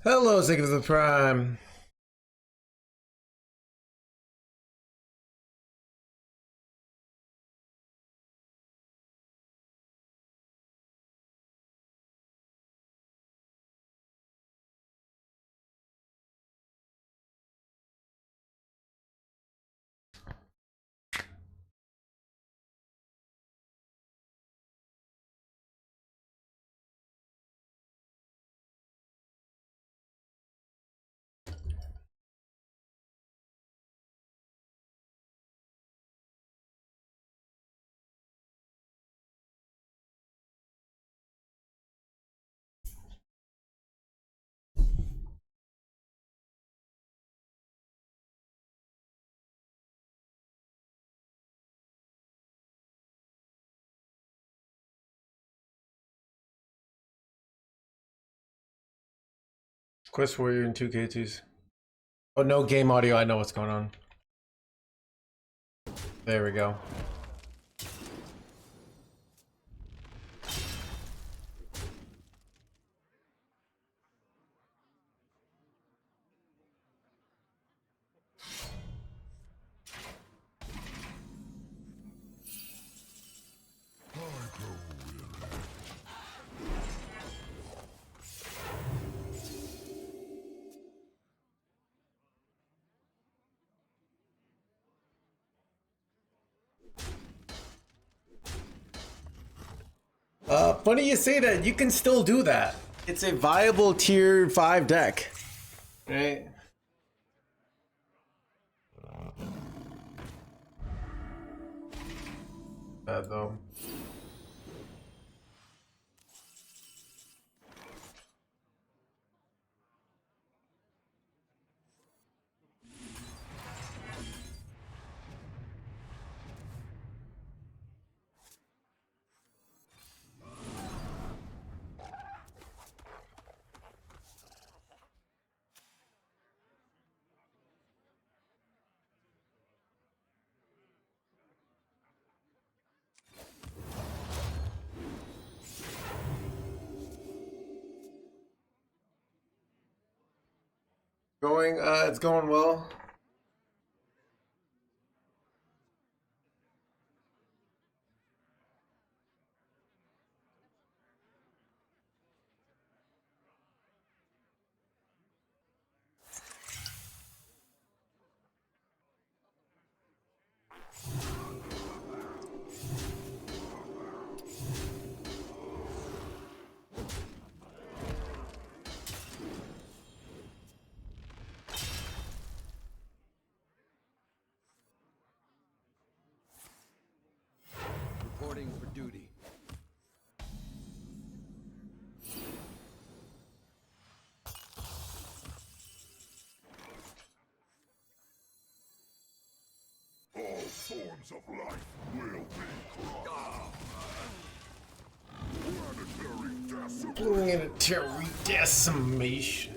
Hello, Zig of the Prime. Quest Warrior in 2K2s. Oh, no game audio. I know what's going on. There we go. Funny you say that. You can still do that. It's a viable tier 5 deck. Right? Bad though. It's going well. Reporting for duty. All forms of life will be crushed. Planetary decimation.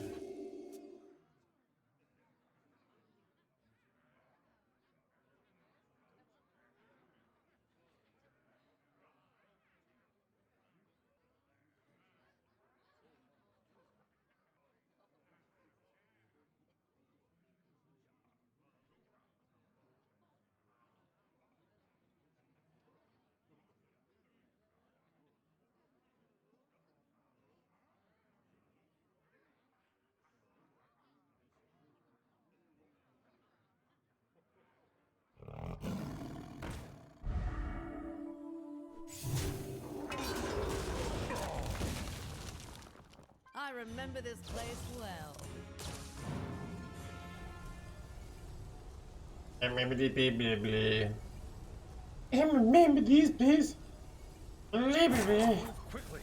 I remember this place well. I remember these please. Quickly.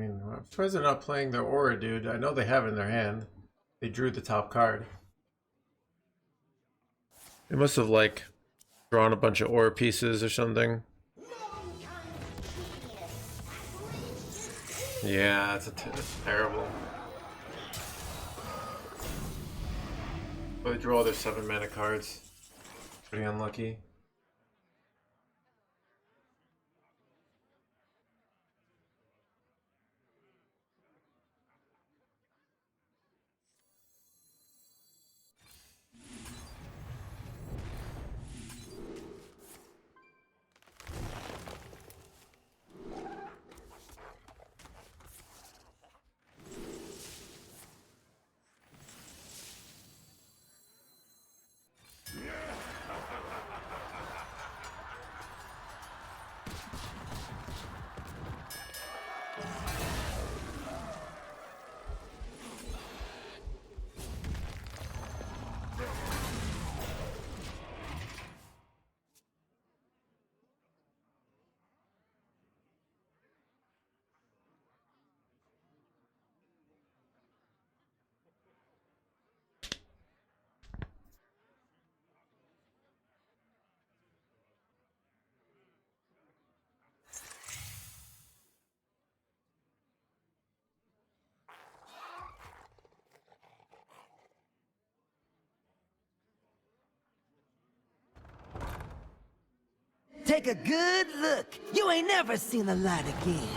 I mean, I'm surprised they're not playing their aura, dude. I know they have it in their hand. They drew the top card. They must have, like, drawn a bunch of aura pieces or something. Yeah, it's terrible. But they draw their 7 mana cards. Pretty unlucky. Take a good look. You ain't never seen the light again.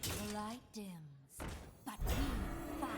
The light dims, but we fight.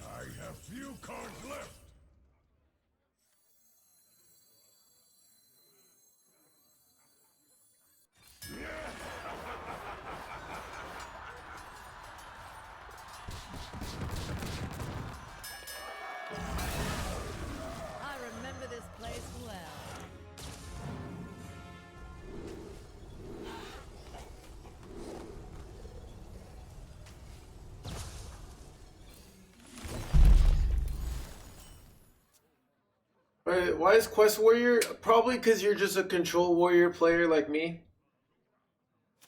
I have few cards left. I remember this place well. Why is Quest Warrior? Probably because you're just a Control Warrior player like me.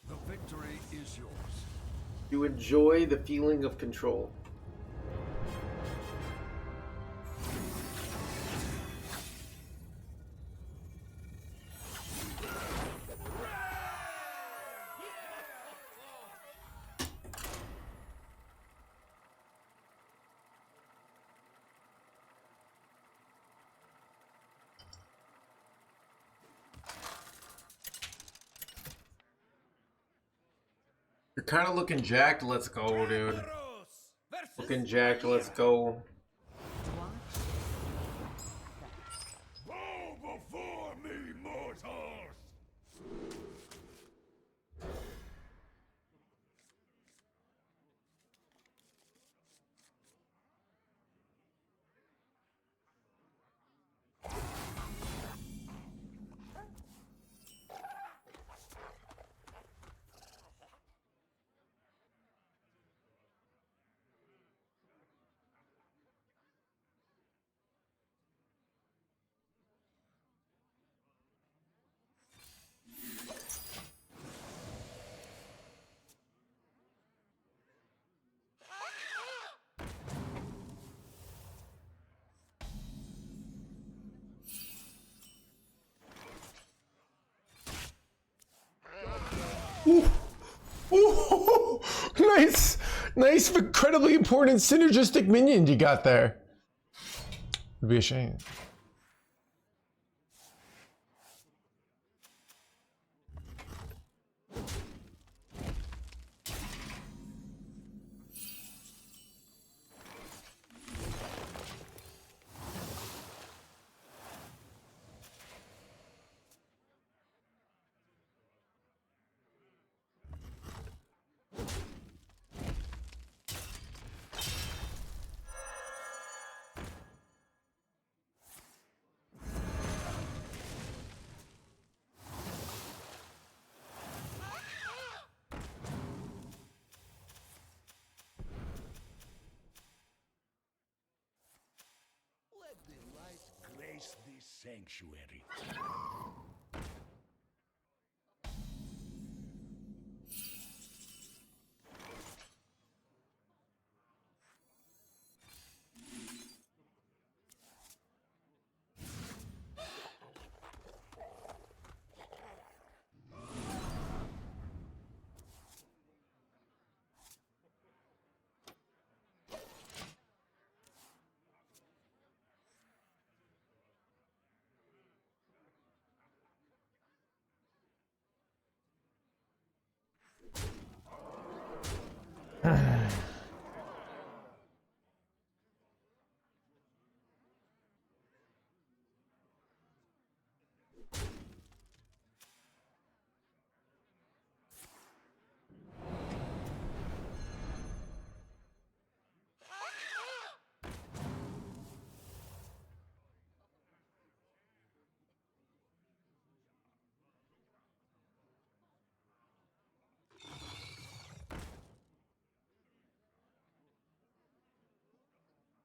The victory is yours. You enjoy the feeling of control. You're kind of looking jacked. Let's go, dude. Looking jacked. Let's go. Bow before me, mortals! Ooh. Ooh. Nice, nice, incredibly important synergistic minion you got there. It'd be a shame. Let the light grace this sanctuary.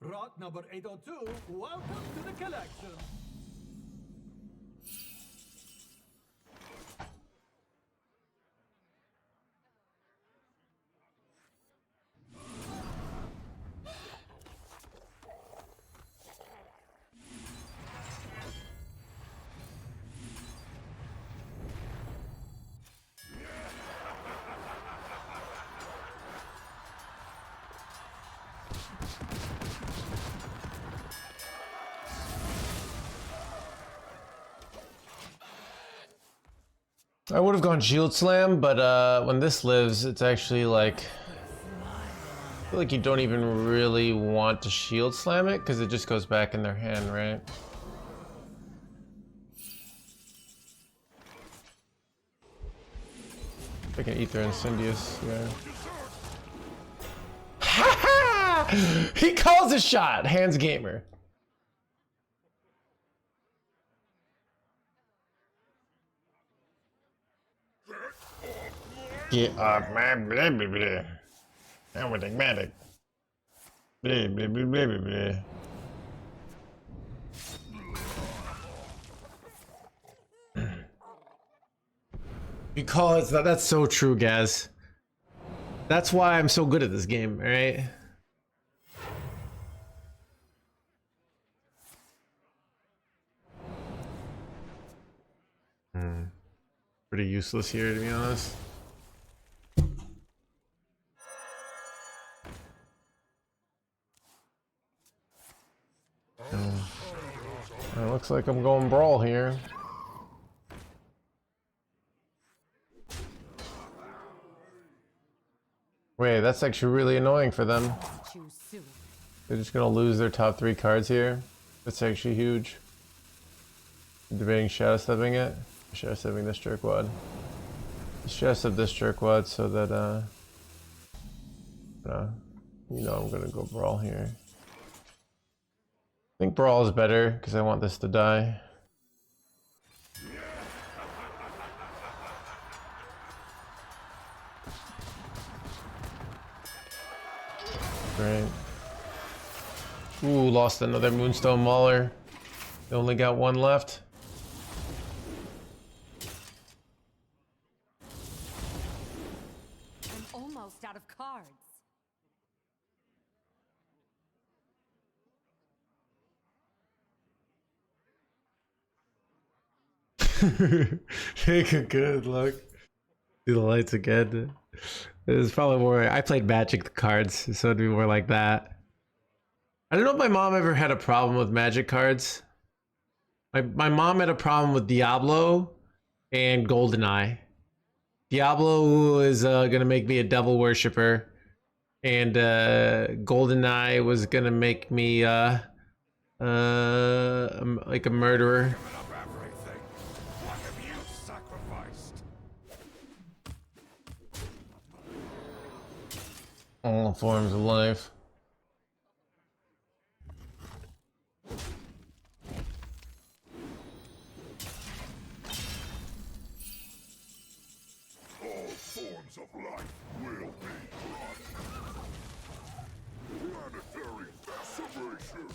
Rot number 802, welcome to the collection. I would have gone Shield Slam, but when this lives, it's actually like, I feel like you don't even really want to Shield Slam it because it just goes back in their hand, right? I can Ether Incendious, yeah. Ha ha! He calls a shot, NoHandsGamer. Get off my blah blah blah. I'm with Enigmatic. Blah blah blah blah blah blah. Because that's so true, guys. That's why I'm so good at this game, right? Pretty useless here, to be honest. It looks like I'm going Brawl here. Wait, that's actually really annoying for them. They're just gonna lose their top 3 cards here. That's actually huge. Debating Shadow Stepping it. Shadow Stepping this Jerkwad. Shadow Step this Jerkwad so that, you know I'm gonna go Brawl here. I think Brawl is better because I want this to die. Great. Ooh, lost another Moonstone Mauler. They only got 1 left. I'm almost out of cards. Take a good look. Do the lights again. It was probably more. I played Magic the cards, so it'd be more like that. I don't know if my mom ever had a problem with Magic cards. My mom had a problem with Diablo and GoldenEye. Diablo was gonna make me a devil worshiper, and GoldenEye was gonna make me like a murderer. Giving up everything. What have you sacrificed? All forms of life. All forms of life will be crushed. Planetary decimation.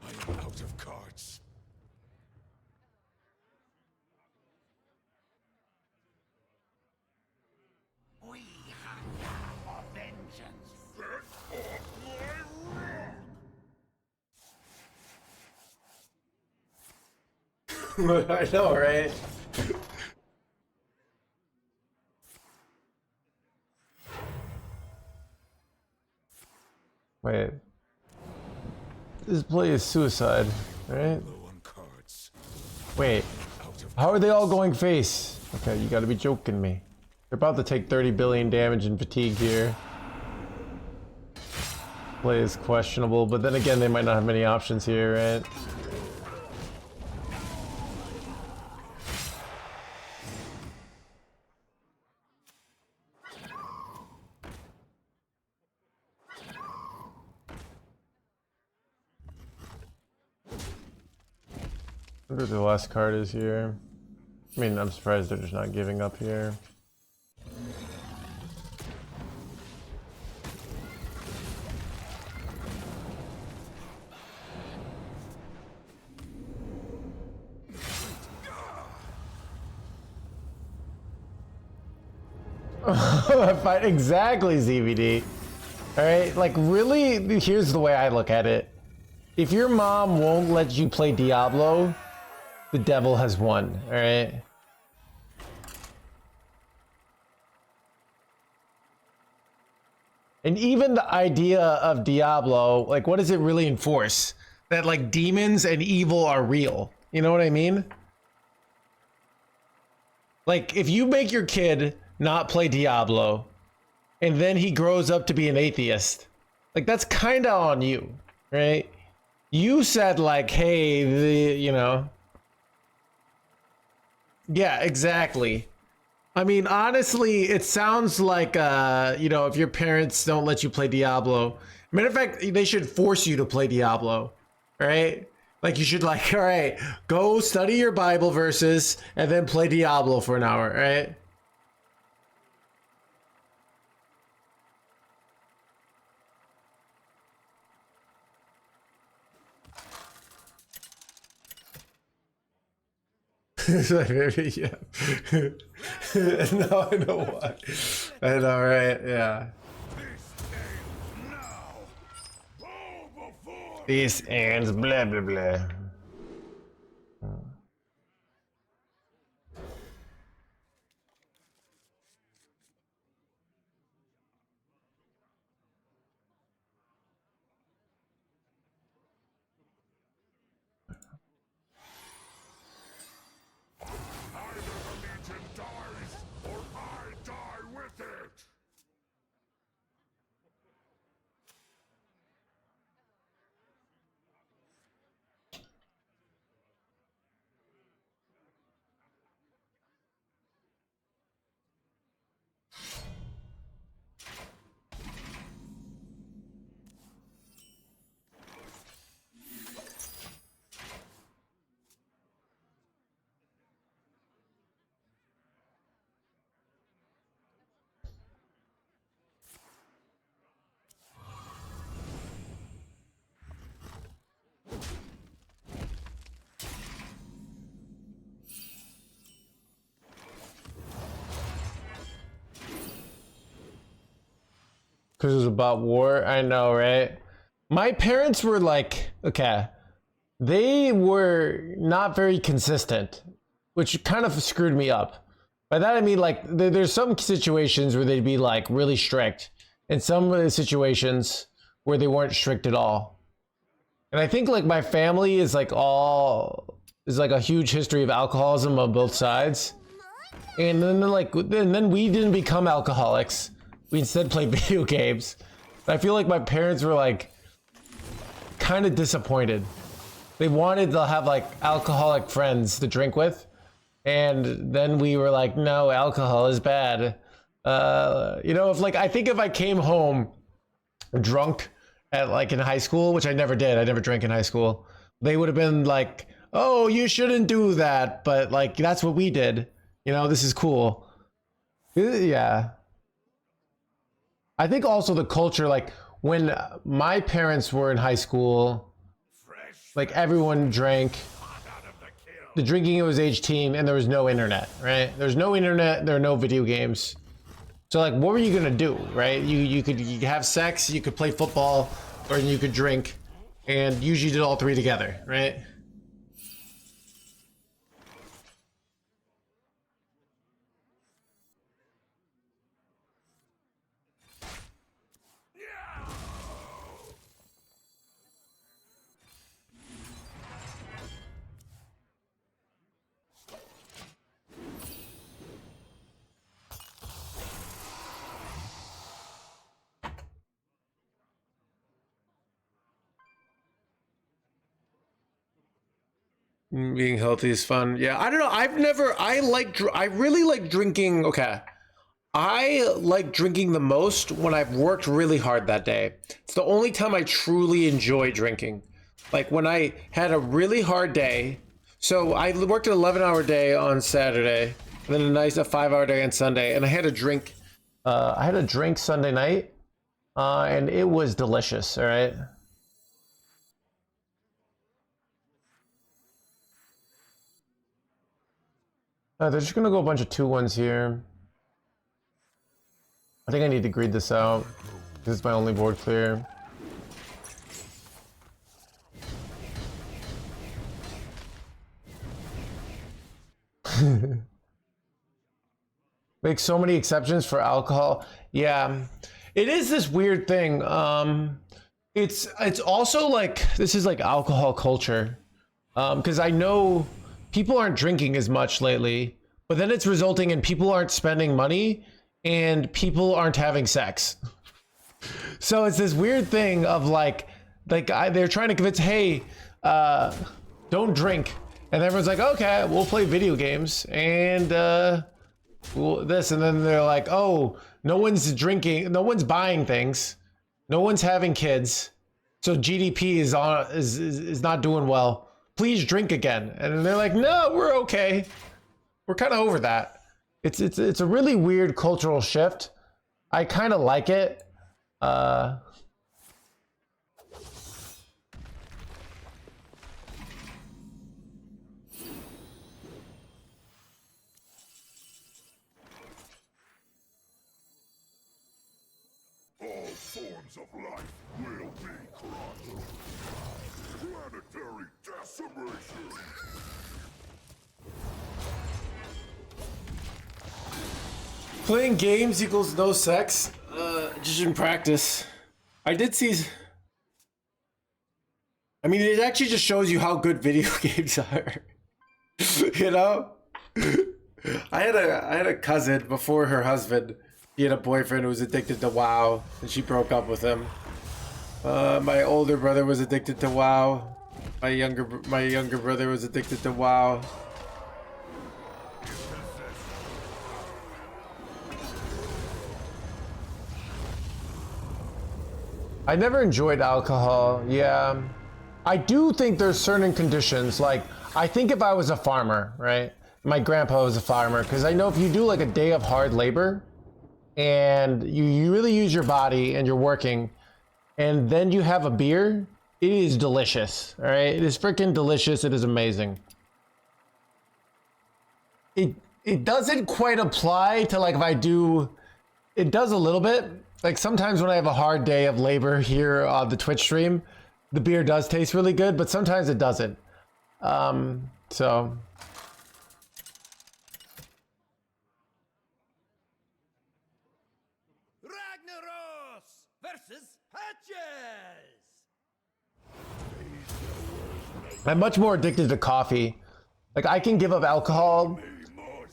I am out of cards. We hunger for vengeance. Get off my rock! I know, right? Wait. This play is suicide, right? Low on cards. Wait. Out of How are they all going face? Okay, you gotta be joking me. They're about to take 30 billion damage and fatigue here. Play is questionable, but then again, they might not have many options here, right? I wonder what the last card is here. I mean, I'm surprised they're just not giving up here. Exactly, ZVD. Alright, like really, here's the way I look at it. If your mom won't let you play Diablo, the devil has won, alright? And even the idea of Diablo, like what does it really enforce? That like demons and evil are real. You know what I mean? Like if you make your kid not play Diablo, and then he grows up to be an atheist, like that's kind of on you, right? You said like, hey, you know. Yeah, exactly. I mean, honestly, it sounds like, you know, if your parents don't let you play Diablo, matter of fact, they should force you to play Diablo, right? Like you should like, all right, go study your Bible verses and then play Diablo for an hour, right? Yeah. No, I know why. I know, right? Yeah. This ends blah blah blah. Either the Legion dies, or I die with it! Because it was about war. I know, right? My parents were like, okay, they were not very consistent which kind of screwed me up. By that I mean like there's some situations where they'd be like really strict, and some situations where they weren't strict at all. And I think like my family is like a huge history of alcoholism on both sides. And then we didn't become alcoholics. We instead played video games. I feel like my parents were like kind of disappointed. They wanted to have like alcoholic friends to drink with. And then we were like, no, alcohol is bad. You know, I think if I came home drunk at like in high school, which I never did, I never drank in high school, they would have been like, oh, you shouldn't do that. But like, that's what we did. You know, this is cool. Yeah. I think also the culture, like when my parents were in high school, like everyone drank. The drinking was age teen, and there was no internet, right? There's no internet, there are no video games. So like, what were you gonna do, right? You could have sex, you could play football, or you could drink, and usually did all three together, right? Being healthy is fun. Yeah, I don't know. I really like drinking. Okay. I like drinking the most when I've worked really hard that day. It's the only time I truly enjoy drinking. Like when I had a really hard day. So I worked an 11-hour day on Saturday, and then a 5-hour day on Sunday, and I had a drink. I had a drink Sunday night, and it was delicious. All right. They're just gonna go a bunch of 2-1s here. I think I need to greed this out. This is my only board clear. Make so many exceptions for alcohol. Yeah, it is this weird thing. It's also like, this is like alcohol culture. Because I know people aren't drinking as much lately, but then it's resulting in people aren't spending money and people aren't having sex. So it's this weird thing of they're trying to convince, hey, don't drink. And everyone's like, okay, we'll play video games and this. And then they're like, oh, no one's drinking, no one's buying things, no one's having kids. So GDP is not doing well. Please drink again. And they're like, no, we're okay. We're kind of over that. It's a really weird cultural shift. I kind of like it. All forms of life will be crushed. Planetary decimation. Playing games equals no sex. Just in practice. I did see. I mean, it actually just shows you how good video games are. You know? I had a cousin before her husband. He had a boyfriend who was addicted to WoW, and she broke up with him. My older brother was addicted to WoW. My younger brother was addicted to WoW. I never enjoyed alcohol. Yeah. I do think there's certain conditions. Like, I think if I was a farmer, right? My grandpa was a farmer, because I know if you do like a day of hard labor and you really use your body and you're working, and then you have a beer, it is delicious. All right. It is freaking delicious. It is amazing. It doesn't quite apply to like if I do, it does a little bit. Like sometimes when I have a hard day of labor here on the Twitch stream, the beer does taste really good, but sometimes it doesn't. So I'm much more addicted to coffee. Like, I can give up alcohol.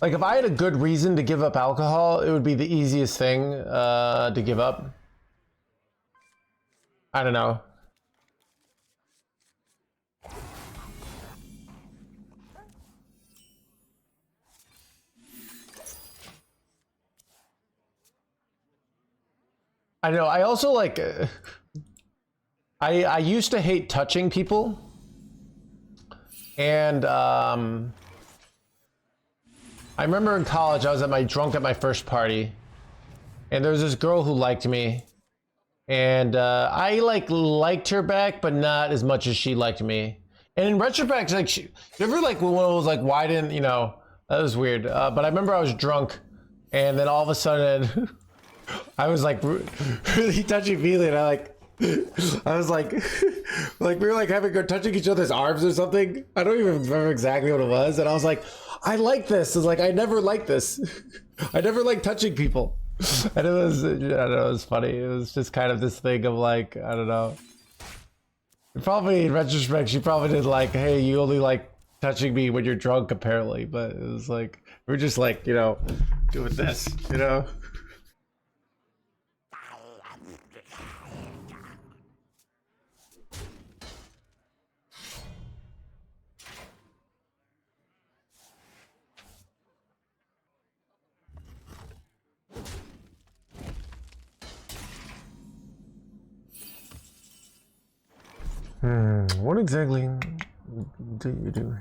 Like, if I had a good reason to give up alcohol, it would be the easiest thing to give up. I don't know. I know. I also like. I used to hate touching people, and I remember in college I was drunk at my first party, and there was this girl who liked me, and I liked her back, but not as much as she liked me. And in retrospect, like, you ever like when it was like, why didn't you know? That was weird. But I remember I was drunk, and then all of a sudden. I was like really touchy-feely, and I was like we were like touching each other's arms or something. I don't even remember exactly what it was, and I was like, I like this. It's like I never liked this. I never liked touching people, and it was, I don't know, it was funny. It was just kind of this thing of like, I don't know. Probably in retrospect, she probably did like, hey, you only like touching me when you're drunk, apparently. But it was like we're just like, you know, doing this, you know. What exactly do you do here?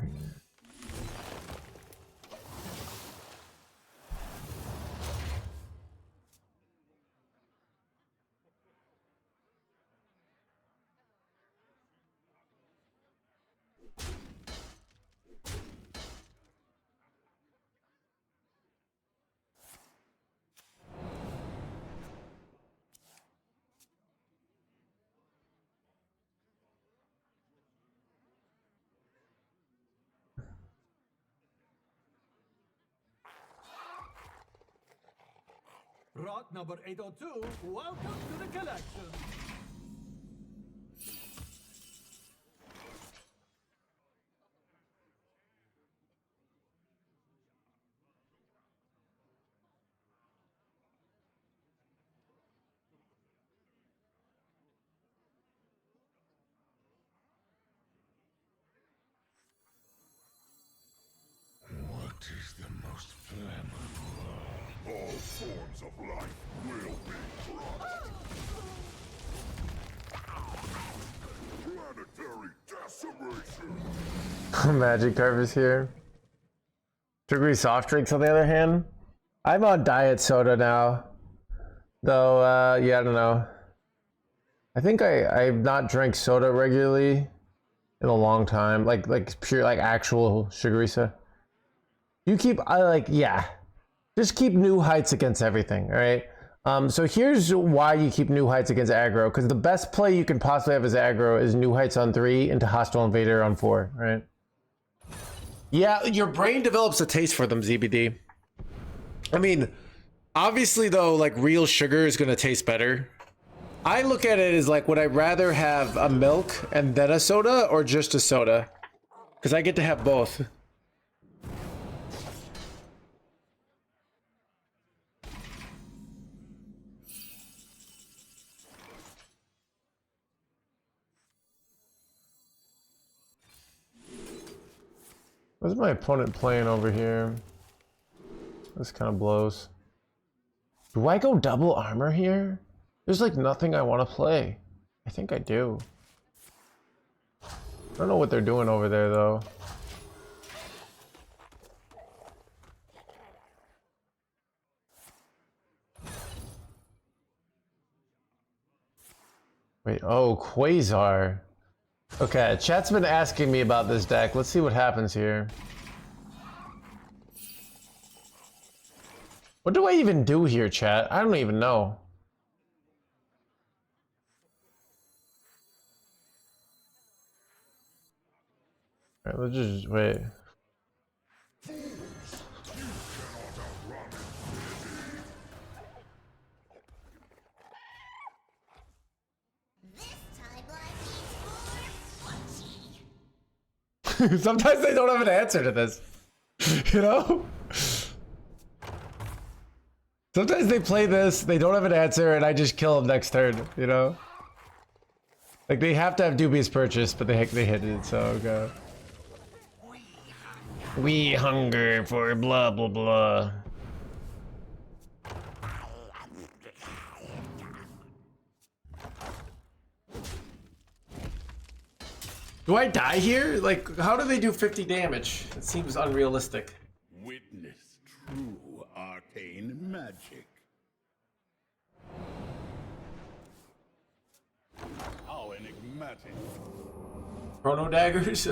Rot number 802, welcome to the collection. What is the most flammable? All forms of life will be crushed. Planetary decimation. Magic Carver's here. Sugary soft drinks, on the other hand, I'm on diet soda now. Though, yeah, I don't know. I think I've not drank soda regularly in a long time. Like pure, like actual sugary soda. You keep, yeah. Just keep new heights against everything, all right? So here's why you keep new heights against aggro, because the best play you can possibly have as aggro is new heights on 3 into hostile invader on 4, right? Yeah, your brain develops a taste for them, ZBD. I mean, obviously though, like real sugar is gonna taste better. I look at it as like, would I rather have a milk and then a soda, or just a soda? Because I get to have both. What's my opponent playing over here? This kind of blows. Do I go double armor here? There's like nothing I want to play. I think I do. I don't know what they're doing over there though. Wait, oh, Quasar. Okay, chat's been asking me about this deck. Let's see what happens here. What do I even do here, chat? I don't even know. Alright, let's just wait. Sometimes they don't have an answer to this. You know? Sometimes they play this, they don't have an answer, and I just kill them next turn, you know? Like, they have to have dubious purchase, but they hit it, so okay. We hunger for blah blah blah. Do I die here? Like, how do they do 50 damage? It seems unrealistic. Witness true arcane magic. How enigmatic. Chrono daggers?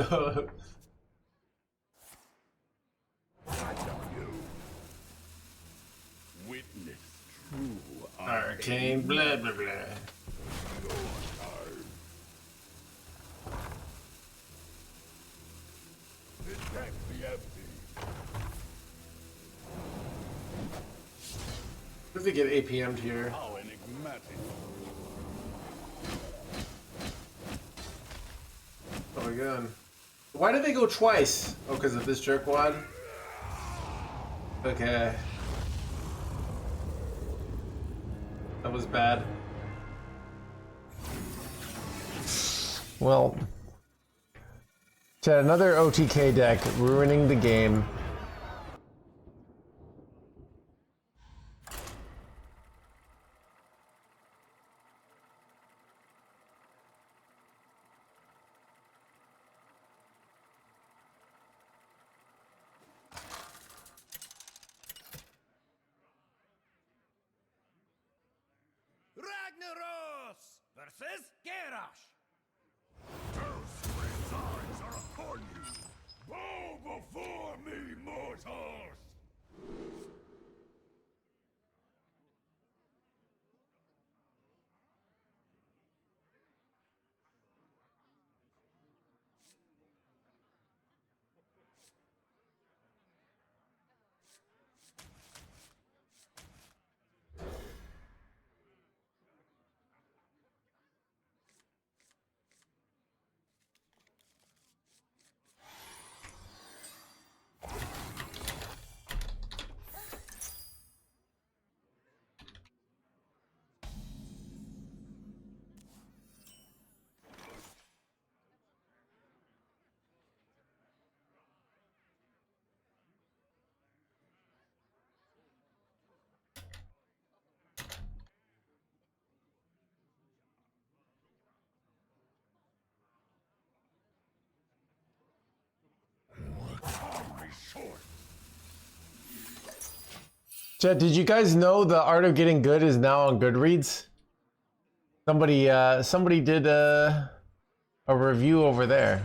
Witness true Arcane blah blah blah. Detect the empty. What if they get APM'd here? How enigmatic. Oh my god. Why did they go twice? Oh, because of this jerkwad? Okay. That was bad. Well, to another OTK deck ruining the game. Ragnaros versus Garrosh. Those three eyes are upon you. Bow before me, mortals. Chet, did you guys know the Art of Getting Good is now on Goodreads? Somebody did a review over there.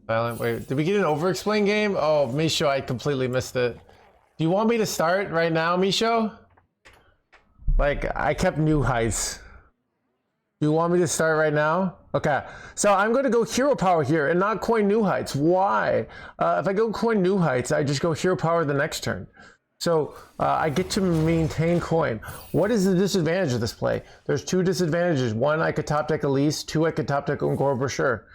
Silent. Wait, did we get an over-explain game? Oh, Misho, I completely missed it. Do you want me to start right now, Misho? Like, I kept new heights. Do you want me to start right now? Okay, so I'm going to go hero power here and not coin new heights. Why? If I go coin new heights, I just go hero power the next turn. So I get to maintain coin. What is the disadvantage of this play? There's two disadvantages. One, I could top deck Elise. Two, I could top deck Ungor Brochure.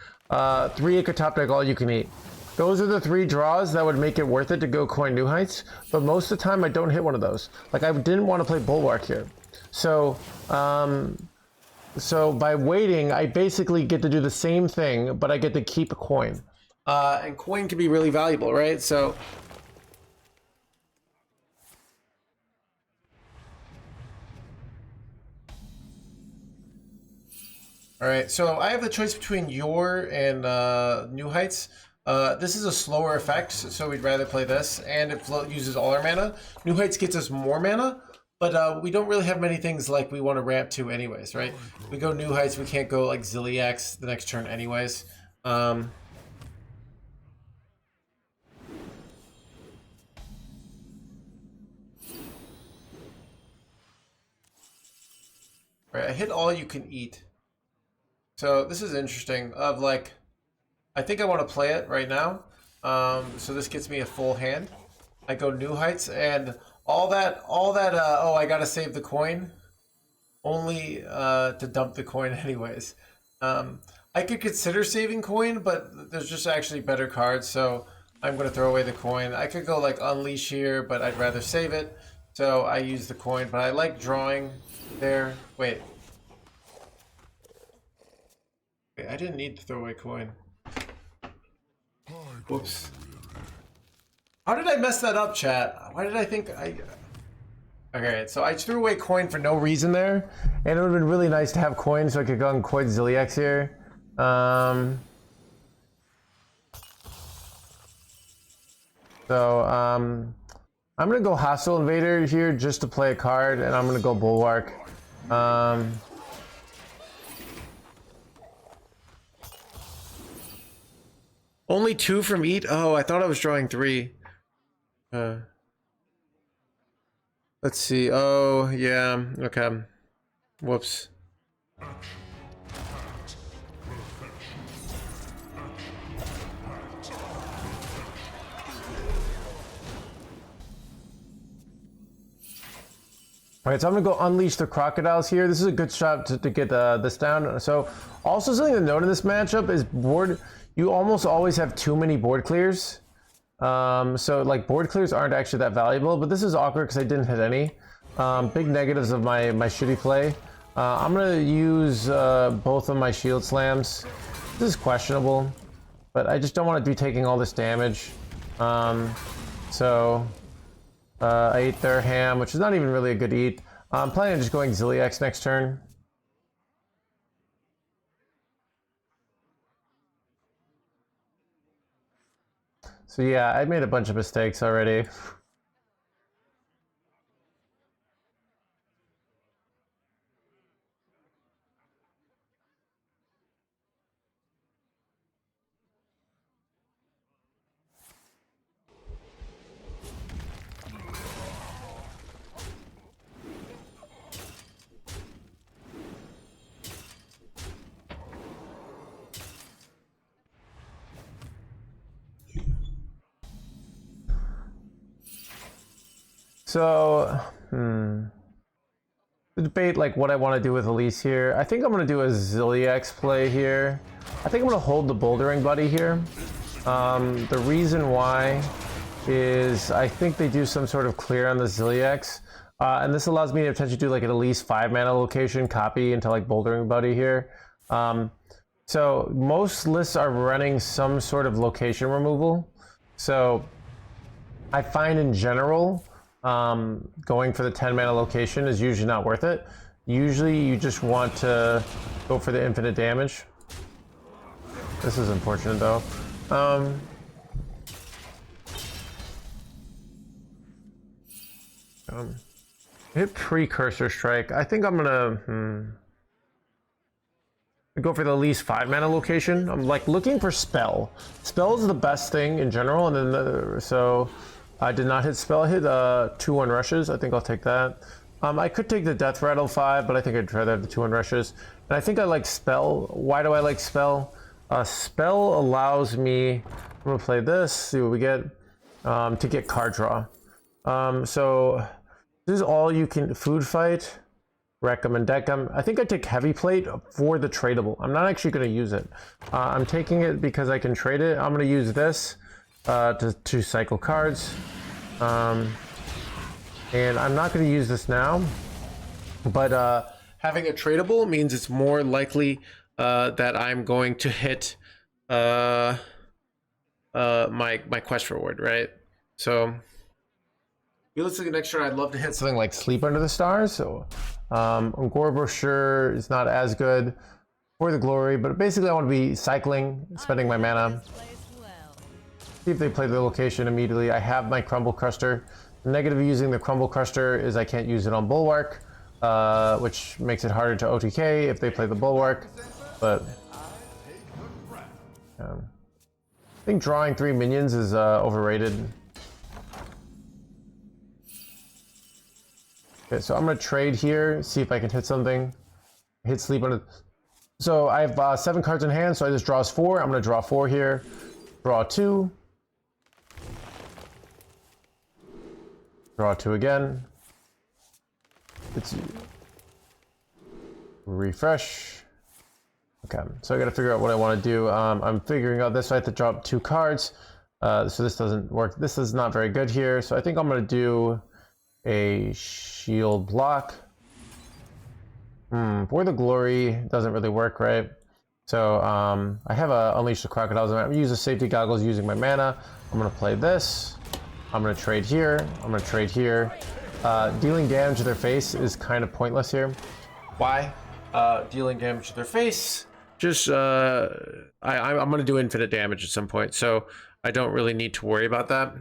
Three, I could top deck all you can eat. Those are the three draws that would make it worth it to go coin new heights. But most of the time, I don't hit one of those. Like, I didn't want to play Bulwark here. So, so by waiting, I basically get to do the same thing, but I get to keep a coin. And coin can be really valuable, right? So all right, so I have the choice between Yor and New Heights. This is a slower effect, so we'd rather play this, and it uses all our mana. New Heights gets us more mana, but we don't really have many things like we want to ramp to anyways, right? We go New Heights, we can't go like Zilliax the next turn anyways. Right, I hit all you can eat. So this is interesting. Of like, I think I want to play it right now. So this gets me a full hand. I go New Heights and all that. Oh, I gotta save the coin. only to dump the coin anyways. I could consider saving coin, but there's just actually better cards, so I'm going to throw away the coin. I could go like Unleash here, but I'd rather save it, so I use the coin. But I like drawing there. Wait, I didn't need to throw away coin. Whoops. How did I mess that up, chat? Why did I think I... Okay, so I threw away coin for no reason there, and it would have been really nice to have coin so I could go and coin Ziliax here. I'm gonna go Hostile Invader here just to play a card, and I'm gonna go Bulwark. Only 2 from Eat? Oh, I thought I was drawing 3. Let's see. Oh, yeah. Okay. Whoops. Alright, so I'm gonna go Unleash the Crocodiles here. This is a good shot to get this down. So, also something to note in this matchup is board. You almost always have too many board clears. So like board clears aren't actually that valuable, but this is awkward because I didn't hit any. Big negatives of my shitty play. I'm gonna use both of my shield slams. This is questionable, but I just don't want to be taking all this damage. I ate their ham, which is not even really a good eat. I'm planning on just going Ziliax next turn. So yeah, I made a bunch of mistakes already. So, debate like what I want to do with Elise here. I think I'm going to do a Ziliax play here. I think I'm going to hold the Bouldering Buddy here. The reason why is I think they do some sort of clear on the Ziliax. And this allows me to potentially do like an Elise 5-mana location, copy into like Bouldering Buddy here. So most lists are running some sort of location removal. So I find in general, going for the 10-mana location is usually not worth it. Usually you just want to go for the infinite damage. This is unfortunate though. Hit Precursor Strike. I think I'm gonna go for the least 5-mana location. I'm like looking for Spell. Spell is the best thing in general, and then so I did not hit Spell. I hit 2-1 rushes. I think I'll take that. I could take the Death Rattle 5, but I think I'd rather have the 2-1 rushes. And I think I like Spell. Why do I like Spell? Spell allows me, I'm gonna play this, see what we get, to get card draw. So this is all you can food fight, Recum and Decum. I think I take Heavy Plate for the tradable. I'm not actually gonna use it. I'm taking it because I can trade it. I'm gonna use this to cycle cards. And I'm not going to use this now, but having a tradable means it's more likely that I'm going to hit my quest reward, right? So realistically, next turn I'd love to hit something like Sleep Under the Stars. So Gore Brochure is not as good for the glory, but basically I want to be cycling, spending my mana. See if they play the location immediately. I have my Crumble Cruster. The negative of using the Crumble Cruster is I can't use it on Bulwark, which makes it harder to OTK if they play the Bulwark. But I think drawing 3 minions is overrated. Okay, so I'm gonna trade here, see if I can hit something. Hit Sleep Under. So I have 7 cards in hand, so I just draws 4. I'm gonna draw 4 here. Draw 2. Draw 2 again. Refresh. Okay, so I gotta figure out what I want to do. I'm figuring out this. I have to drop 2 cards. So this doesn't work. This is not very good here. So I think I'm gonna do a shield block. For the glory doesn't really work, right? So I have a Unleash the Crocodiles. I'm gonna use the safety goggles using my mana. I'm gonna play this. I'm gonna trade here. I'm gonna trade here. Dealing damage to their face is kind of pointless here. Why? Dealing damage to their face. Just I'm gonna do infinite damage at some point, so I don't really need to worry about that.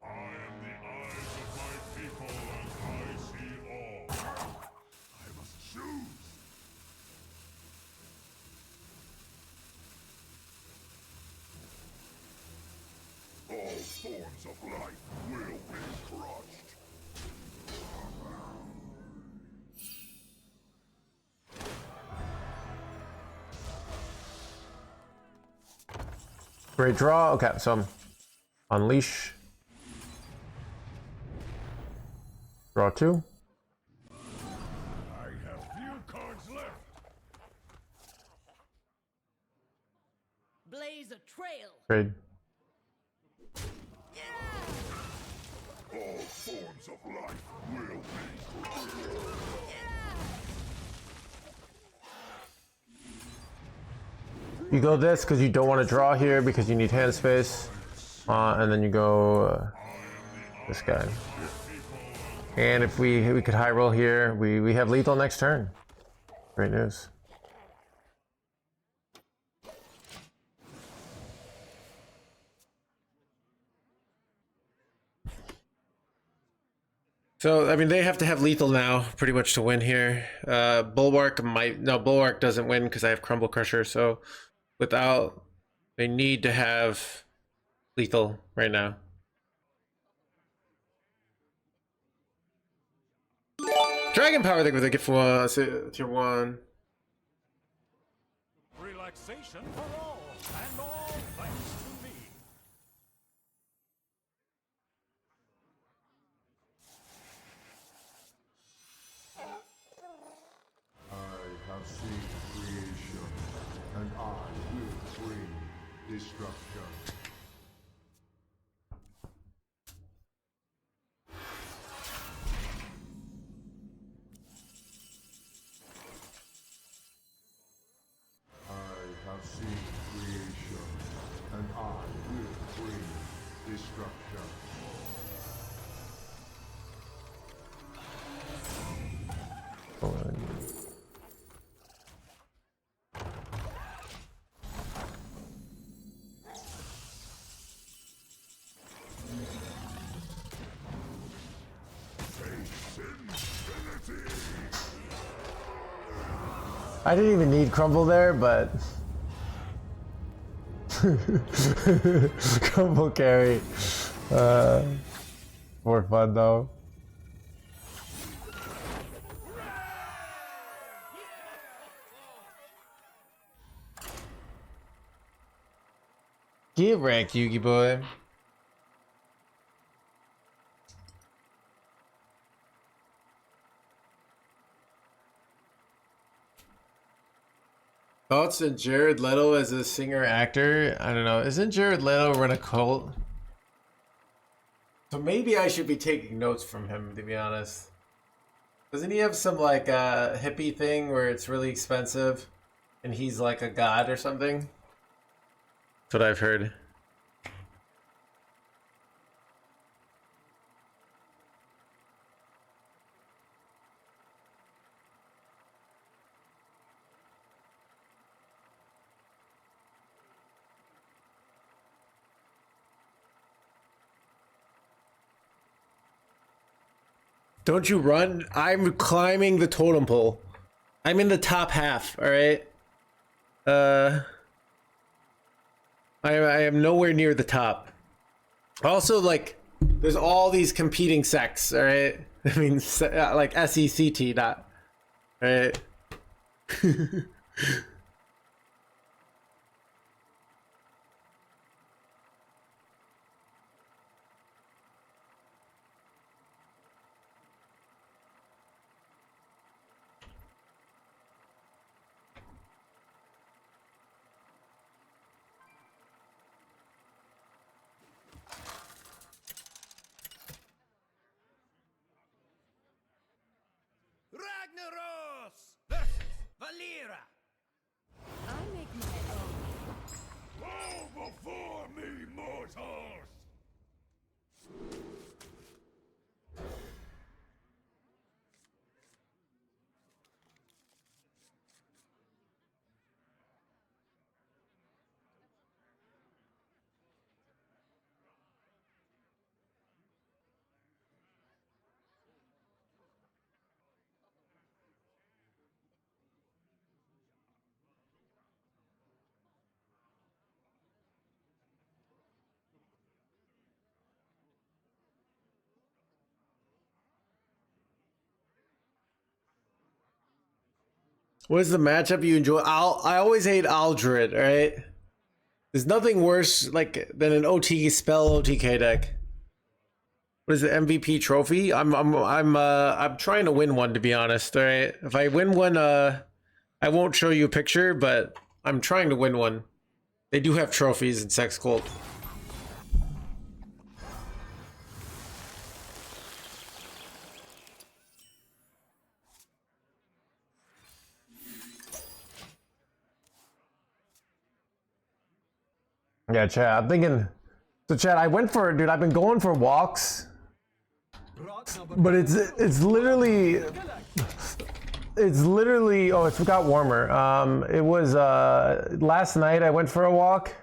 I am the eyes of my people, and I see all. I must choose. All forms of life will be crushed. Great draw. Okay, so unleash. Draw 2. I have few cards left. Blaze a trail. Trade. All forms of life will be crushed. You go this because you don't want to draw here because you need hand space. And then you go this guy. And if we could high roll here, we have lethal next turn. Great news. So, I mean, they have to have lethal now, pretty much, to win here. Bulwark might... No, Bulwark doesn't win because I have Crumble Crusher, so without... They need to have lethal right now. Dragon Power, thank you for the gift for tier 1. Relaxation for all, and all thanks to me. I have seen creation, and I will bring destruction. I have seen creation, and I will bring destruction. I didn't even need Crumble there, but... Crumble carry. More fun though. Get wrecked, Yugi boy. Thoughts on Jared Leto as a singer actor? I don't know. Isn't Jared Leto run a cult? So maybe I should be taking notes from him, to be honest. Doesn't he have some like hippie thing where it's really expensive and he's like a god or something? That's what I've heard. Don't you run. I'm climbing the totem pole. I'm in the top half, alright? I am nowhere near the top. Also, like, there's all these competing sects, alright? I mean, like SECT, not. Alright? Ragnaros versus Valera. I make my own. Bow before me, mortals! What is the matchup you enjoy? I always hate Aldred, alright? There's nothing worse like than an OT spell OTK deck. What is it, MVP trophy? I'm trying to win one, to be honest, alright? If I win one, I won't show you a picture, but I'm trying to win one. They do have trophies in Sex Cult. Yeah, Chad, I'm thinking. So, Chad, I went for, dude, I've been going for walks, but it's literally, oh, it's got warmer. It was, last night I went for a walk.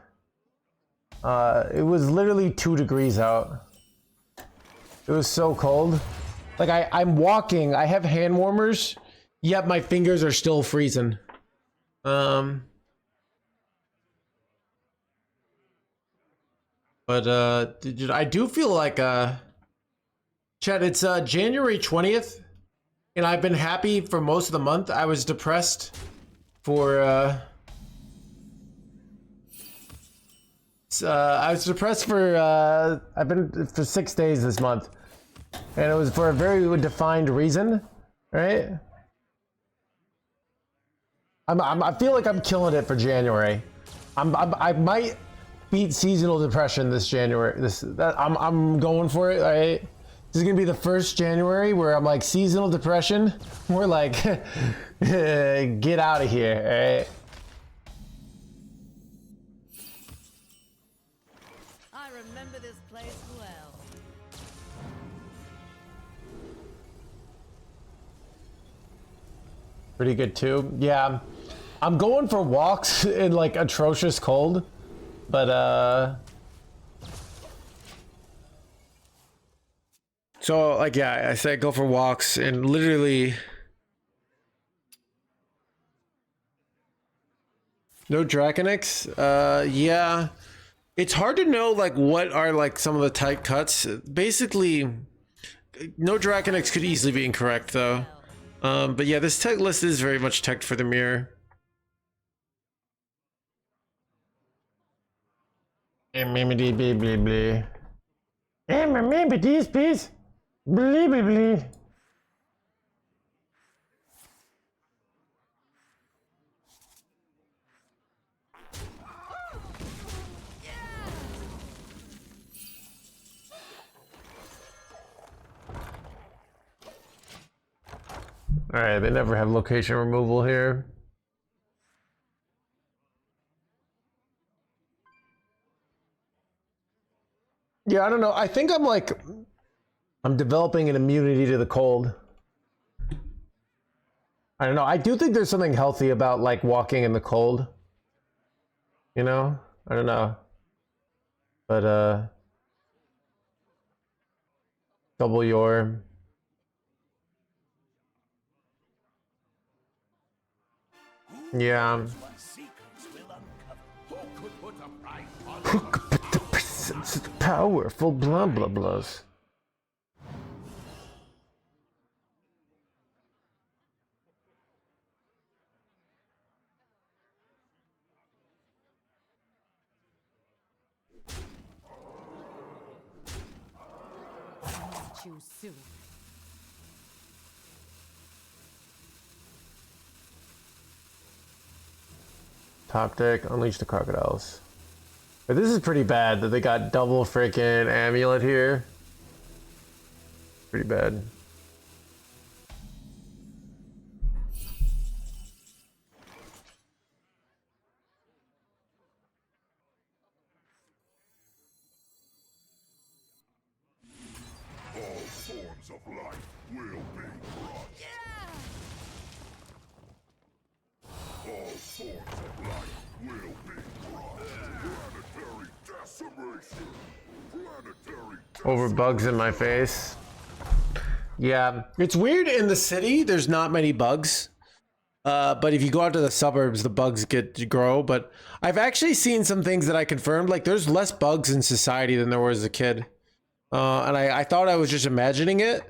It was literally 2 degrees out. It was so cold. Like, I'm walking, I have hand warmers, yet my fingers are still freezing. But dude, I do feel like Chad, it's January 20th, and I've been happy for most of the month. I was depressed for I've been for 6 days this month, and it was for a very defined reason, right? I feel like I'm killing it for January. I might beat seasonal depression this January. I'm going for it. Right? This is gonna be the first January where I'm like seasonal depression. We're like, get out of here. Right? I remember this place well. Pretty good too. Yeah, I'm going for walks in like atrocious cold. But so like, yeah, I said go for walks, and literally no Draconix. Yeah, it's hard to know like what are like some of the tight cuts. Basically, no Draconix could easily be incorrect though. But yeah, this tech list is very much teched for the mirror. Maybe these please. Blee. All right, they never have location removal here. Yeah, I don't know. I think I'm developing an immunity to the cold. I don't know. I do think there's something healthy about like walking in the cold. You know? I don't know. But double your Yeah. What secrets will uncover? Who could put a price on Who could put the presence of the powerful blah blah blahs? Too soon. Top deck, unleash the crocodiles. But this is pretty bad that they got double freaking amulet here. Pretty bad. all forms of life will be crushed. All forms of life will be crushed. Planetary decimation. Planetary Over bugs in my face. Yeah, it's weird in the city. There's not many bugs. But if you go out to the suburbs, the bugs get to grow. But I've actually seen some things that I confirmed. Like there's less bugs in society than there was as a kid. And I thought I was just imagining it.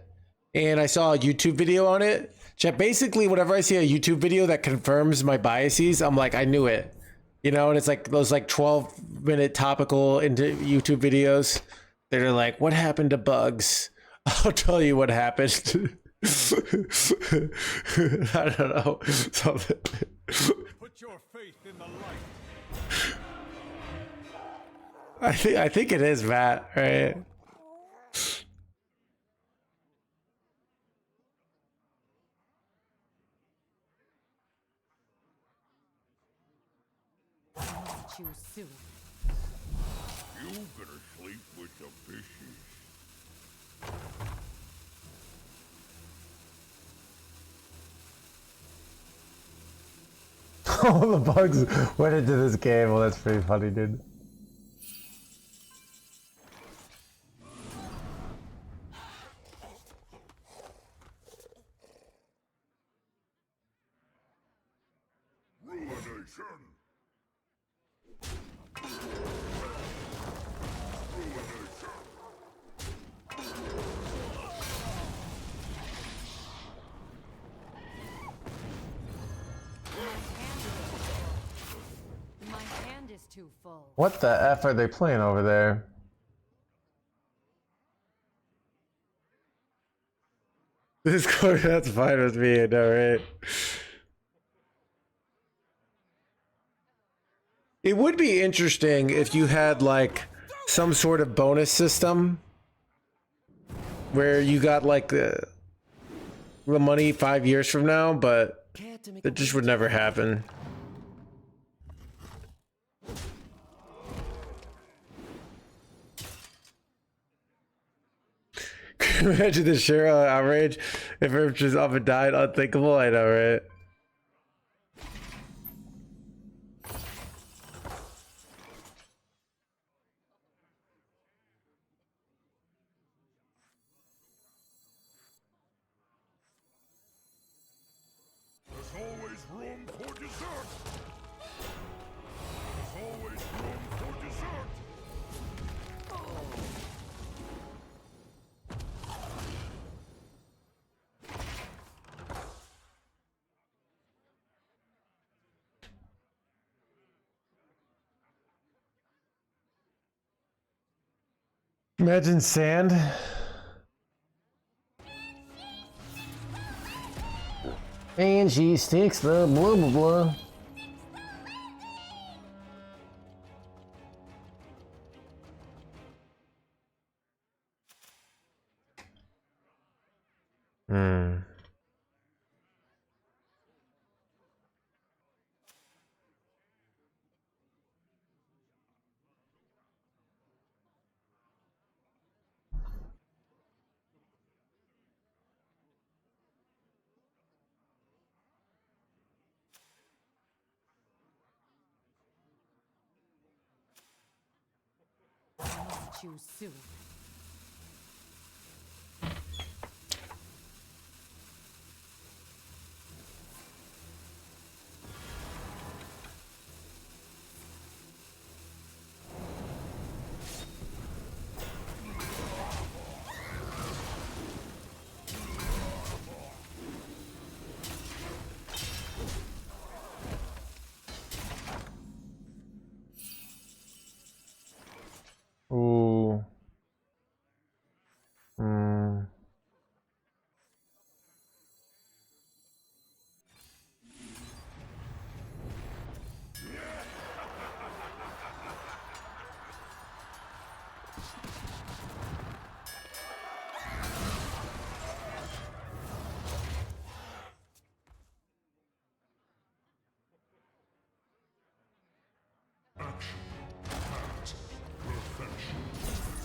And I saw a YouTube video on it. Basically, whenever I see a YouTube video that confirms my biases, I'm like, I knew it. You know, and it's like those like 12-minute topical into YouTube videos that are like, what happened to bugs? I'll tell you what happened. I don't know. Something. Put your faith in the light. I think it is Matt, right? Too soon. You better sleep with the fishes. All the bugs went into this game. Well, that's pretty funny, dude. Ruination. My hand is too full. What the F are they playing over there? This card, that's fine with me, I know, right? It would be interesting if you had like some sort of bonus system where you got like the money 5 years from now, but it just would never happen. Can you imagine the sheer outrage if Earth just up and died? Unthinkable, I know, right? There's always room for dessert. There's always room for dessert. Imagine sand. And she sticks the blah blah blah. Hmm. Too soon.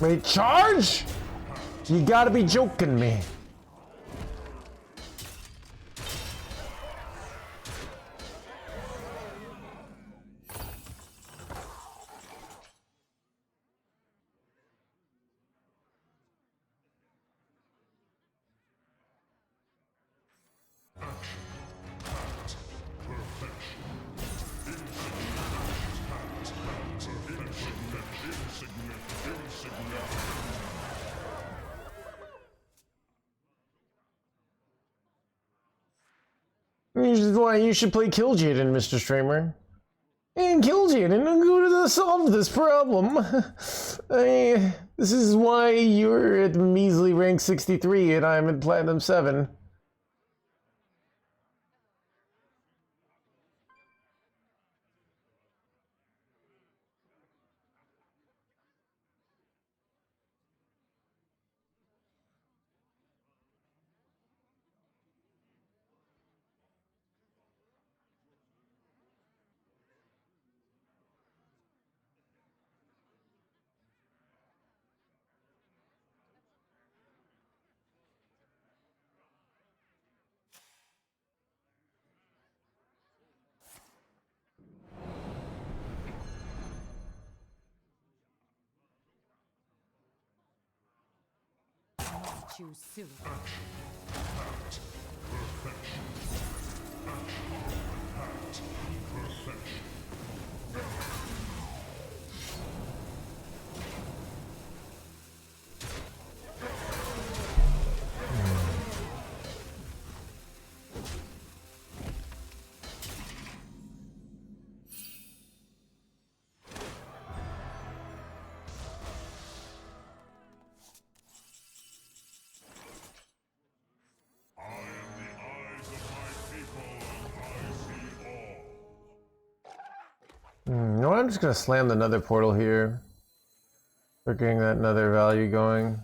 Wait, charge? You gotta be joking me. This is why you should play Kill Jaden, Mr. Streamer. And Kill Jaden, I'm going to solve this problem. This is why you're at measly rank 63 and I'm at Platinum 7. Choose soon. No, I'm just gonna slam the nether portal here. We're getting that nether value going.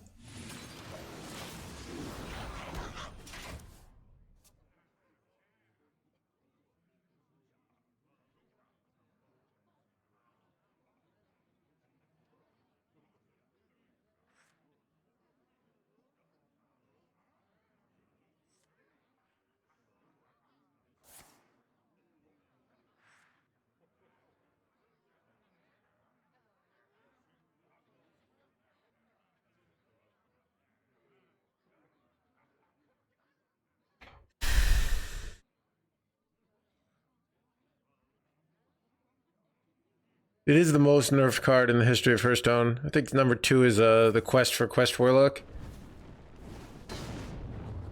It is the most nerfed card in the history of Hearthstone. I think number 2 is the quest for Quest Warlock.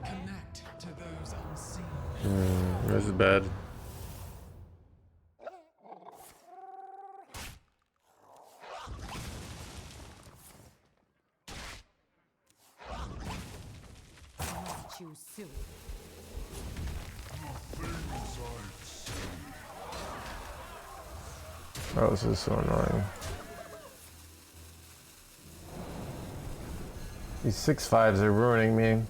Connect to those unseen. This is bad. Choose soon. Oh, this is so annoying. These 6/5s are ruining me.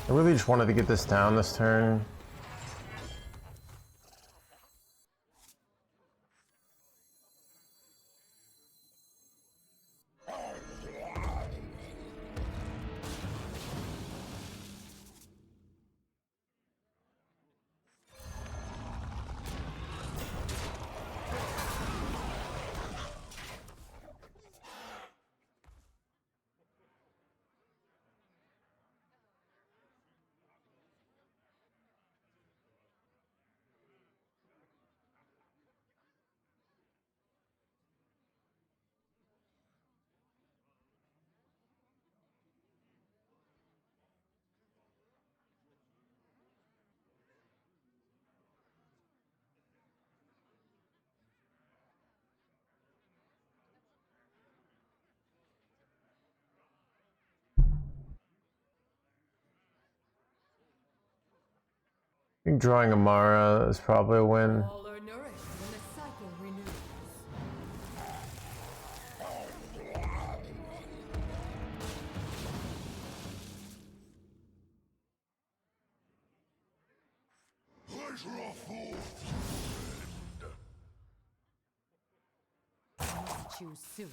I really just wanted to get this down this turn. I think drawing Amara is probably a win. All are nourished when the cycle renews. I must choose soon.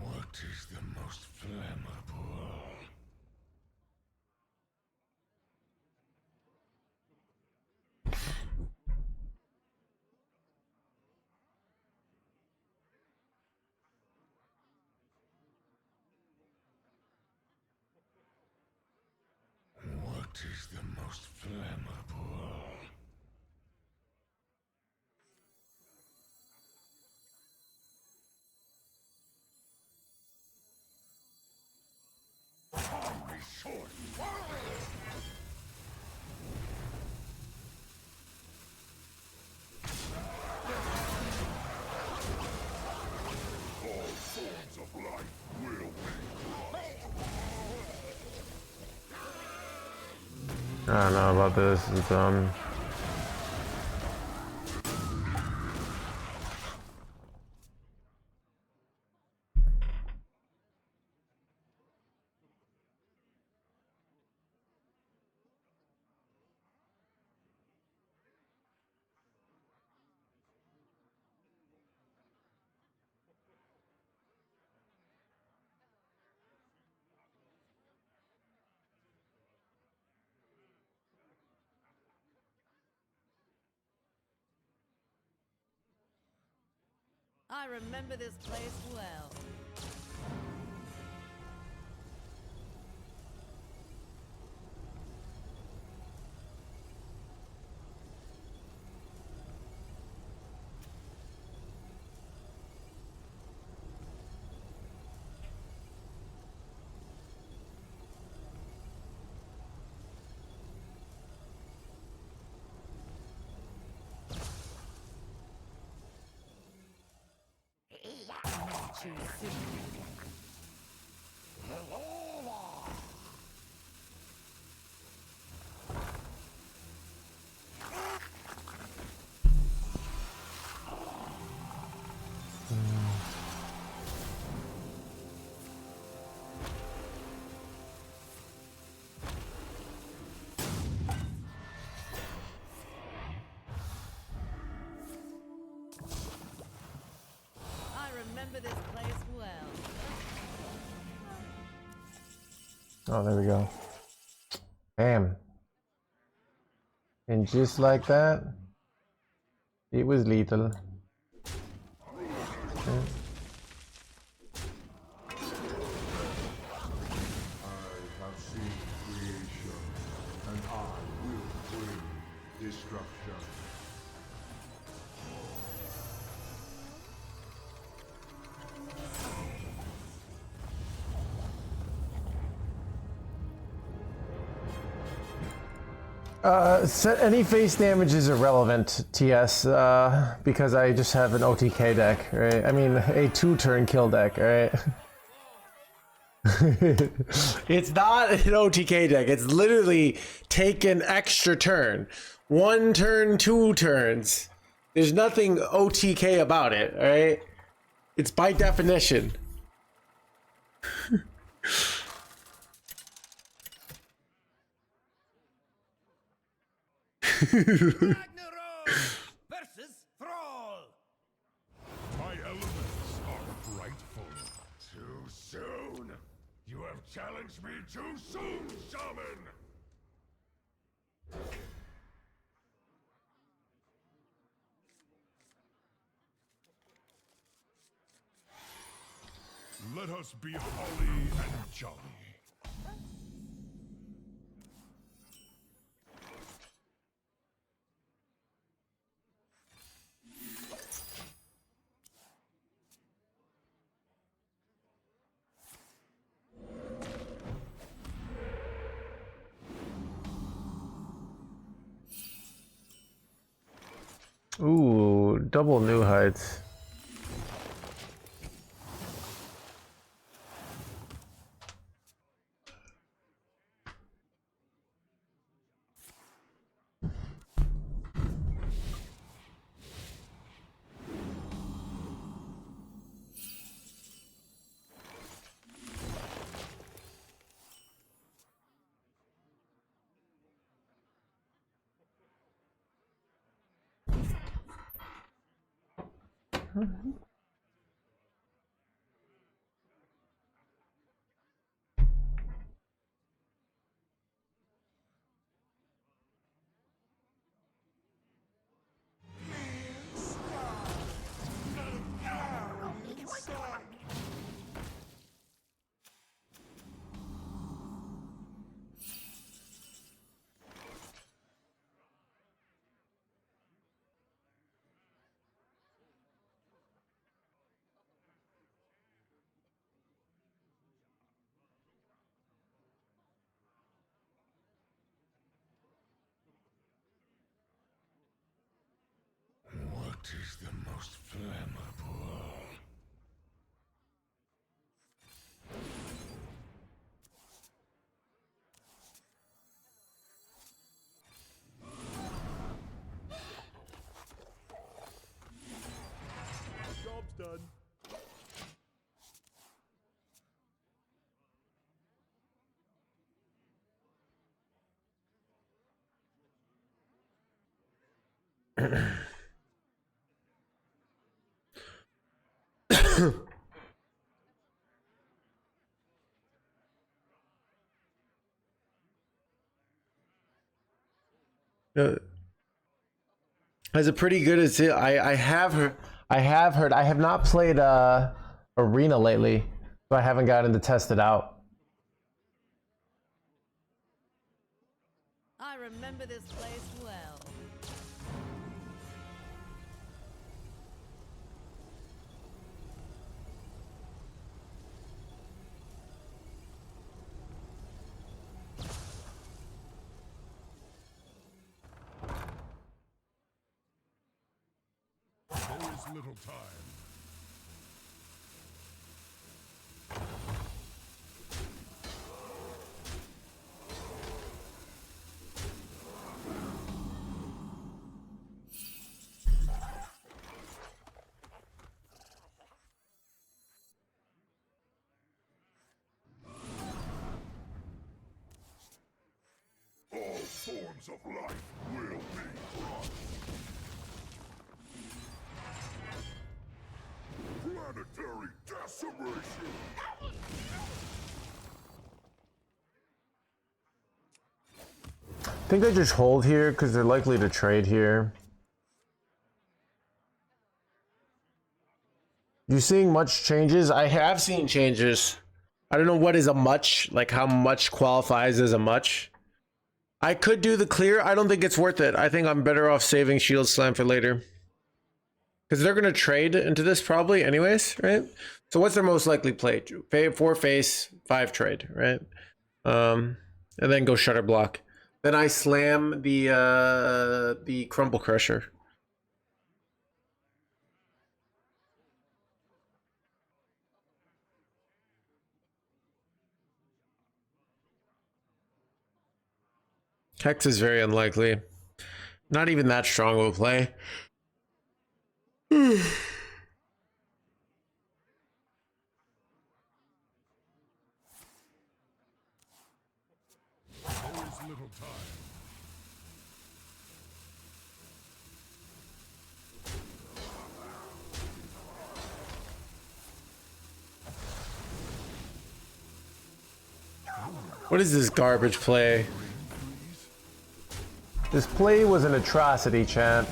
What is the most flammable? What is the most flammable? Be short. All forms of life will be I don't know about this. It's I remember this place well. Choose soon. I remember this place well. oh, there we go. Bam. And just like that, it was lethal. Yeah. I have seen creation, and I will bring destruction. Set any face damage is irrelevant, TS, because I just have an OTK deck, right? I mean, a 2-turn kill deck, right? It's not an OTK deck. It's literally take an extra turn. 1 turn, 2 turns. There's nothing OTK about it, alright? It's by definition. Ragnarok versus Thrall. My elements are frightful. Too soon. You have challenged me too soon, Shaman. Let us be holly and jolly. Ooh, double new heights. What is the most flammable? Job's done. Is it pretty good? Is it? I have heard. I have heard. I have not played Arena lately, so I haven't gotten to test it out. I remember this place well. There is little time. All forms of life will be crushed. Planetary decimation! I think I just hold here because they're likely to trade here. You seeing much changes? I have seen changes. I don't know what is a much, like how much qualifies as a much. I could do the clear. I don't think it's worth it. I think I'm better off saving Shield Slam for later. Because they're going to trade into this probably anyways, right? So what's their most likely play? 4 face, 5 trade, right? And then go Shutter Block. Then I slam the Crumble Crusher. Hex is very unlikely. Not even that strong of a play. There is little time. What is this garbage play? This play was an atrocity, chat.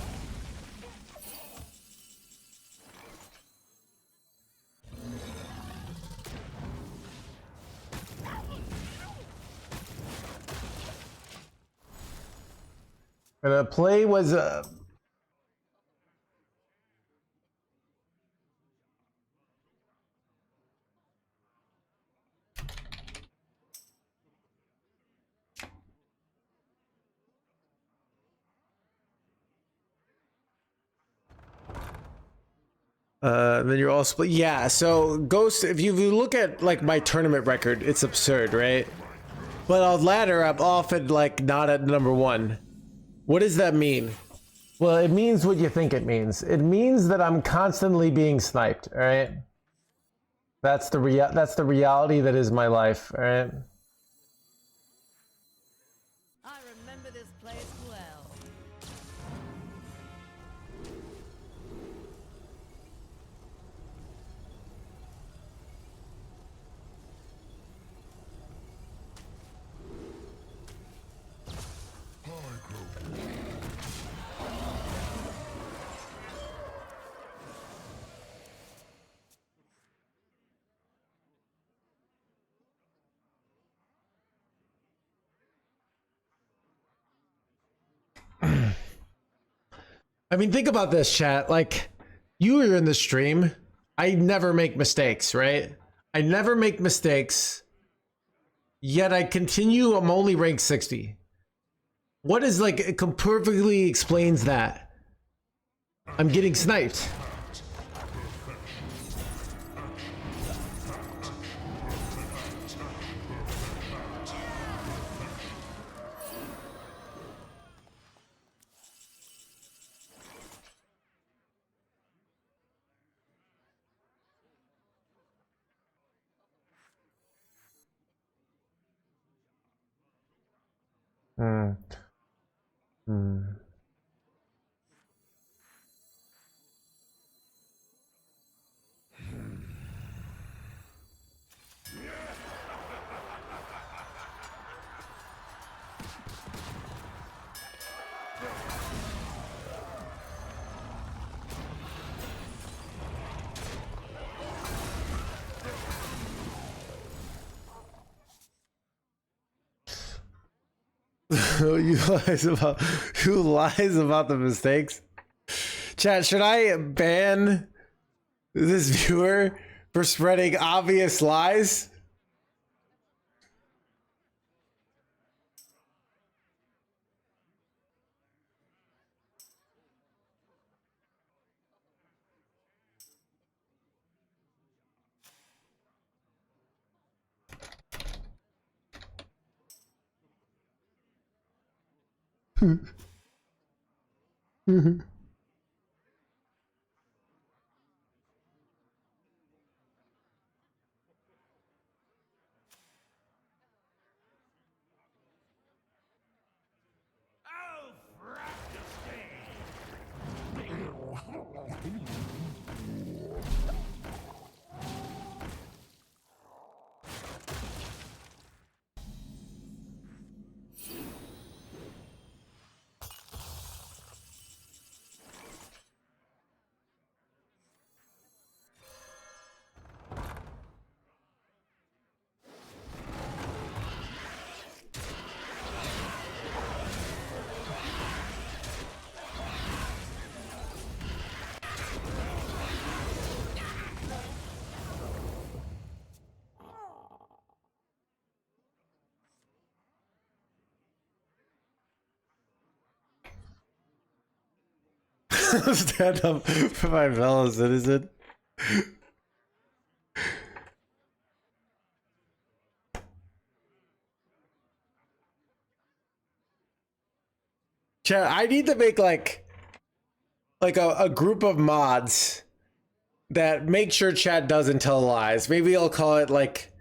And the play was Then you're all split. Yeah, so Ghost, if you look at like my tournament record, it's absurd, right? But on ladder, I'm often like not at number 1. What does that mean? Well, it means what you think it means. It means that I'm constantly being sniped, all right? That's the reality that is my life, all right? I remember this place well. I mean, think about this, chat. Like, you are in the stream. I never make mistakes, right? I never make mistakes. Yet I continue. I'm only ranked 60. What is like, it perfectly explains that? I'm getting sniped. Hmm. Hmm. Who lies about the mistakes? Chat, should I ban this viewer for spreading obvious lies? Stand up for my fellow citizen. Chat, I need to make like a group of mods that make sure chat doesn't tell lies. Maybe I'll call it like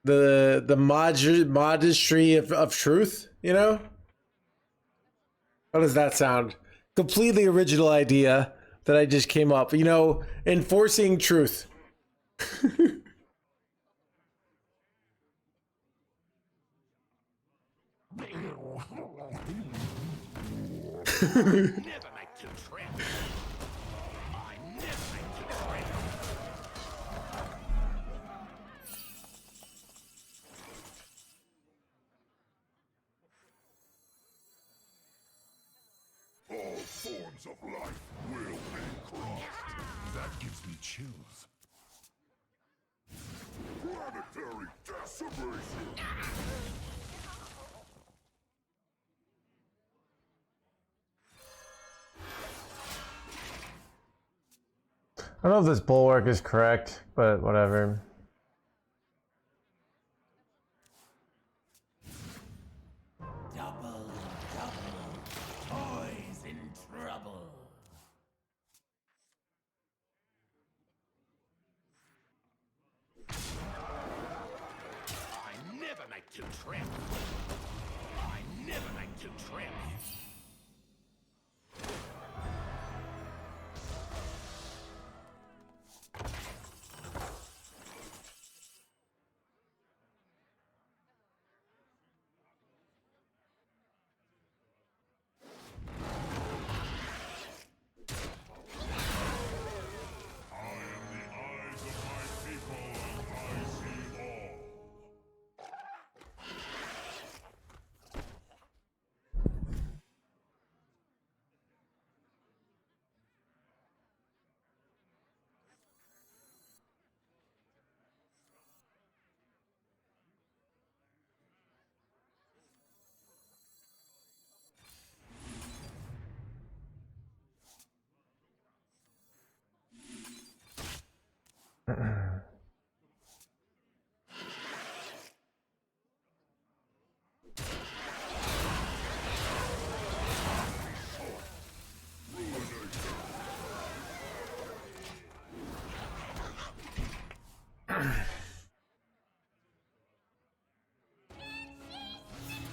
the modistry of truth, you know? How does that sound? Completely original idea that I just came up. You know, enforcing truth. All forms of life will be crushed. That gives me chills. Planetary decimation! I don't know if this bulwark is correct, but whatever. Double, boys in trouble. I never like to trip. I never like to trip. I am the eyes of my people, and I see all.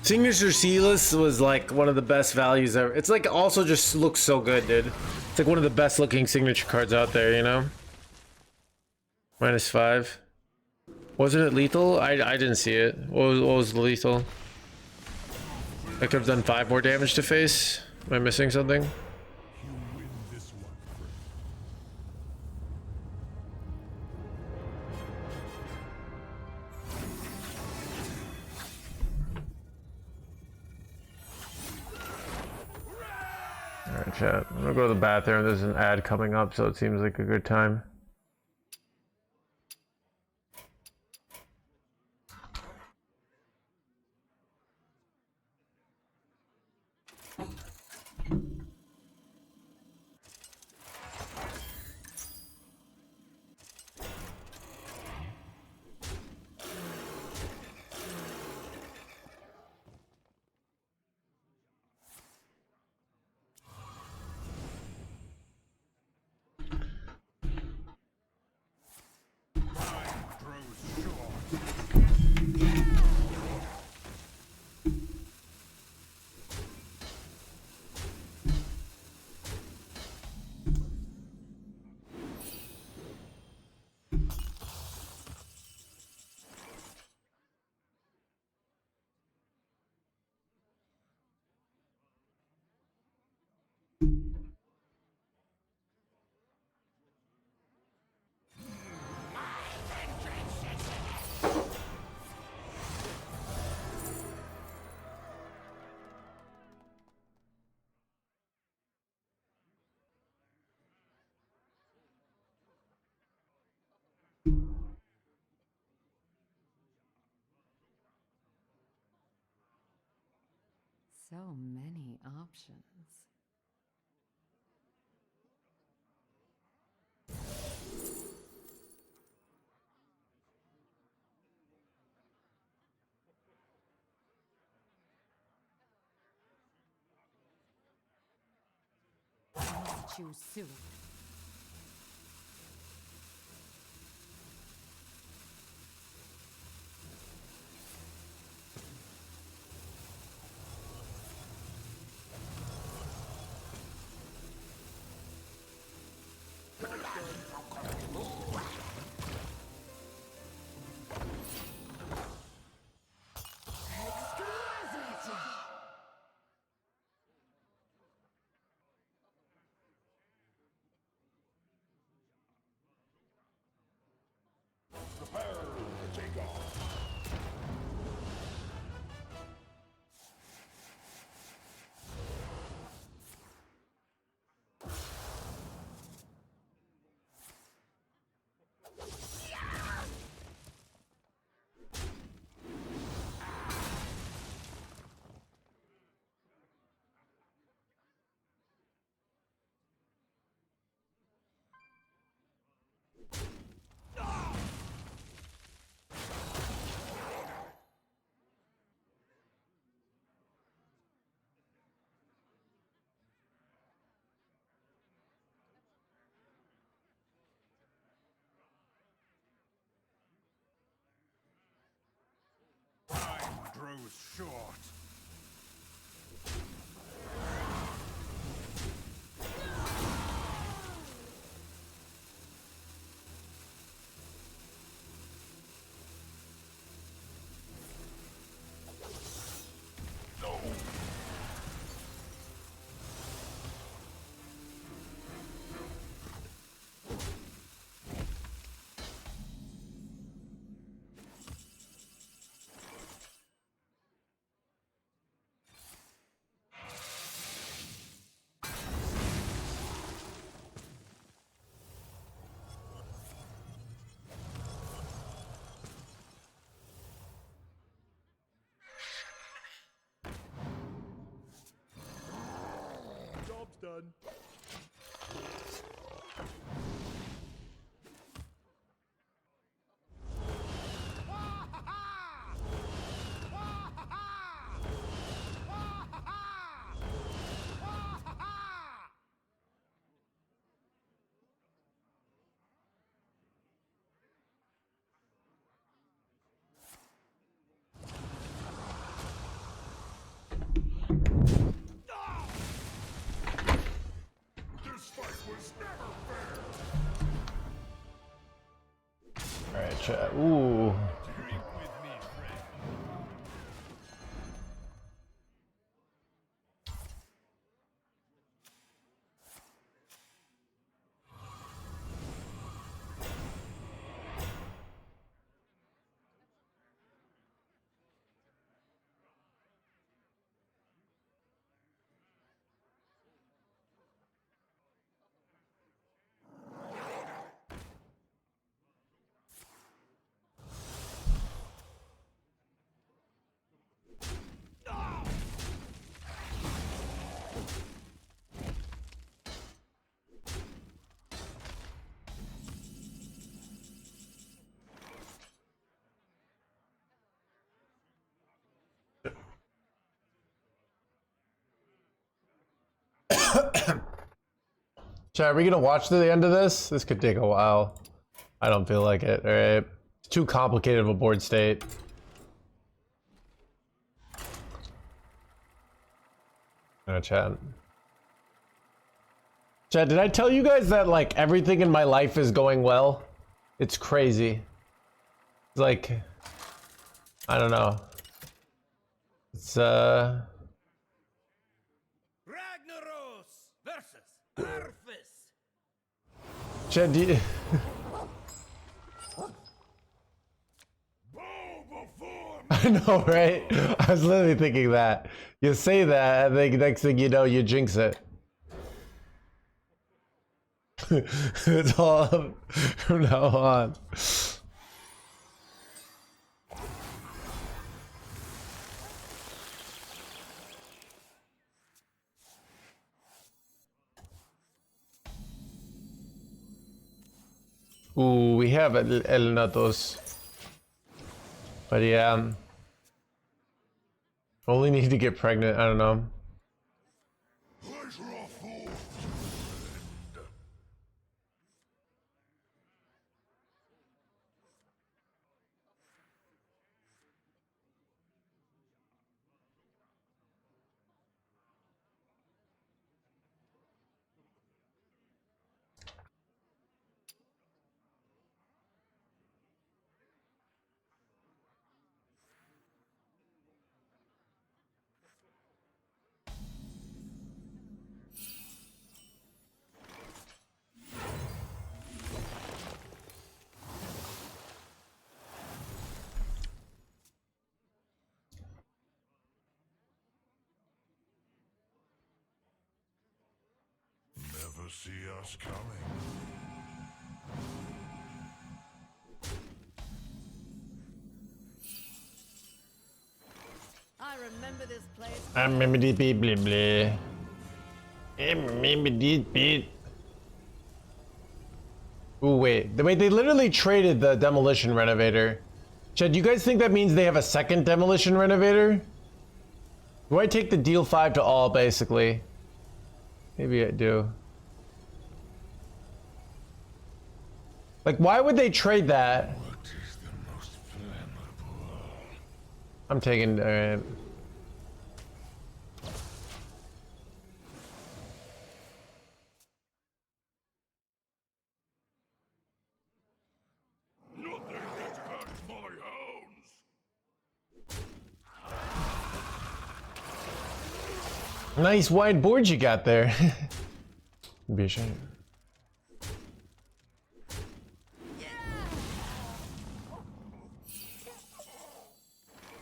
Signature Sealess was like one of the best values ever. It's like also just looks so good, dude. It's like one of the best looking signature cards out there, you know? -5. Wasn't it lethal? I didn't see it. What was the lethal? I could have done 5 more damage to face. Am I missing something? You win this one, friend. Alright, chat. I'm gonna go to the bathroom. There's an ad coming up, so it seems like a good time. So many options. Choose soon. Prepare to take off. arrows short. Job's done. This fight was never fair. All right, chat. Ooh. Drink with me, friend. Chat, are we gonna watch to the end of this? This could take a while. I don't feel like it. All right, it's too complicated of a board state. No, chat. Chat, did I tell you guys that like everything in my life is going well? It's crazy. It's like, I don't know. It's Ragnaros versus Arthas. Chat, do you... Bow before me. I know, right? I was literally thinking that. You say that, and then next thing you know, you jinx it. It's all up from now on. Ooh, we have El Natos. But yeah. Only need to get pregnant, I don't know. Pleasure of fool. Never see us coming. I remember this place. I remember this beat, blah, blah. I remember this beat. Ooh, wait, they literally traded the demolition renovator. Chad, do you guys think that means they have a second demolition renovator? Do I take the deal 5 to all, basically? Maybe I do. Like, why would they trade that? What is the most flammable? I'm taking. Nothing gets past my hounds. Nice wide board you got there. Be a shame.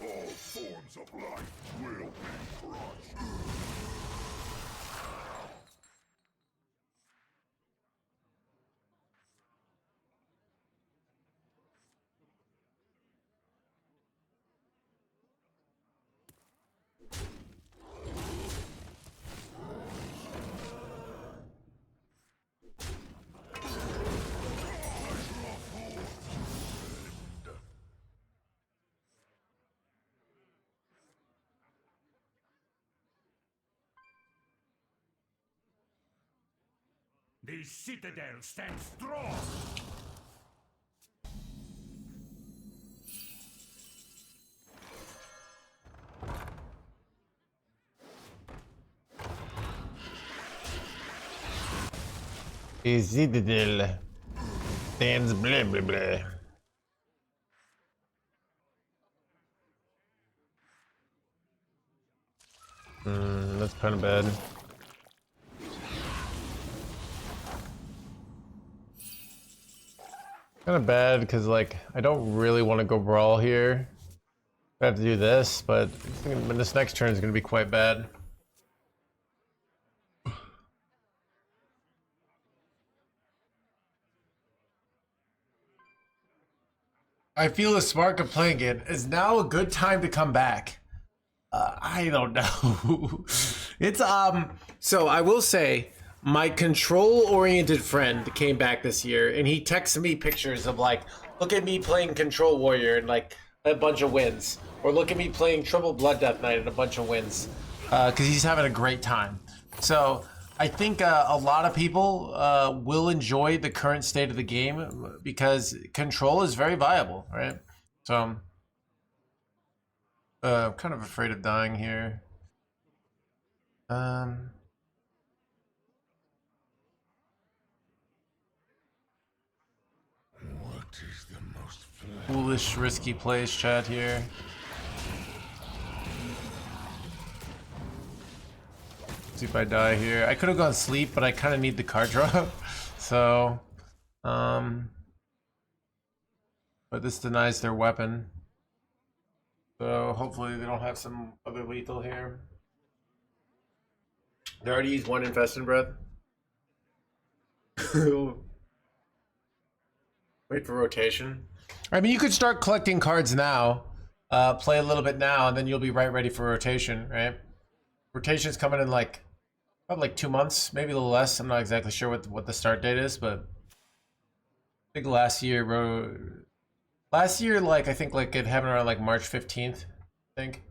All forms of life will be crushed. The citadel stands strong. Citadel stands blah blah blah. That's kind of bad. Kind of bad because like I don't really want to go brawl here. I have to do this, but this next turn is going to be quite bad. I feel the spark of playing it. Is now a good time to come back? I don't know. It's so I will say my control-oriented friend came back this year and he texted me pictures of like, look at me playing Control Warrior and like a bunch of wins. Or look at me playing Triple Blood Death Knight and a bunch of wins. Because he's having a great time. So I think a lot of people will enjoy the current state of the game because Control is very viable, right? So I'm kind of afraid of dying here. What is the most foolish, risky plays, chat here. See if I die here. I could have gone sleep, but I kind of need the card draw. So, but this denies their weapon. So hopefully they don't have some other lethal here. They already used one Infested Breath. Wait for rotation. I mean, you could start collecting cards now. Play a little bit now, and then you'll be ready for rotation, right? Rotation's coming in like probably like 2 months, maybe a little less. I'm not exactly sure what the start date is, but I think last year, like I think like it happened around like March 15th, I think.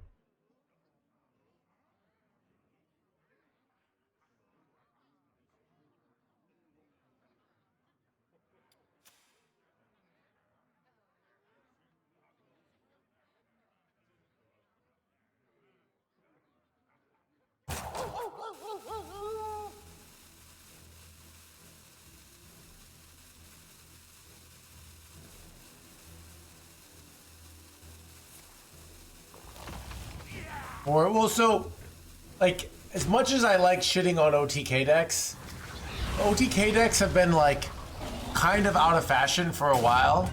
Or well, so like as much as I like shitting on OTK decks have been like kind of out of fashion for a while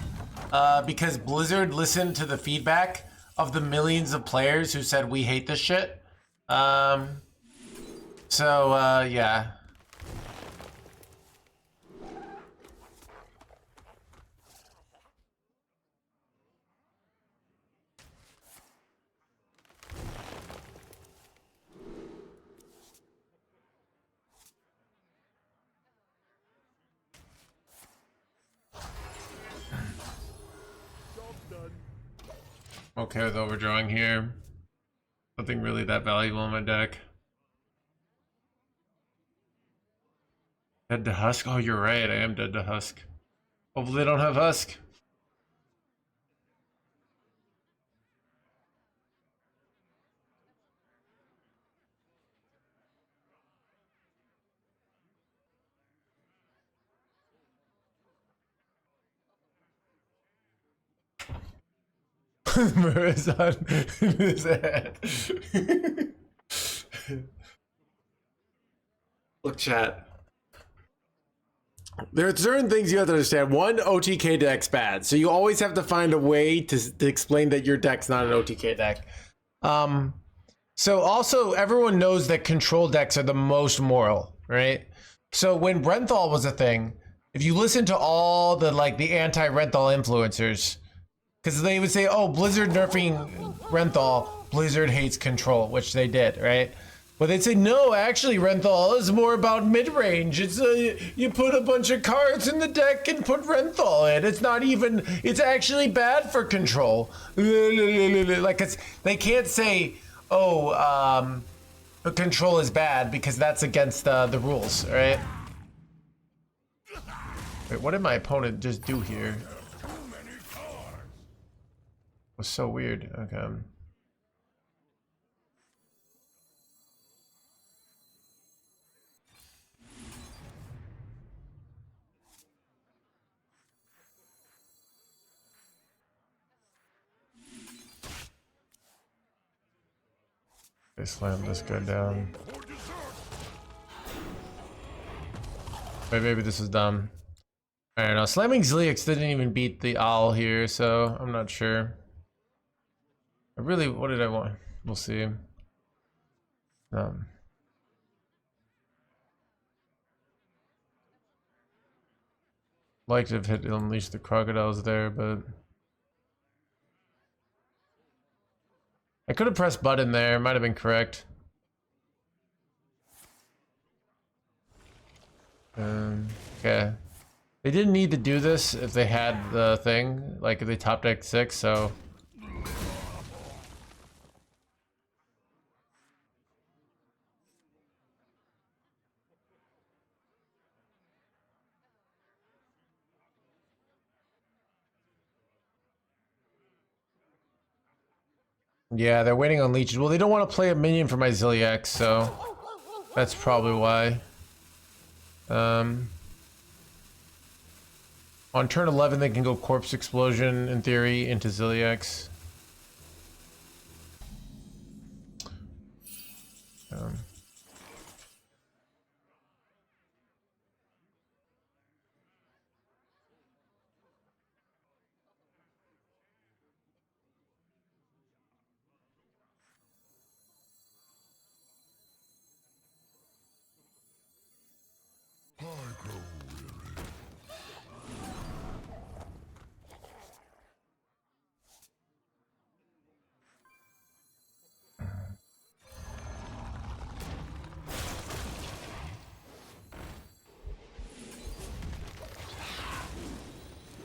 because Blizzard listened to the feedback of the millions of players who said we hate this shit. Yeah. Okay with overdrawing here. Nothing really that valuable in my deck. Dead to Husk? Oh, you're right. I am dead to Husk. Hopefully they don't have Husk. Mirrors on his head. Look, chat. There are certain things you have to understand. One, OTK deck's bad, so you always have to find a way to explain that your deck's not an OTK deck. So also, everyone knows that control decks are the most moral, right? So when Renthal was a thing, if you listen to all the the anti-Renthal influencers, because they would say, oh, Blizzard nerfing Renthal, Blizzard hates control, which they did, right? But they'd say, no, actually, Renthal is more about mid-range. It's you put a bunch of cards in the deck and put Renthal in. It's not even, it's actually bad for control. They can't say, oh, control is bad because that's against the rules, right? Wait, what did my opponent just do here? It was so weird. Okay. They slammed this guy down. Wait, maybe this is dumb. I don't know. Slamming Zilix didn't even beat the owl here, so I'm not sure. What did I want? We'll see. Like to have hit Unleash the Crocodiles there, but I could have pressed button there. Might have been correct. Okay. They didn't need to do this if they had the thing, like if they top deck 6, so. Yeah, they're waiting on leeches. Well, they don't want to play a minion for my Zilliax, so that's probably why. On turn 11, they can go Corpse Explosion, in theory, into Zilliax.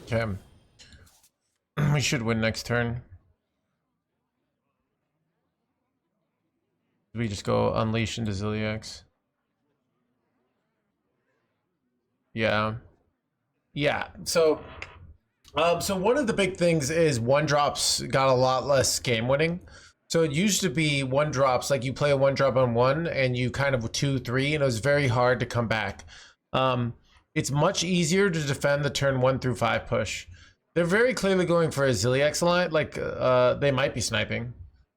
Okay. We should win next turn. We just go Unleash into Zilliax. Yeah. Yeah. So one of the big things is 1-drops got a lot less game winning. So it used to be 1-drops, like you play a 1-drop on 1 and you kind of 2-3, and it was very hard to come back. It's much easier to defend the turn 1 through 5 push. They're very clearly going for a Zilliax line, like they might be sniping.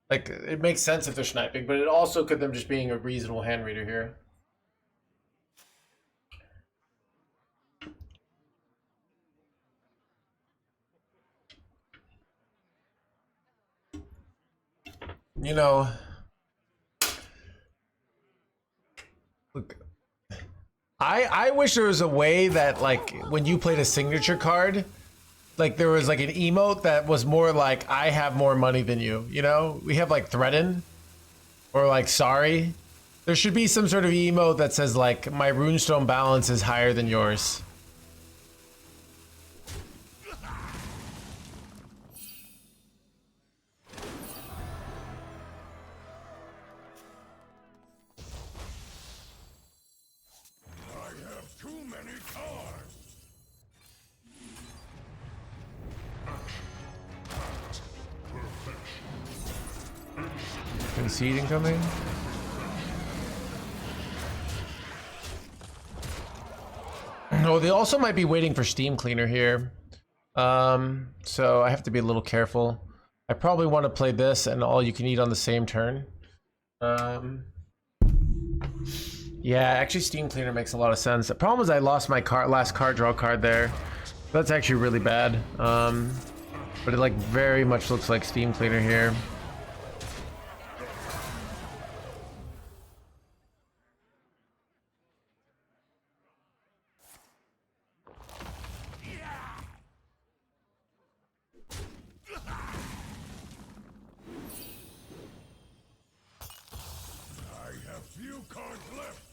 Like it makes sense if they're sniping, but it also could them just being a reasonable hand reader here. You know, look, I wish there was a way that like when you played a signature card, like there was like an emote that was more like I have more money than you. You know, we have like threaten or like sorry. There should be some sort of emote that says like my runestone balance is higher than yours. Conceding coming. Oh, they also might be waiting for Steam Cleaner here. So I have to be a little careful. I probably want to play this and all you can eat on the same turn. Yeah, actually Steam Cleaner makes a lot of sense. The problem is I lost my last card draw card there. That's actually really bad. But it like very much looks like Steam Cleaner here. I have few cards left.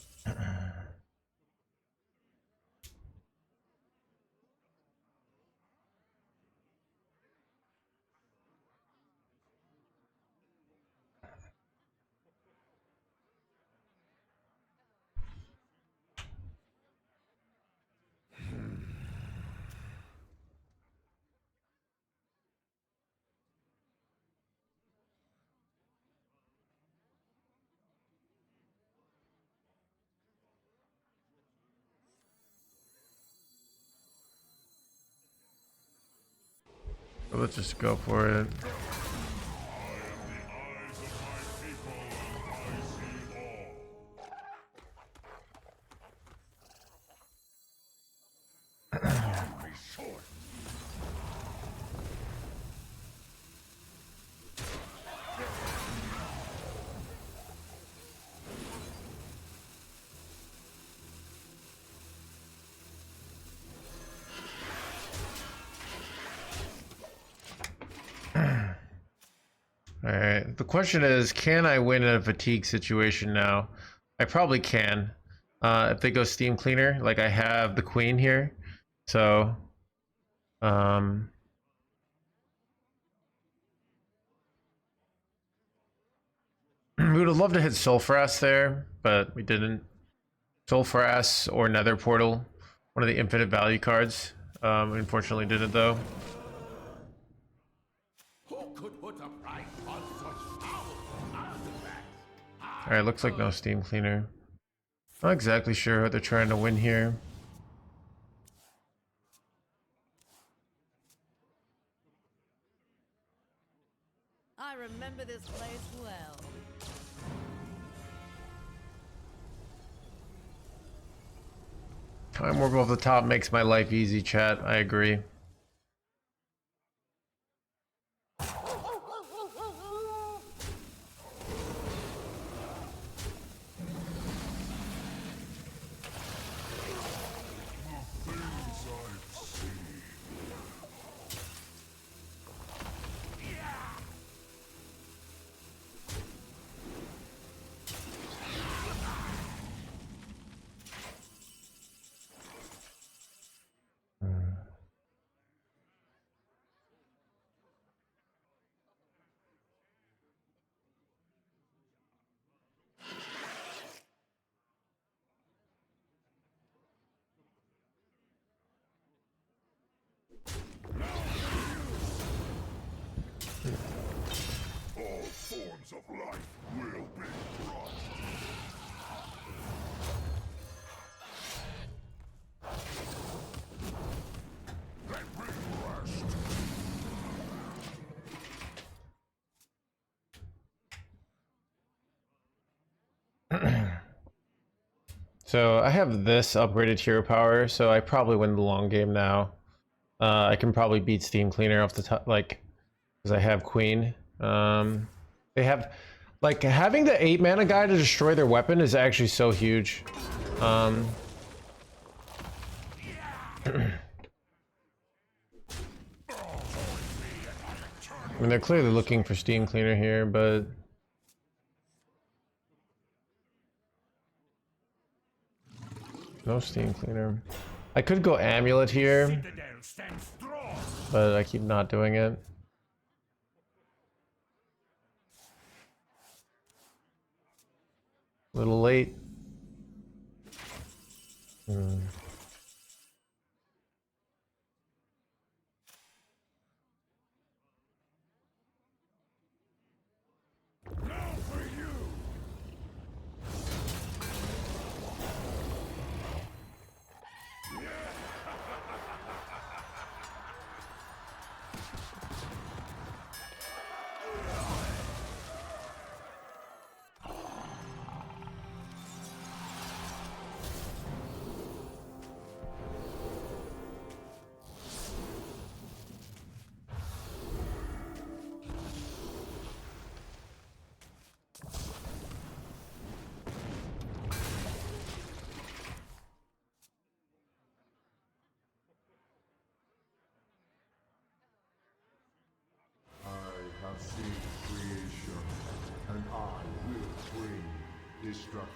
Let's just go for it. Alright, the question is, can I win in a fatigue situation now? I probably can. If they go Steam Cleaner, like I have the queen here. So, we would have loved to hit Sulfuras there, but we didn't. Sulfuras or Nether Portal, one of the infinite value cards. We unfortunately didn't though. Alright, looks like no Steam Cleaner. Not exactly sure what they're trying to win here. I remember this place well. Time Warp off the top makes my life easy, chat. I agree. All forms of life will be crushed. Let me rest. So I have this upgraded hero power, so I probably win the long game now. I can probably beat Steam Cleaner off the top, like, because I have Queen. They have, like, having the 8 mana guy to destroy their weapon is actually so huge. I mean, they're clearly looking for Steam Cleaner here, but no Steam Cleaner. I could go Amulet here, but I keep not doing it. A little late. destruction.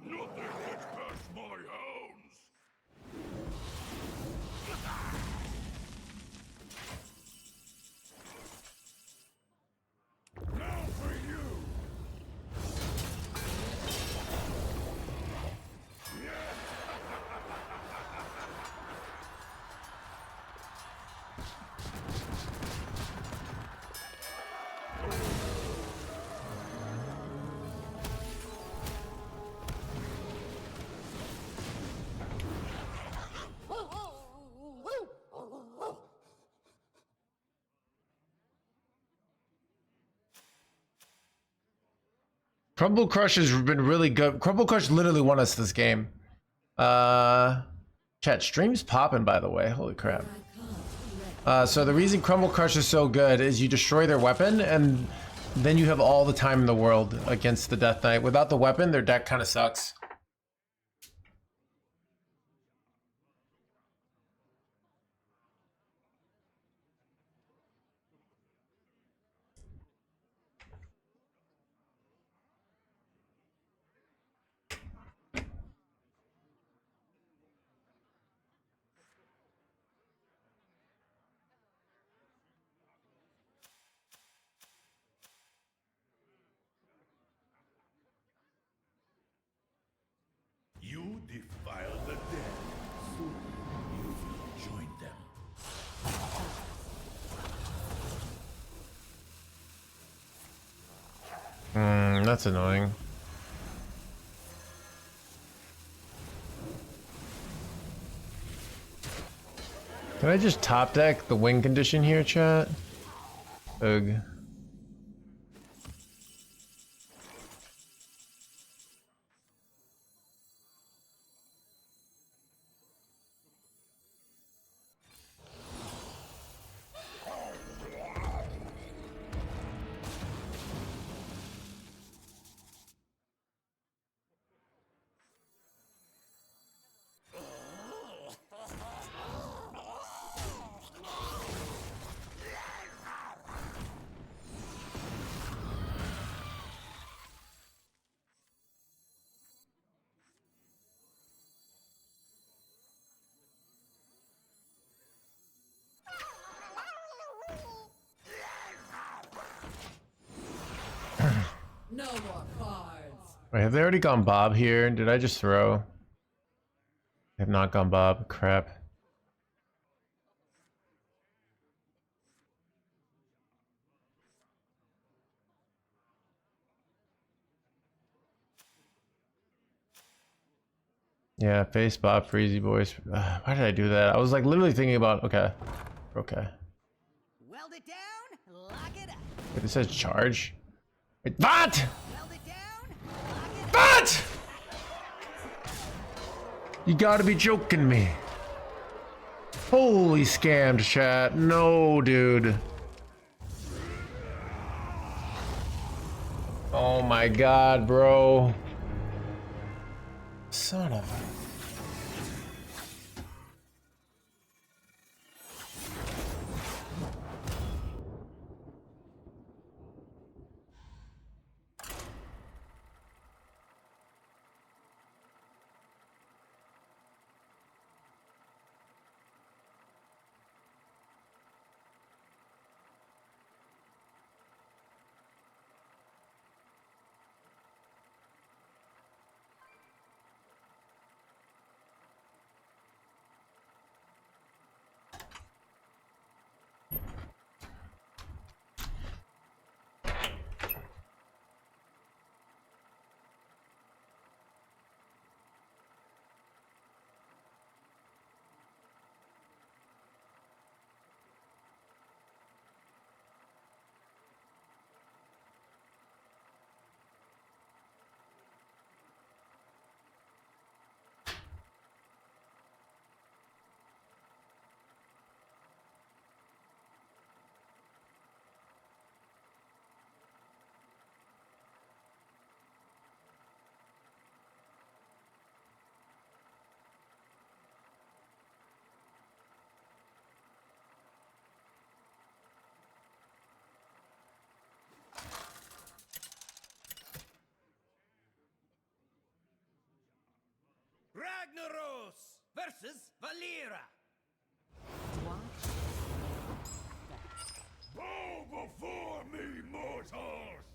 Nothing gets past my hounds! Now for you! Crumble Crush has been really good. Crumble Crush literally won us this game. Chat, stream's popping, by the way. Holy crap. So the reason Crumble Crush is so good is you destroy their weapon and then you have all the time in the world against the Death Knight. Without the weapon, their deck kind of sucks. You defile the dead. Soon you will join them. That's annoying. Can I just top deck the win condition here, chat? Ugh. No more cards. Wait, have they already gone Bob here? Did I just throw? They have not gone Bob. Crap. Yeah, face Bob for easy boys. Why did I do that? I was like literally thinking about, okay. Okay. Weld it down, lock it up. Wait, this says charge? Wait, what? Weld it down, lock it up. What? You gotta be joking me. Holy scammed, chat. No, dude. Oh my god, bro. Son of a... versus Valera. Watch. Bow before me, mortals!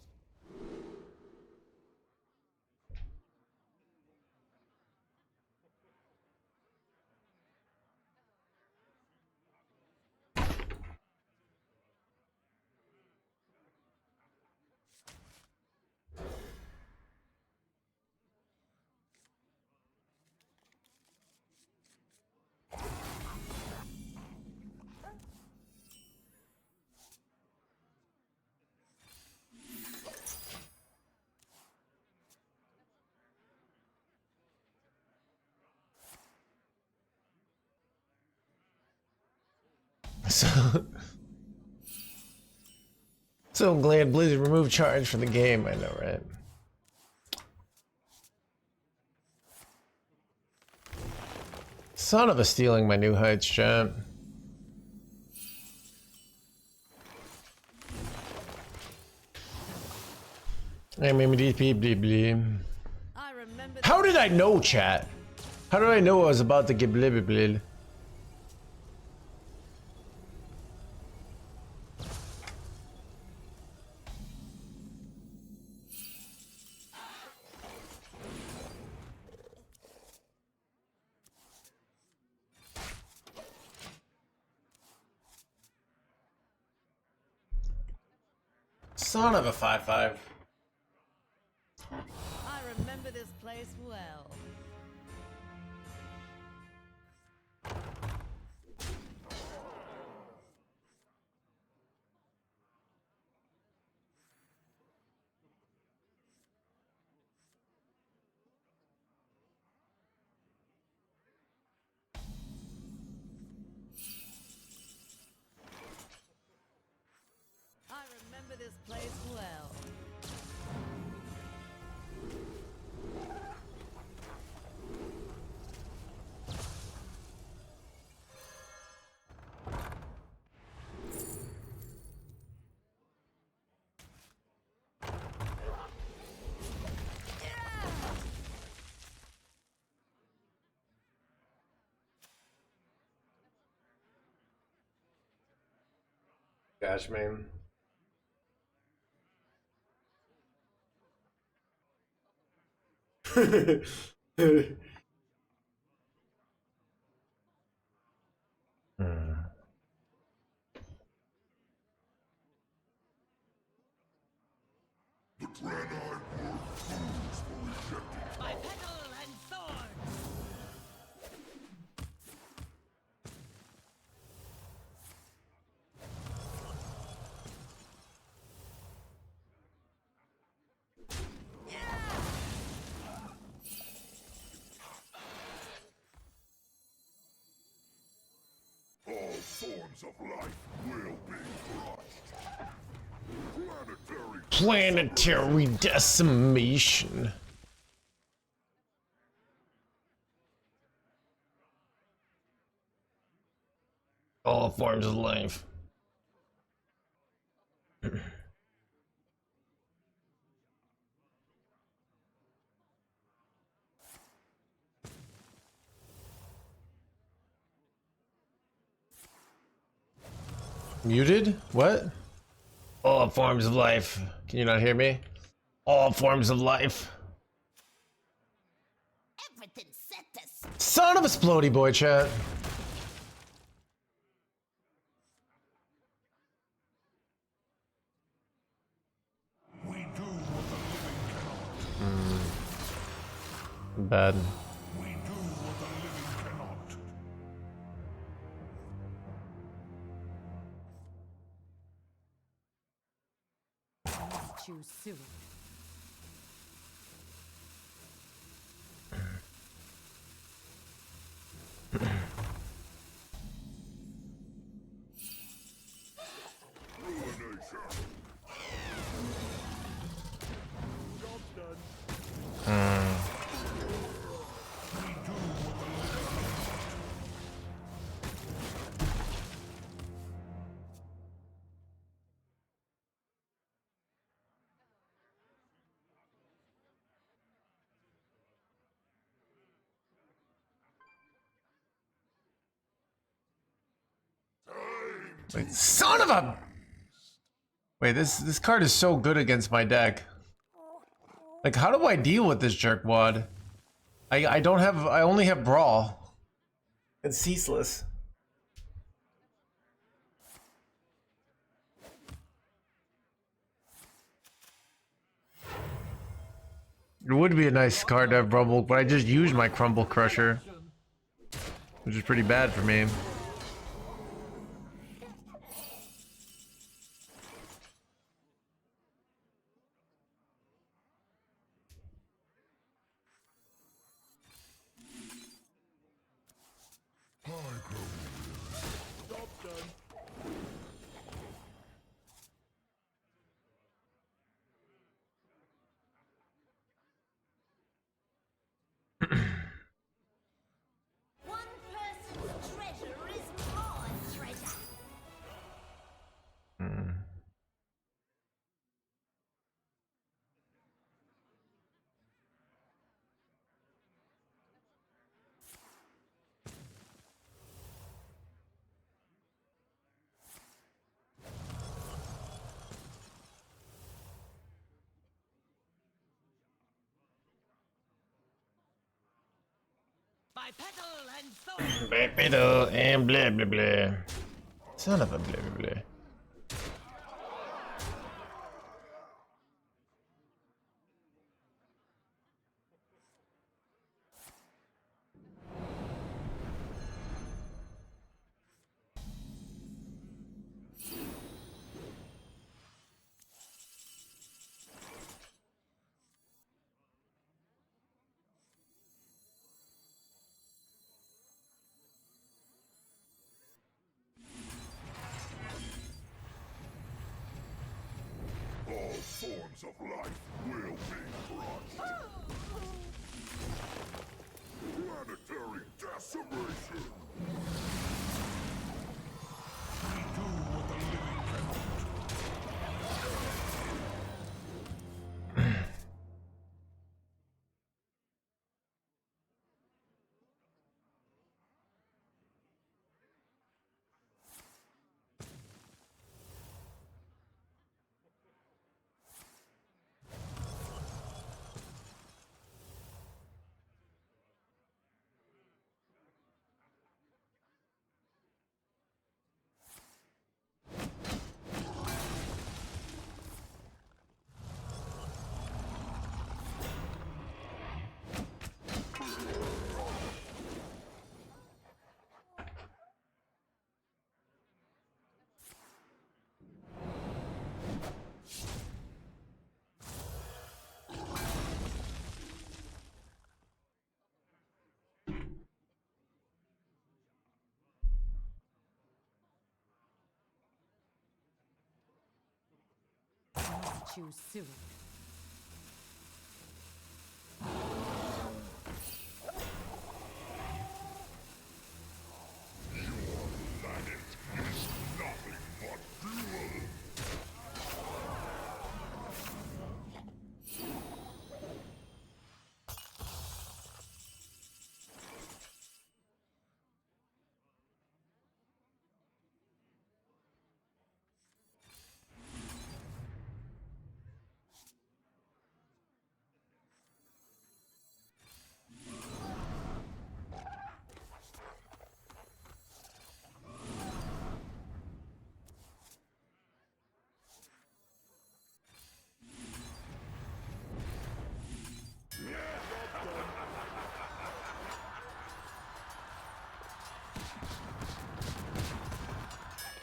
So, so glad Blizzard removed charge from the game. I know, right? Son of a stealing my new heights, chat. I remember How did I know, chat? How did I know I was about to get blibbled? Son of a 5-5. I remember this place well. I remember this place well. Gosh, man. The Granite were fools for rejecting By petal and thorn. all forms of life will be crushed. Planetary decimation. All forms of life. Muted? What? All forms of life. Can you not hear me? All forms of life. Everything set to Son of a splody boy, chat. We do what the living cannot. Bad. We do what the living cannot. Choose soon. Ruination. Job's done. We do what the living cannot. Wait, son of a... Wait, this card is so good against my deck. Like, how do I deal with this jerkwad? I don't have... I only have Brawl. It's ceaseless. It would be a nice card to have Rumble, but I just used my Crumble Crusher, which is pretty bad for me. One person's treasure is more treasure. By petal and soul. Bipedal and blah blah blah. Son of a blah blah blah. All forms of life will be crushed. Planetary decimation. Do what the living cannot. Choose soon.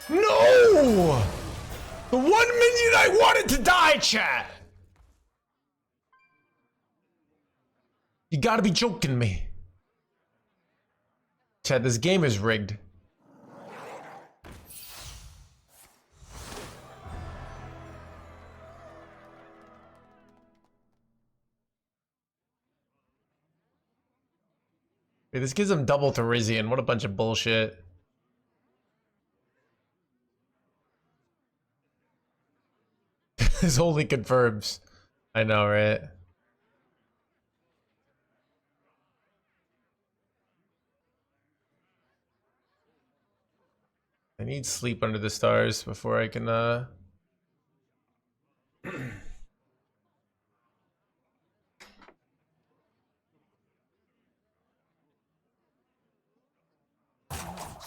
No! The 1 minion I wanted to die, chat! You gotta be joking me. Chat, this game is rigged. Hey, this gives him double Therizion. What a bunch of bullshit. This only confirms. I know, right? I need sleep under the stars before I can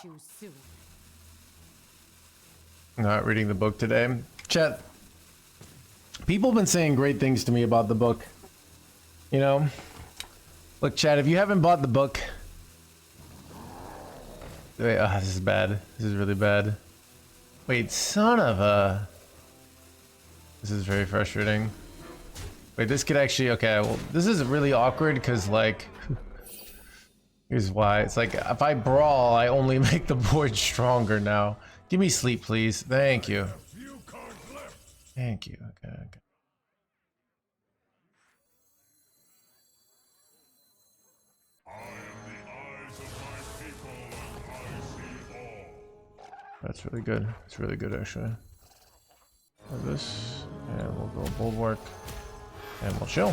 Choose soon. not reading the book today. Chat. People have been saying great things to me about the book. You know? Look, chat, if you haven't bought the book... Wait, oh, this is bad. This is really bad. Wait, son of a... This is very frustrating. Wait, this could actually... Okay, well, this is really awkward because, like... Here's why. It's like, if I brawl, I only make the board stronger now. Give me sleep, please. Thank you. Thank you. Okay, okay. That's really good. It's really good, actually. This, and we'll go bulwark, and we'll chill.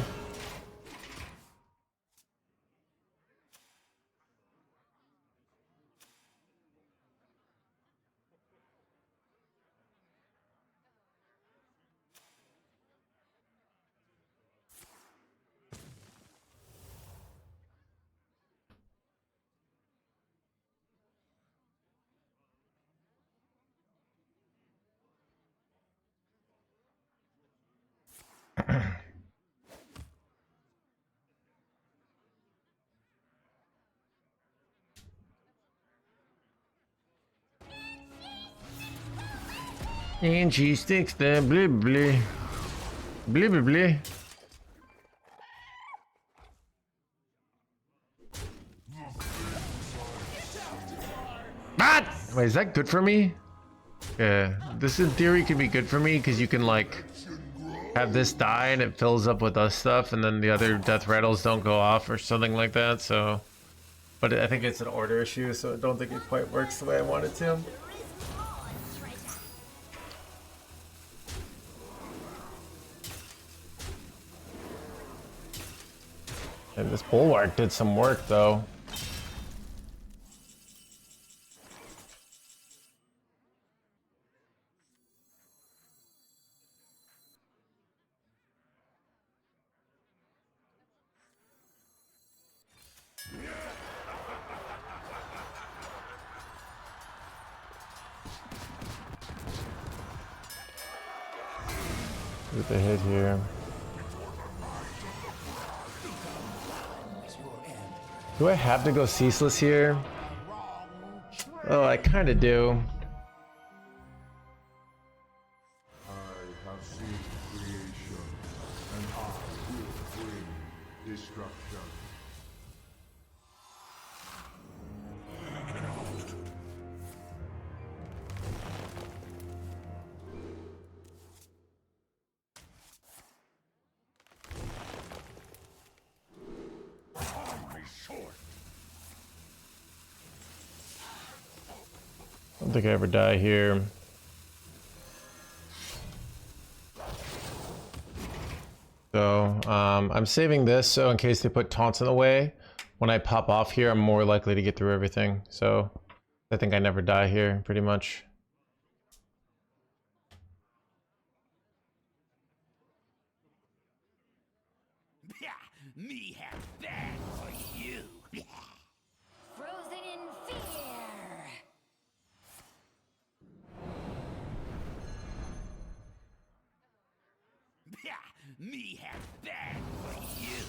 And she sticks the blah blah. Blah blah blah. What? Wait, is that good for me? Yeah, this in theory could be good for me because you can like have this die and it fills up with us stuff and then the other death rattles don't go off or something like that, so... But I think it's an order issue, so I don't think it quite works the way I want it to. And this bulwark did some work, though. With the hit here. Do I have to go ceaseless here? Oh, I kind of do. I have seen creation, and I will bring destruction. I don't think I ever die here. So, I'm saving this so in case they put taunts in the way, when I pop off here, I'm more likely to get through everything. So, I think I never die here, pretty much. Me have that for you. Frozen in fear. Me have that for you.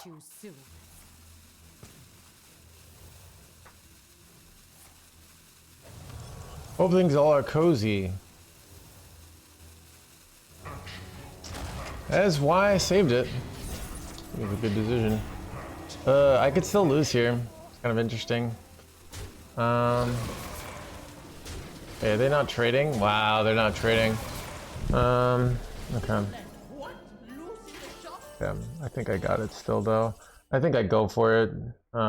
Choose soon. Hope things all are cozy. That's why I saved it. It was a good decision. I could still lose here. It's kind of interesting. Hey, are they not trading? Wow, they're not trading. Okay. Damn, I think I got it still though. I think I go for it. You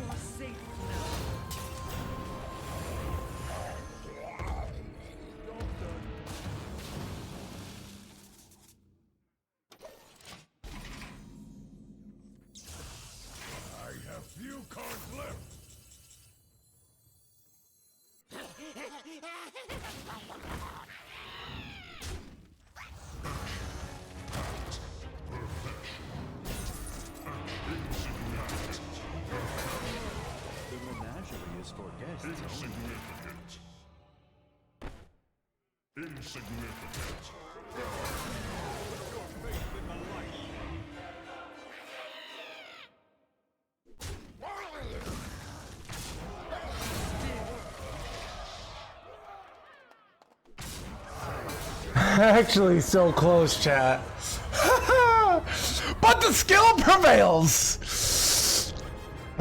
are safe now. I have few cards left. The menagerie is for guests. Insignificant. Insignificant. Actually, so close, chat. But the skill prevails.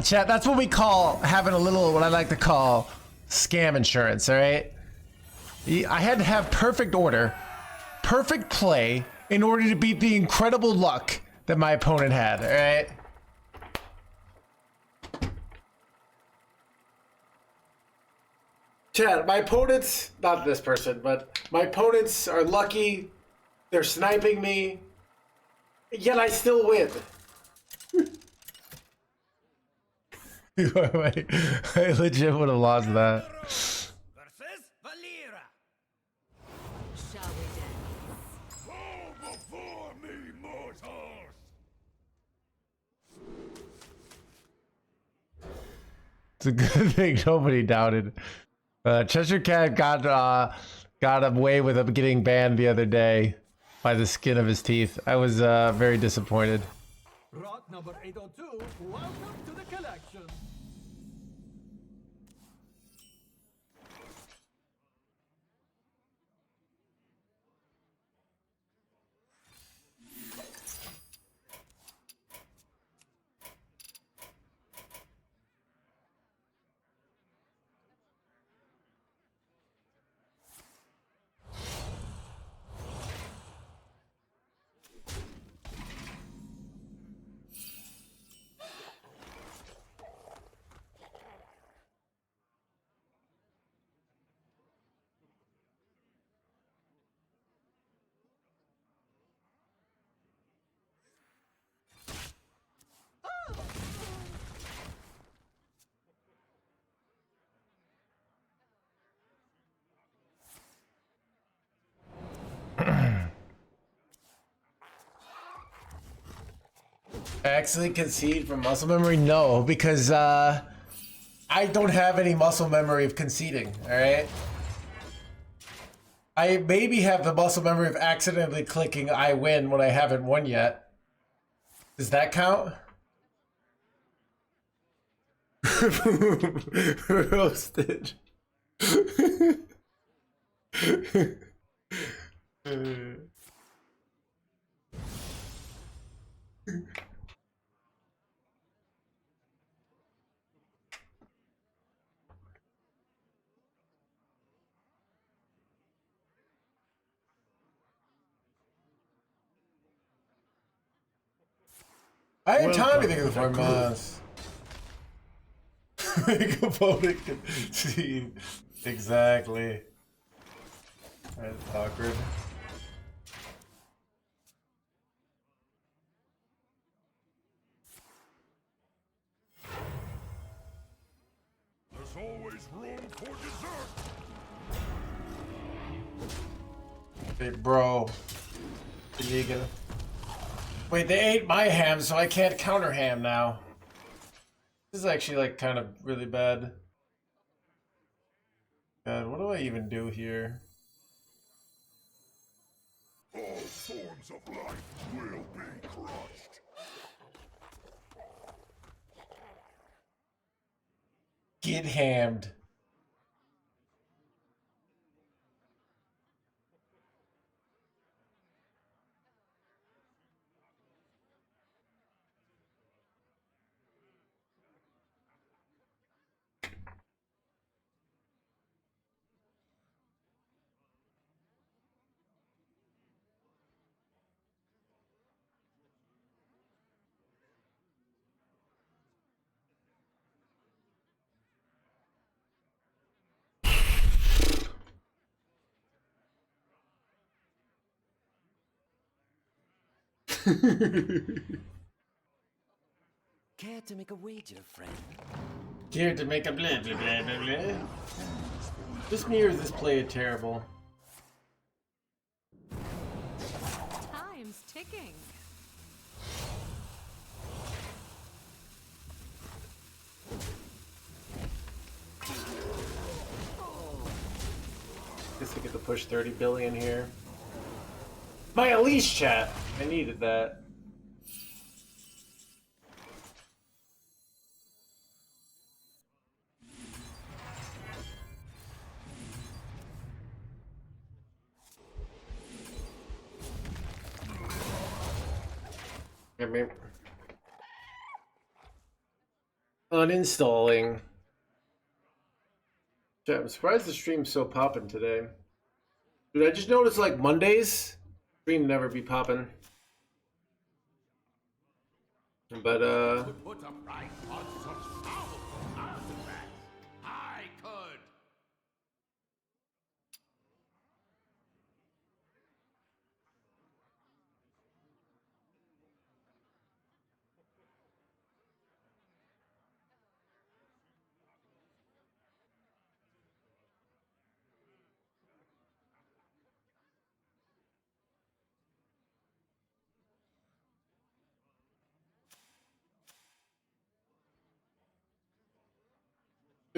Chat, that's what we call having a little, what I like to call scam insurance, all right? I had to have perfect order, perfect play in order to beat the incredible luck that my opponent had, all right? Chad, my opponents, not this person, but my opponents are lucky. They're sniping me, yet I still win. I legit would have lost that. Versus Valera. Shall we dance? Bow before me, mortals. It's a good thing nobody doubted. Cheshire Cat got away with him getting banned the other day by the skin of his teeth. I was very disappointed. Rot number 802, welcome to the collection. Actually concede from muscle memory? No, because I don't have any muscle memory of conceding, alright? I maybe have the muscle memory of accidentally clicking I win when I haven't won yet. Does that count? Roasted. I had time to think of the 4 months. Make a voting concede. Exactly. That's awkward. There's always room for dessert. Hey, bro. Illegal. Wait, they ate my ham, so I can't counter ham now. This is actually, like, kind of really bad. God, what do I even do here? All forms of life will be crushed. Get hammed. Care to make a wager, friend? Care to make a blah blah blah blah blah. Just me or is this play terrible? Time's ticking. Guess I get to push 30 billion here. My Elise chat! I needed that. I mean, uninstalling. Chat, I'm surprised the stream's so poppin' today. Dude, I just noticed like Mondays, stream never be poppin'. But Put a price on such powerful artifacts. I could.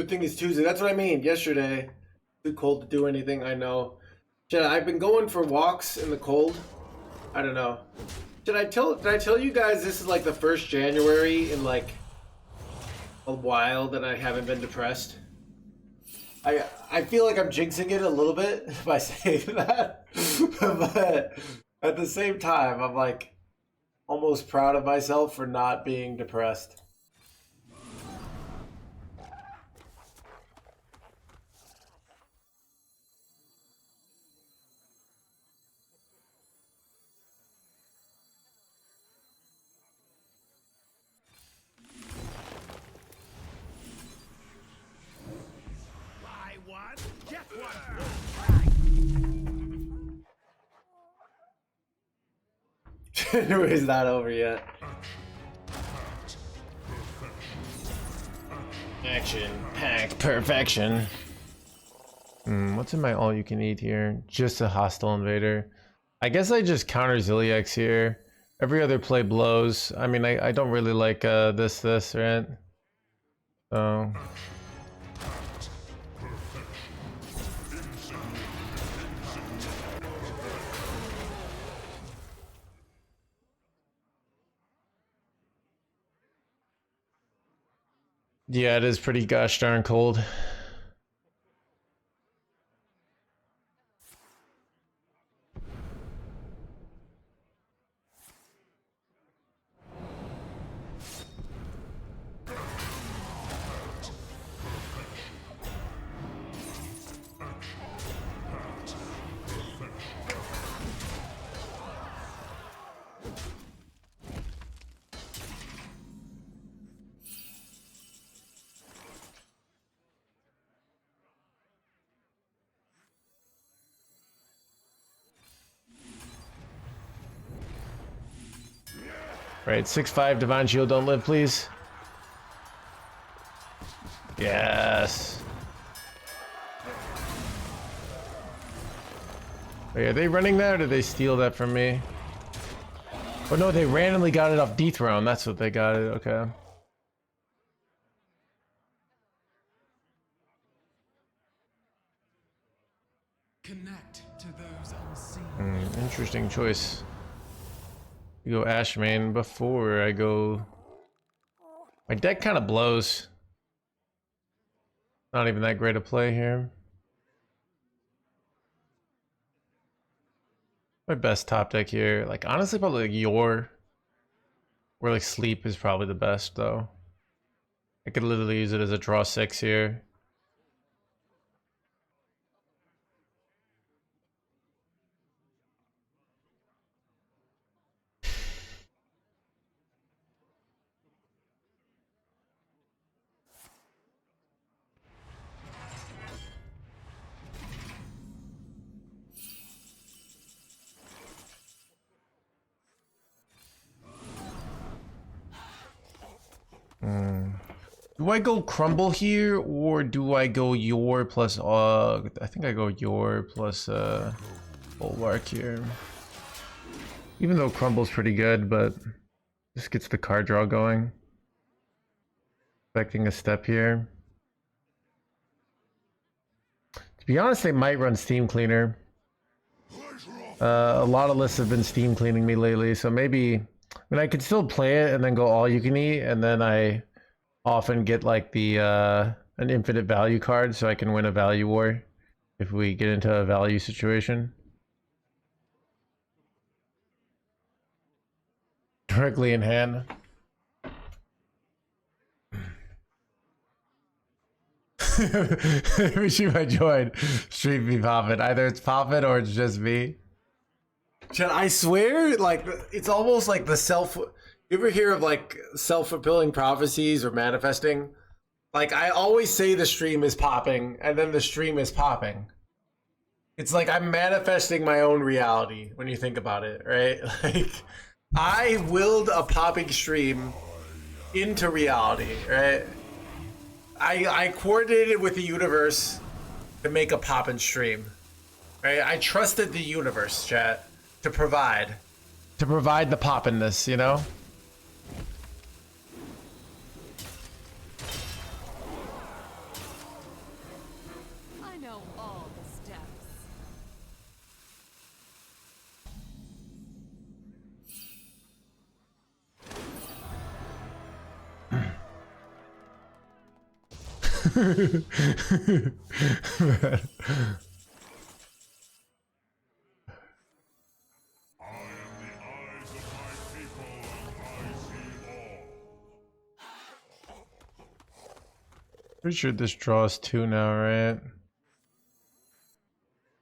good thing it's Tuesday. That's what I mean. Yesterday, too cold to do anything. I know. Chat, I've been going for walks in the cold. I don't know. Did I tell you guys this is like the first January in like a while that I haven't been depressed? I feel like I'm jinxing it a little bit by saying that, but at the same time, I'm like almost proud of myself for not being depressed. Buy one, get one. January's not over yet. Action packed perfection. What's in my all you can eat here? Just a hostile invader. I guess I just counter Zilliax here. Every other play blows. I mean, I don't really like this, right? So. Yeah, it is pretty gosh darn cold. Right, 6-5 Divine Shield, don't live, please. Yes. Wait, are they running that or did they steal that from me? Oh no, they randomly got it off Dethrone. That's what they got it, okay. Connect to those unseen. Interesting choice. You go Ashmane before I go. My deck kind of blows. Not even that great a play here. My best top deck here, like honestly, probably like Yor, or like Sleep is probably the best though. I could literally use it as a draw 6 here. Do I go crumble here or do I go your plus I think I go your plus bulwark here. Even though crumble's pretty good, but this gets the card draw going. Expecting a step here. To be honest, they might run Steam Cleaner. A lot of lists have been Steam cleaning me lately, so maybe, I mean, I could still play it and then go all you can eat, and then I often get like the an infinite value card, so I can win a value war if we get into a value situation. Directly in hand. Wish you might join. Stream be poppin'. Either it's poppin' or it's just me. Chad, I swear, like, it's almost like the you ever hear of like self-fulfilling prophecies or manifesting? Like, I always say the stream is popping and then the stream is popping. It's like I'm manifesting my own reality when you think about it, right? Like, I willed a popping stream into reality, right? I coordinated with the universe to make a poppin' stream, right? I trusted the universe, chat, to provide the poppiness, you know? I know all the steps. Pretty sure this draws 2 now, right?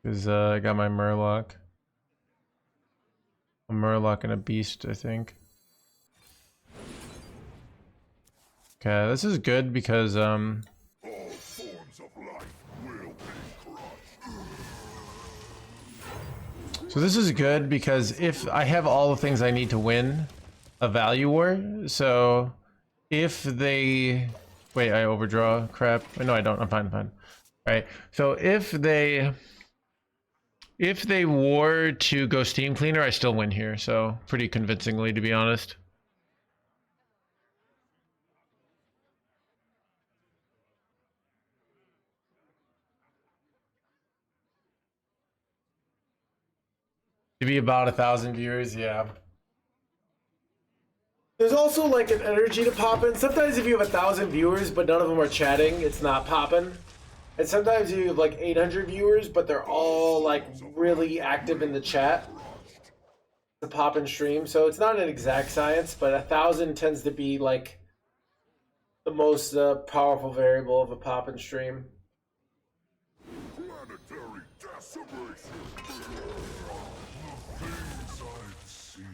Because I got my Murloc. A Murloc and a Beast, I think. Okay, this is good because All forms of life will be crushed. so this is good because if I have all the things I need to win a value war, so if they wait, I overdraw crap. No, I don't. I'm fine. I'm fine. All right. So if they war to go Steam Cleaner, I still win here. So pretty convincingly, to be honest. To be about 1,000 viewers, yeah. There's also like an energy to poppin'. Sometimes if you have 1,000 viewers, but none of them are chatting, it's not poppin'. And sometimes you have like 800 viewers, but they're all like really active in the chat. The poppin' stream, so it's not an exact science, but 1,000 tends to be like the most powerful variable of a poppin' stream. Planetary decimation. The things I've seen.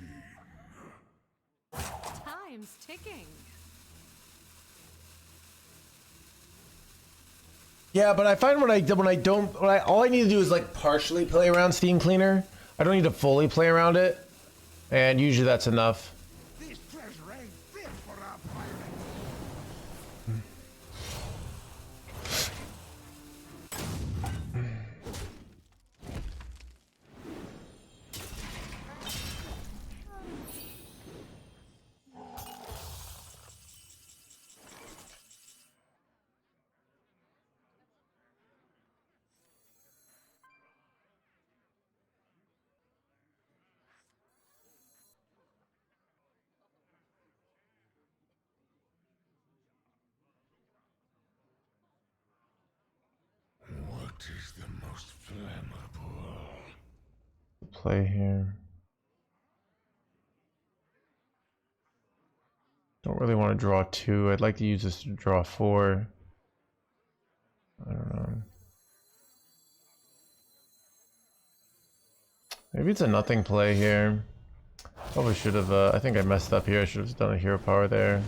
Time's ticking. Yeah, but I find all I need to do is like partially play around Steam Cleaner. I don't need to fully play around it, and usually that's enough. This treasure ain't fit for our planet. What is the most flammable? Play here. Don't really want to draw 2. I'd like to use this to draw 4. I don't know. Maybe it's a nothing play here. Probably should have, I think I messed up here. I should have done a hero power there.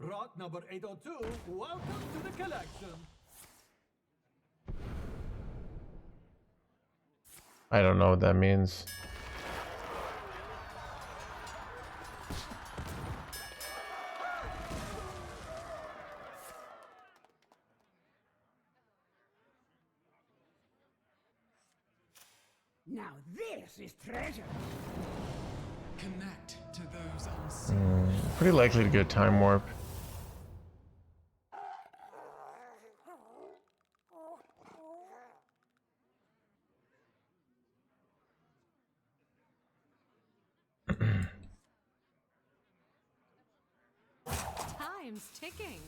Rot number 802, welcome to the collection. I don't know what that means. Now this is treasure. Connect to those unseen. Pretty likely to get time warp. Time's ticking.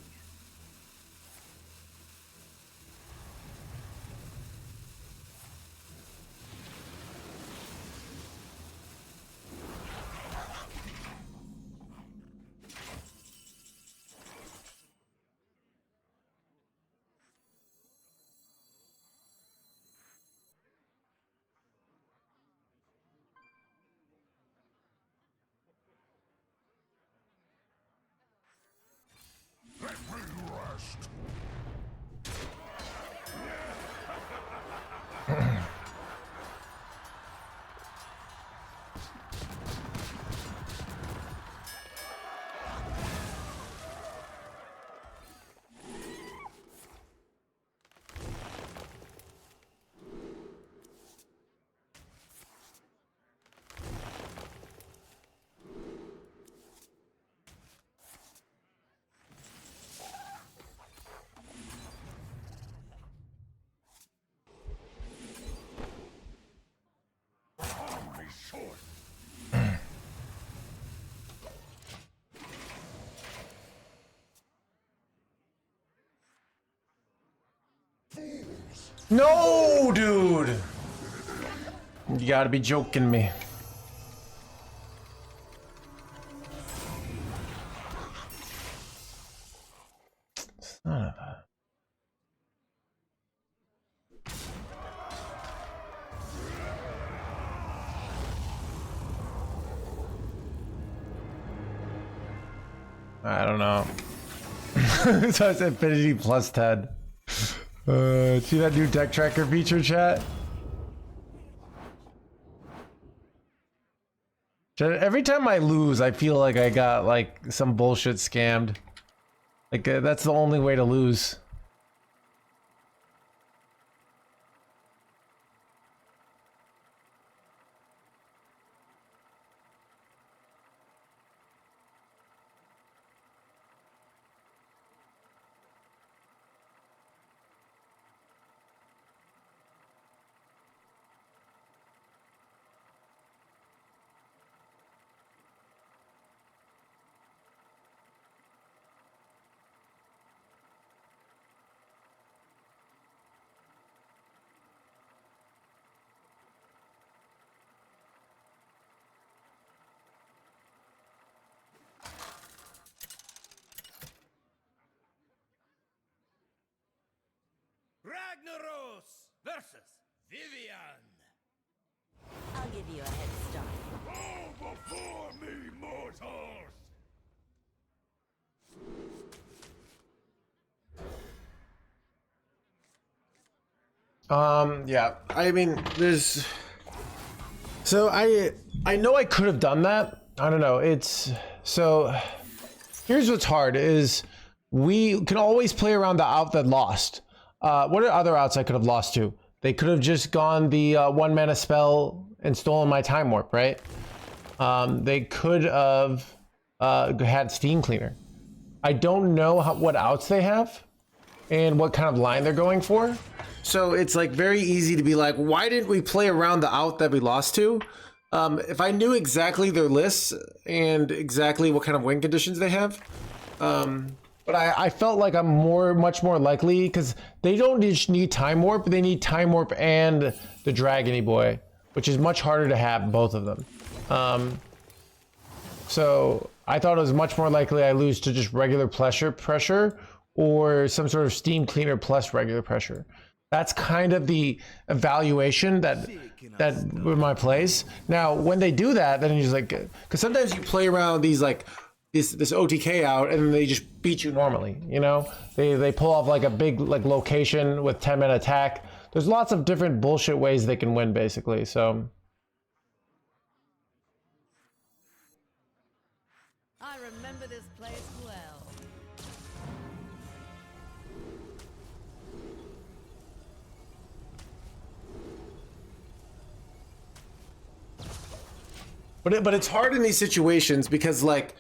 Let me rest. Be short. No, dude! You gotta be joking me. Son of a... I don't know. So it's Infinity plus 10. See that new deck tracker feature, chat? Every time I lose, I feel like I got like some bullshit scammed. Like that's the only way to lose. Ragnaros versus Vivian. I'll give you a head start. Bow before me, mortals! Yeah, I mean, there's... So I know I could have done that. I don't know, it's... So, here's what's hard is we can always play around the out that lost. What are other outs I could have lost to? They could have just gone the 1 mana spell and stolen my time warp, right? They could have had Steam Cleaner. I don't know what outs they have and what kind of line they're going for. So it's like very easy to be like, why didn't we play around the out that we lost to? If I knew exactly their lists and exactly what kind of win conditions they have, but I felt like I'm much more likely because they don't just need time warp, they need time warp and the Dragony Boy, which is much harder to have both of them. So I thought it was much more likely I lose to just regular pressure or some sort of Steam Cleaner plus regular pressure. That's kind of the evaluation that with my plays. Now, when they do that, then you're just like, because sometimes you play around these like this OTK out, and then they just beat you normally. You know, they pull off like a big like location with 10-man attack. There's lots of different bullshit ways they can win, basically. So. I remember this place well. But it's hard in these situations because like,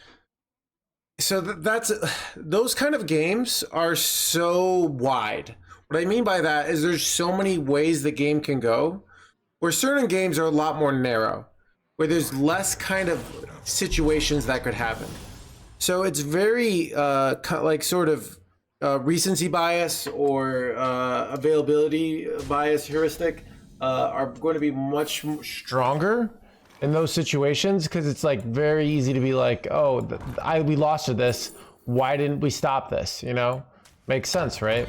so that's those kind of games are so wide. What I mean by that is there's so many ways the game can go, where certain games are a lot more narrow, where there's less kind of situations that could happen. So it's very like sort of recency bias or availability bias heuristic are going to be much stronger in those situations, because it's like very easy to be like, oh, we lost to this, why didn't we stop this, you know? Makes sense, right?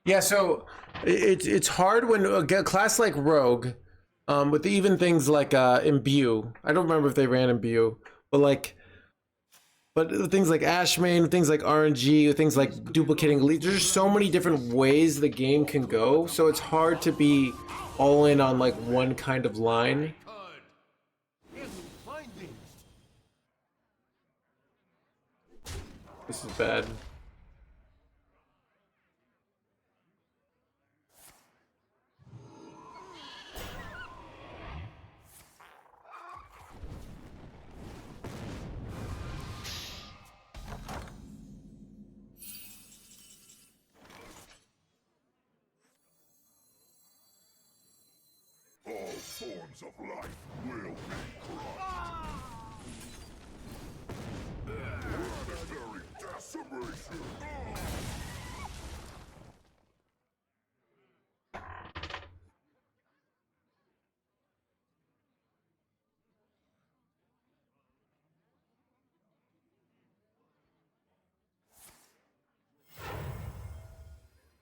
Yeah, so it's hard when a class like Rogue, with even things like Imbue. I don't remember if they ran Imbue, but like, things like Ashmane, things like RNG, things like duplicating elites. There's so many different ways the game can go, so it's hard to be all in on like one kind of line. This is bad. All forms of life will be crushed. Planetary decimation.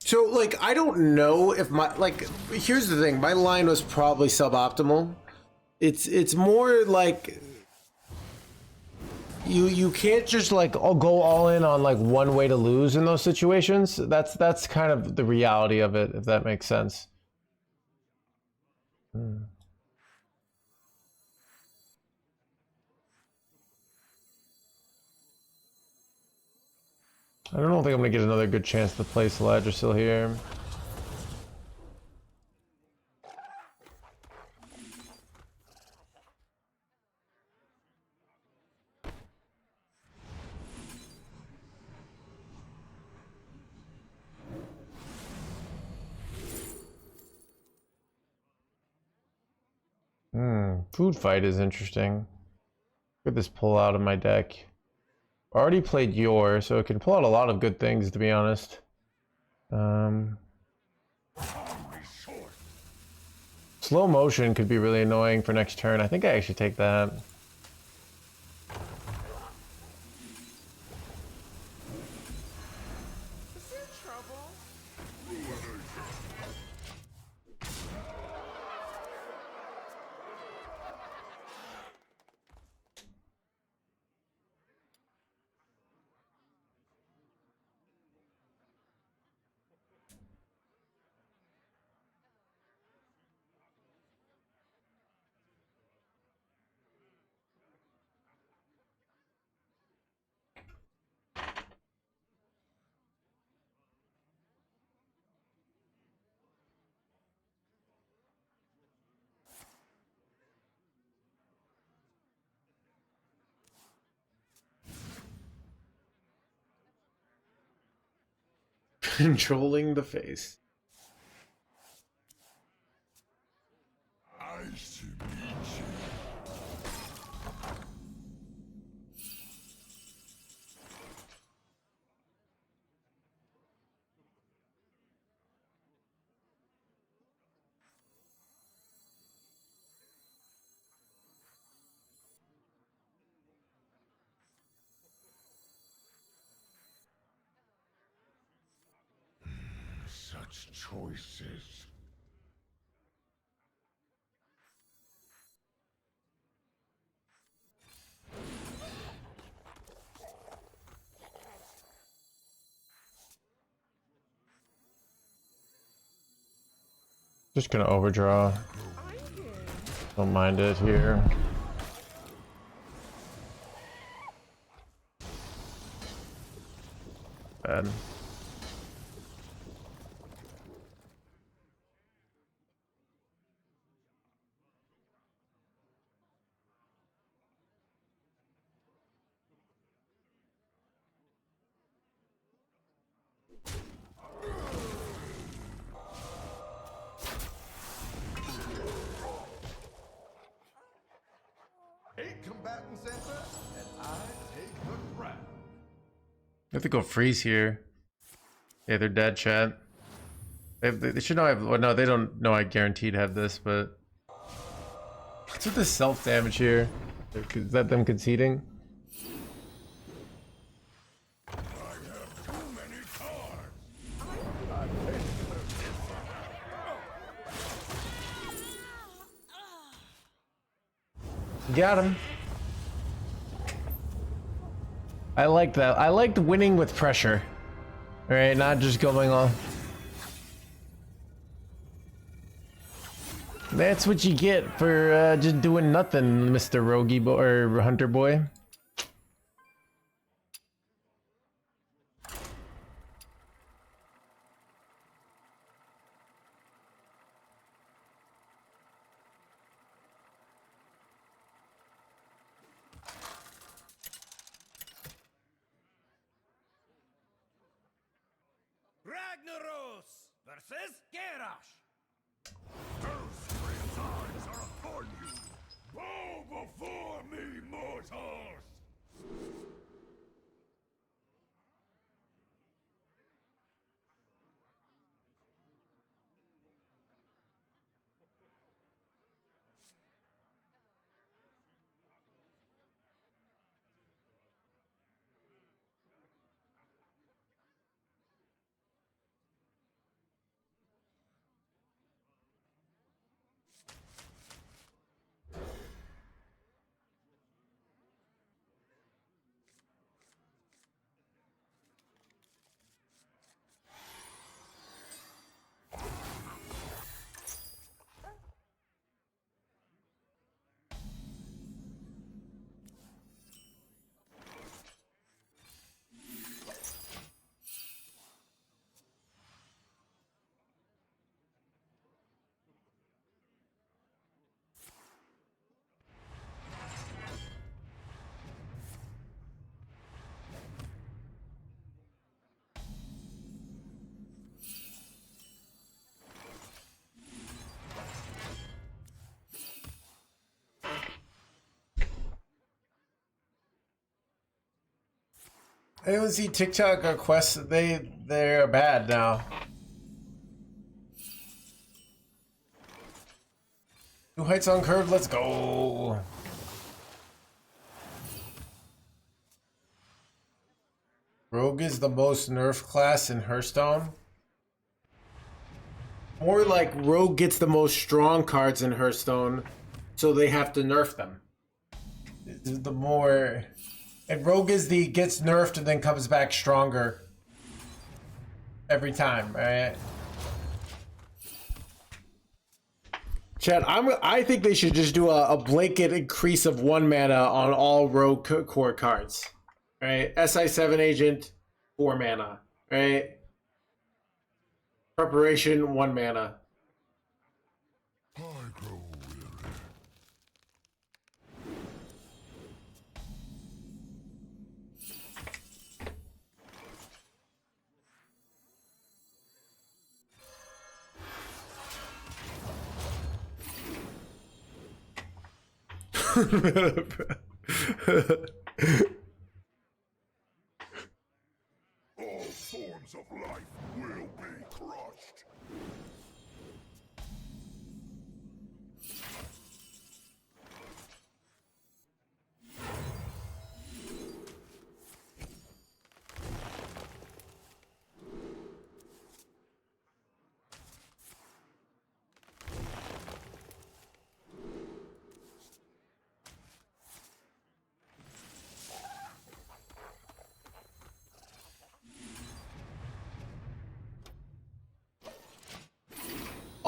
So like, I don't know if my, like, here's the thing, my line was probably suboptimal. It's more like you can't just like go all in on like one way to lose in those situations. That's kind of the reality of it, if that makes sense. I don't think I'm gonna get another good chance to play Yggdrasil here. Food fight is interesting. Get this pull out of my deck. I already played Yor, so it can pull out a lot of good things, to be honest. Slow motion could be really annoying for next turn. I think I actually take that. Controlling the face. Such choices. Just gonna overdraw. Don't mind it here. Bad. Eight combatants enter, and I take the crown. I have to go freeze here. Yeah, they're dead, chat. They should know I have. Well, no, they don't know I guaranteed have this, but what's with the self damage here? Is that them conceding? I have too many cards. Got him. I like that. I liked winning with pressure. All right, not just going on. That's what you get for just doing nothing, Mr. Rogie Boy or Hunter Boy. Ragnaros versus Garrosh. Those three eyes are upon you. Bow before me, mortals. Anyone see TikTok or Quest? They're bad now. New heights on curve. Let's go. Rogue is the most nerfed class in Hearthstone. More like Rogue gets the most strong cards in Hearthstone, so they have to nerf them. The more. And Rogue is the gets nerfed and then comes back stronger every time, right? Chad, I think they should just do a blanket increase of 1 mana on all Rogue core cards, right? SI7 agent, 4 mana, right? Preparation, 1 mana. I grow weary. All forms of life will be crushed.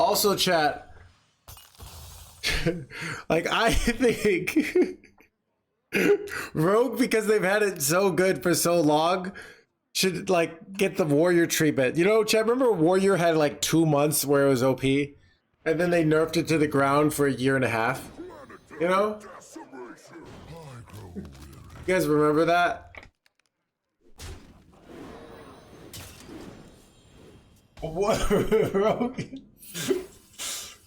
Also, chat. Like, I think Rogue, because they've had it so good for so long, should like get the Warrior treatment. You know, chat, remember Warrior had like 2 months where it was OP? And then they nerfed it to the ground for a year and a half. You know? You guys remember that? What?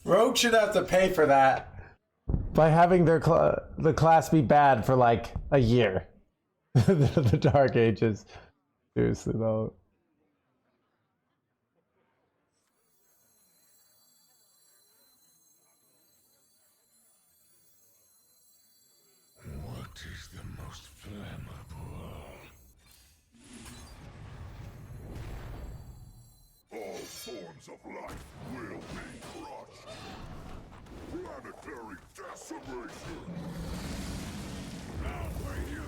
Rogue should have to pay for that by having their the class be bad for like a year. The Dark Ages. Seriously though. What is the most flammable? All forms of life will be crushed. Planetary decimation. Now for you.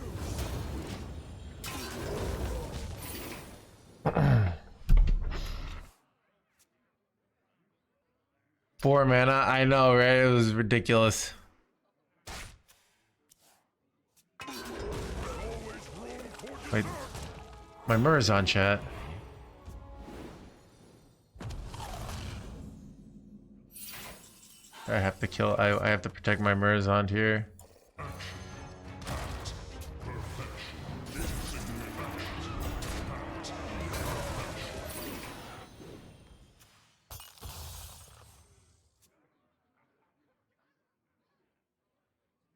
4 mana, I know, right? It was ridiculous. Wait, my Mur's on, chat. I have to kill. I have to protect my Mur's here.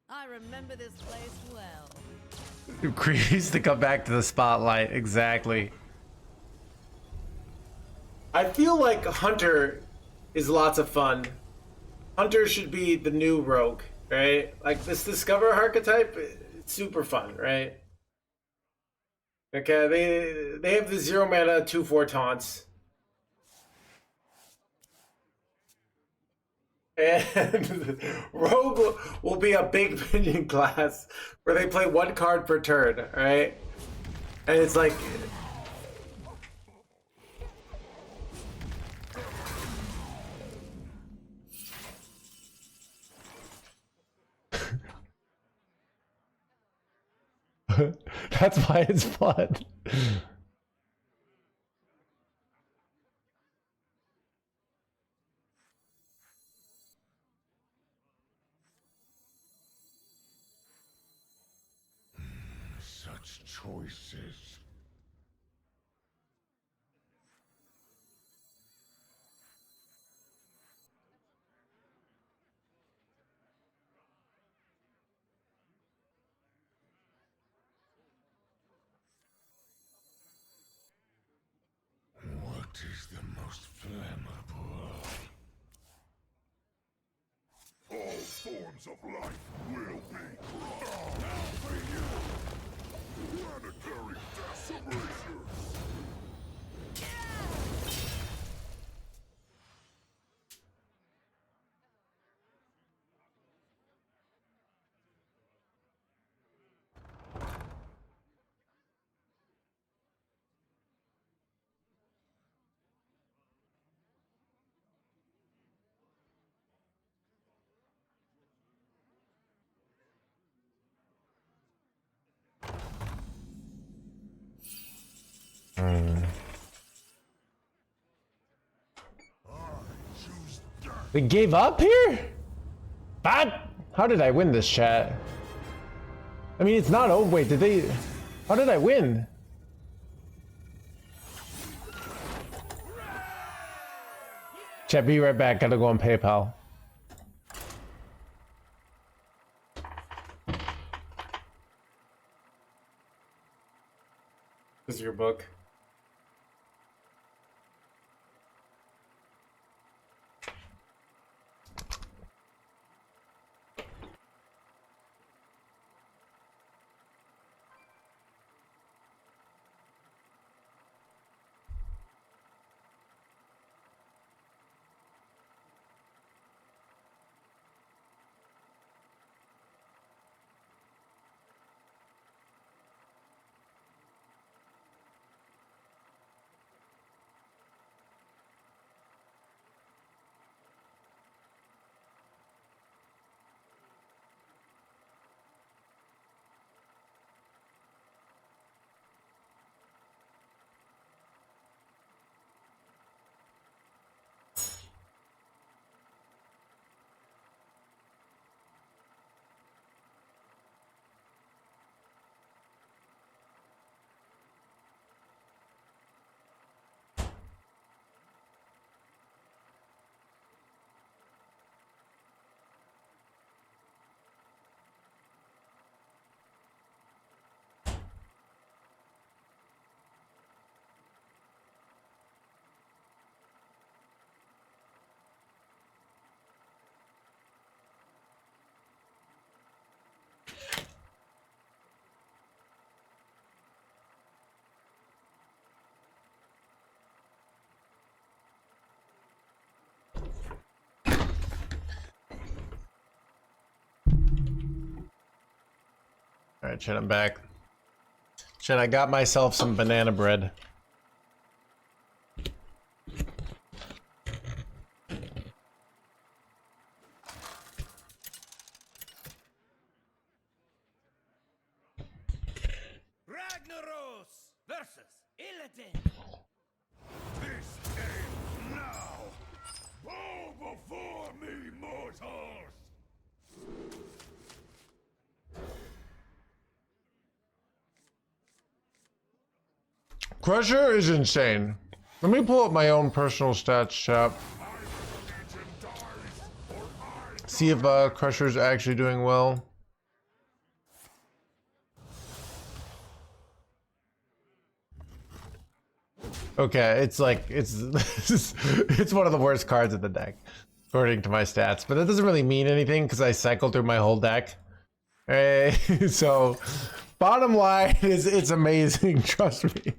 I remember this place well. Creeps to come back to the spotlight, exactly. I feel like Hunter is lots of fun. Hunter should be the new Rogue, right? Like this Discover archetype, it's super fun, right? Okay, they have the 0 mana 2/4 taunts. And Rogue will be a big minion class where they play 1 card per turn, right? And it's like... That's why it's fun. Such choices. What is the most flammable? All forms of life will be crushed. Now for you. Planetary decimation. They gave up here? What? How did I win this, chat? I mean, it's not over. Wait, did they... How did I win? Chat, be right back. Gotta go on PayPal. This is your book. Alright, chat, I'm back. Chat, I got myself some banana bread. Ragnaros versus Illidan. This ends now! Bow before me, mortals! Crusher is insane. Let me pull up my own personal stats, chat. See if Crusher's actually doing well. Okay, it's like it's it's one of the worst cards in the deck, according to my stats. But that doesn't really mean anything because I cycle through my whole deck. Hey, so bottom line is it's amazing. Trust me.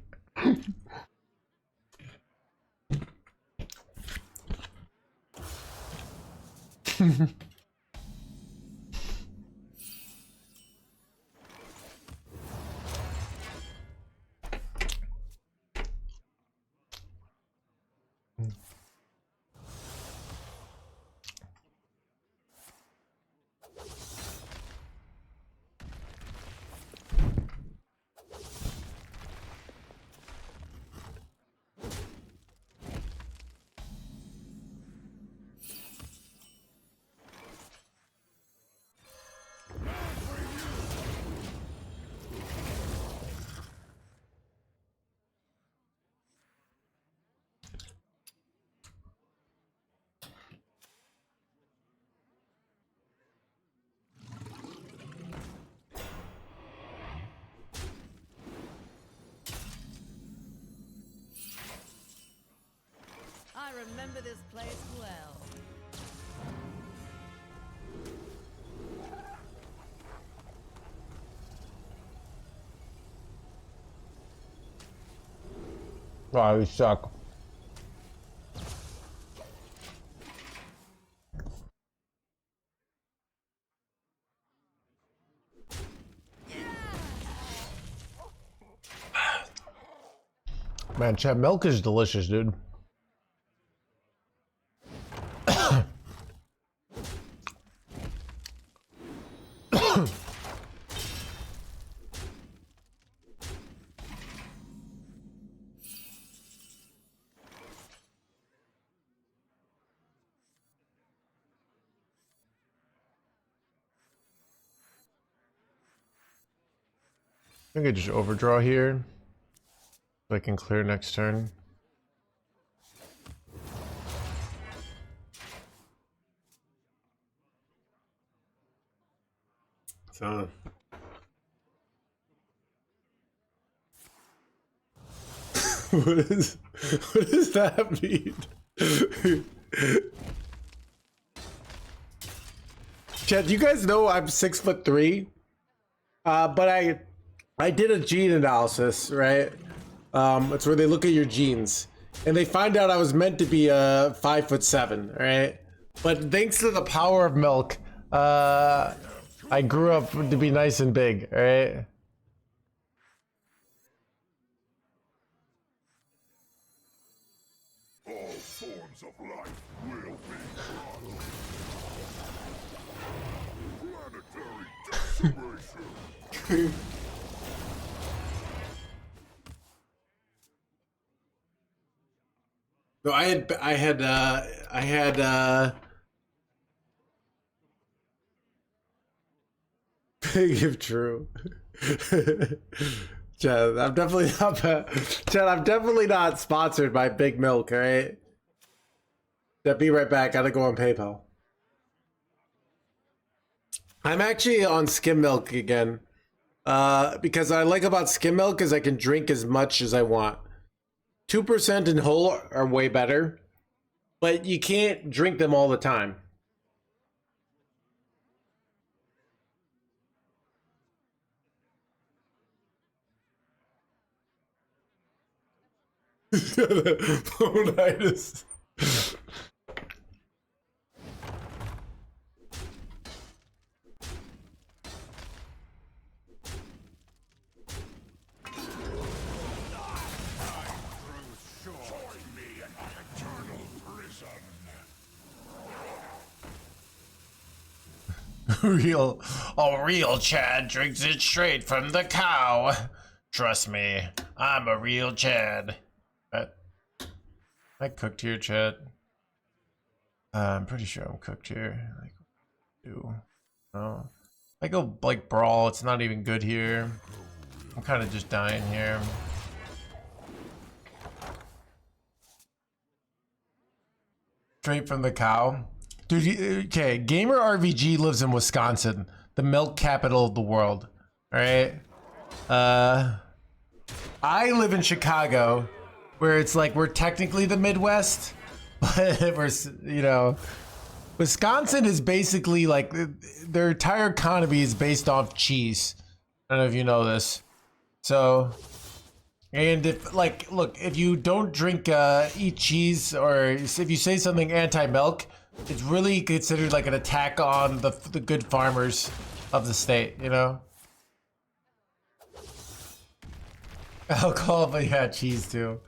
I remember this place well. Wow, you suck. Man, chat, milk is delicious, dude. I think I just overdraw here. So I can clear next turn. So. what does that mean? Chad, you guys know I'm 6'3", but I did a gene analysis, right? It's where they look at your genes, and they find out I was meant to be 5'7", right? But thanks to the power of milk, I grew up to be nice and big, right? All forms of life will be gone. Planetary decimation. No, I had big if true. Chad, I'm definitely not Chad, I'm definitely not sponsored by Big Milk, alright? Yeah, be right back. Gotta go on PayPal. I'm actually on skim milk again. Because what I like about skim milk is I can drink as much as I want. 2% in whole are way better, but you can't drink them all the time. Phonitis. A real Chad drinks it straight from the cow. Trust me, I'm a real Chad. I cooked here, Chad. I'm pretty sure I'm cooked here. Like, no. I go like brawl. It's not even good here. I'm kind of just dying here. Straight from the cow. Dude, okay, Gamer RVG lives in Wisconsin, the milk capital of the world. Alright? I live in Chicago, where it's like we're technically the Midwest, but we're, you know, Wisconsin is basically like their entire economy is based off cheese. I don't know if you know this. So, and if like, look, if you don't drink, eat cheese, or if you say something anti-milk, it's really considered like an attack on the good farmers of the state, you know? Alcohol, but yeah, cheese too.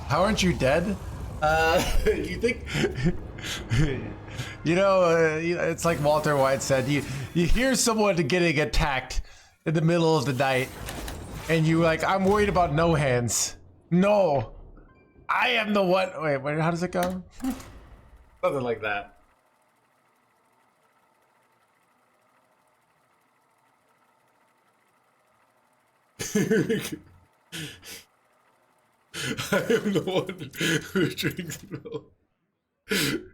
How aren't you dead? You think... you know, it's like Walter White said, you hear someone getting attacked in the middle of the night, and you like, I'm worried about no hands. No, I am the one. Wait, how does it go? Something like that. I am the one who drinks milk. Ragnaros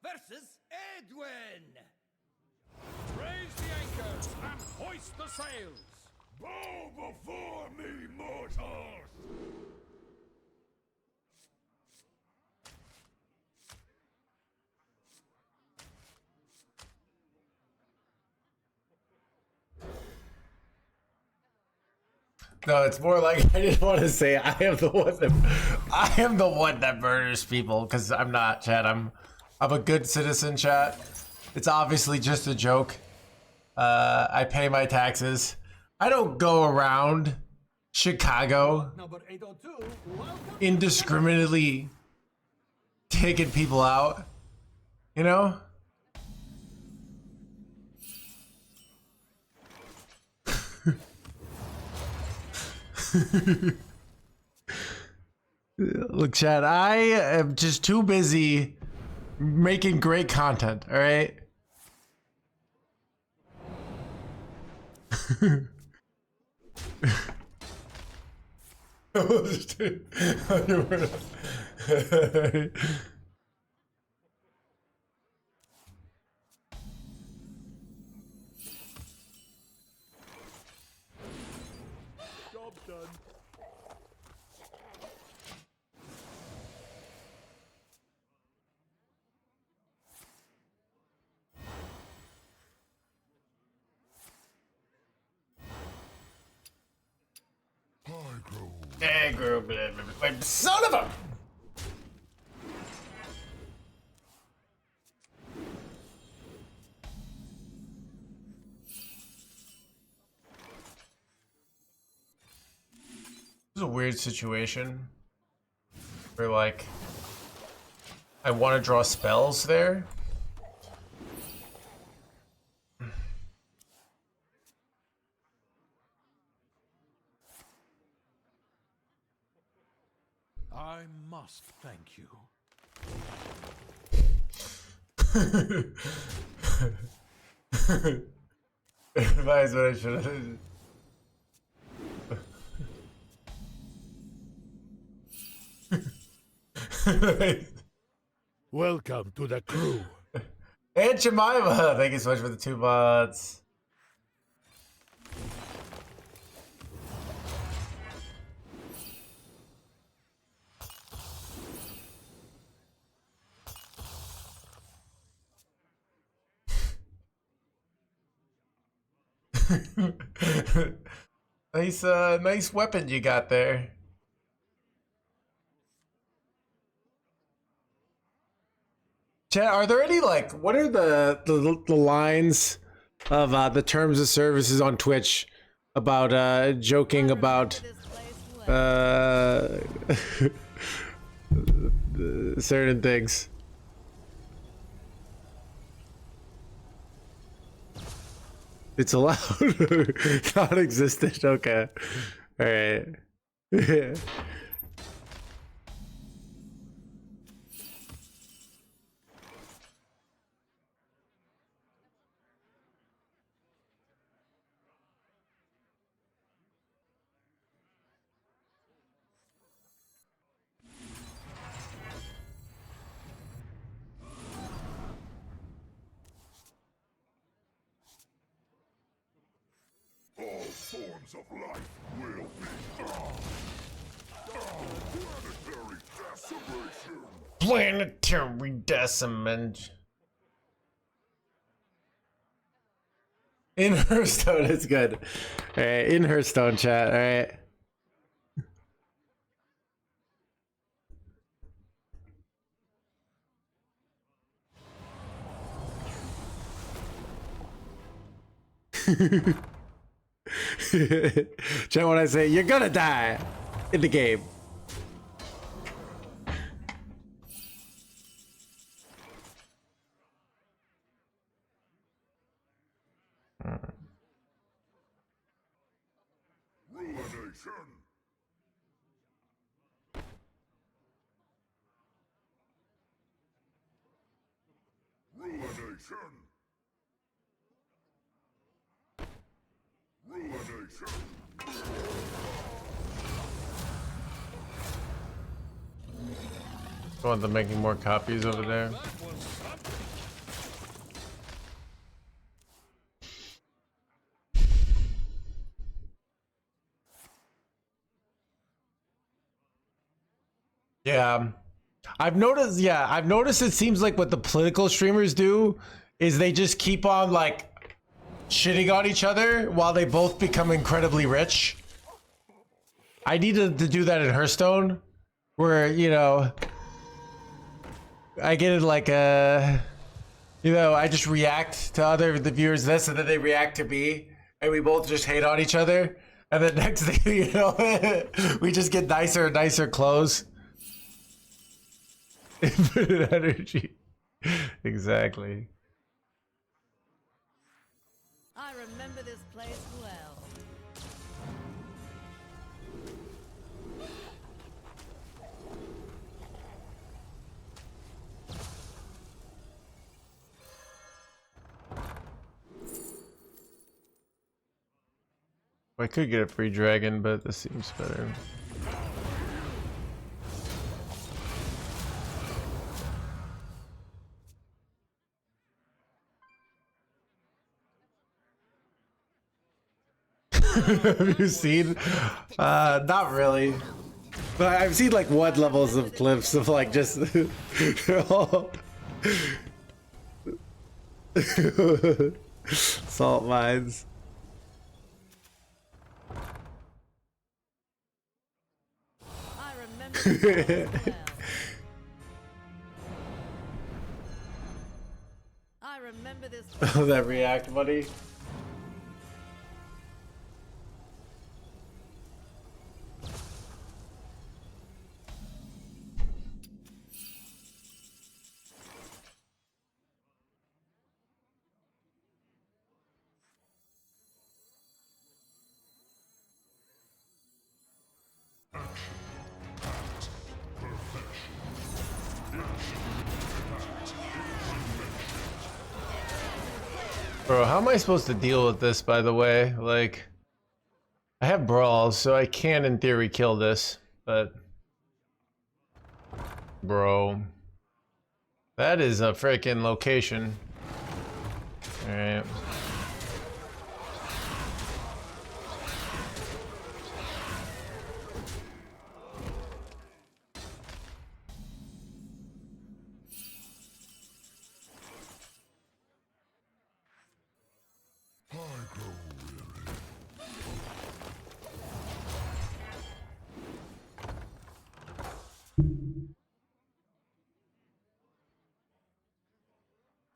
versus Edwin. Raise the anchors and hoist the sails. Bow before me, mortals! No, it's more like I just want to say I am the one that murders people, because I'm not, chat. I'm a good citizen, chat. It's obviously just a joke. I pay my taxes. I don't go around Chicago Number 802, welcome. indiscriminately taking people out, you know? Look, Chad, I am just too busy making great content, all right? Job done. Son of a... This is a weird situation where, like, I want to draw spells there. I must thank you. Advice what I should have. Welcome to the crew. And Jemima, thank you so much for the 2 mods. Nice weapon you got there. Chat, are there any, like, what are the lines of the terms of services on Twitch about joking about This place Certain things. It's allowed. Non-existent. Okay. All right. Yeah. All forms of life will be planetary decimation. Planetary decimation. In Hearthstone, it's good. All right, in Hearthstone chat. All right. Chat when I say you're gonna die in the game. Ruination. Ruination. Ruination. Go on to making more copies over there. Yeah. I've noticed it seems like what the political streamers do is they just keep on like shitting on each other while they both become incredibly rich. I needed to do that in Hearthstone where, you know, I get it like I just react to the viewers this and then they react to me and we both just hate on each other. And then next thing you know, we just get nicer and nicer clothes. Infinite energy. Exactly. I remember this place well. I could get a free dragon, but this seems better. Have you seen? Not really. But I've seen like one levels of clips of like just salt mines. I remember this place well. I remember this place That react, buddy. Bro, how am I supposed to deal with this, by the way? Like, I have brawls, so I can, in theory, kill this, but... Bro. That is a freaking location. Alright.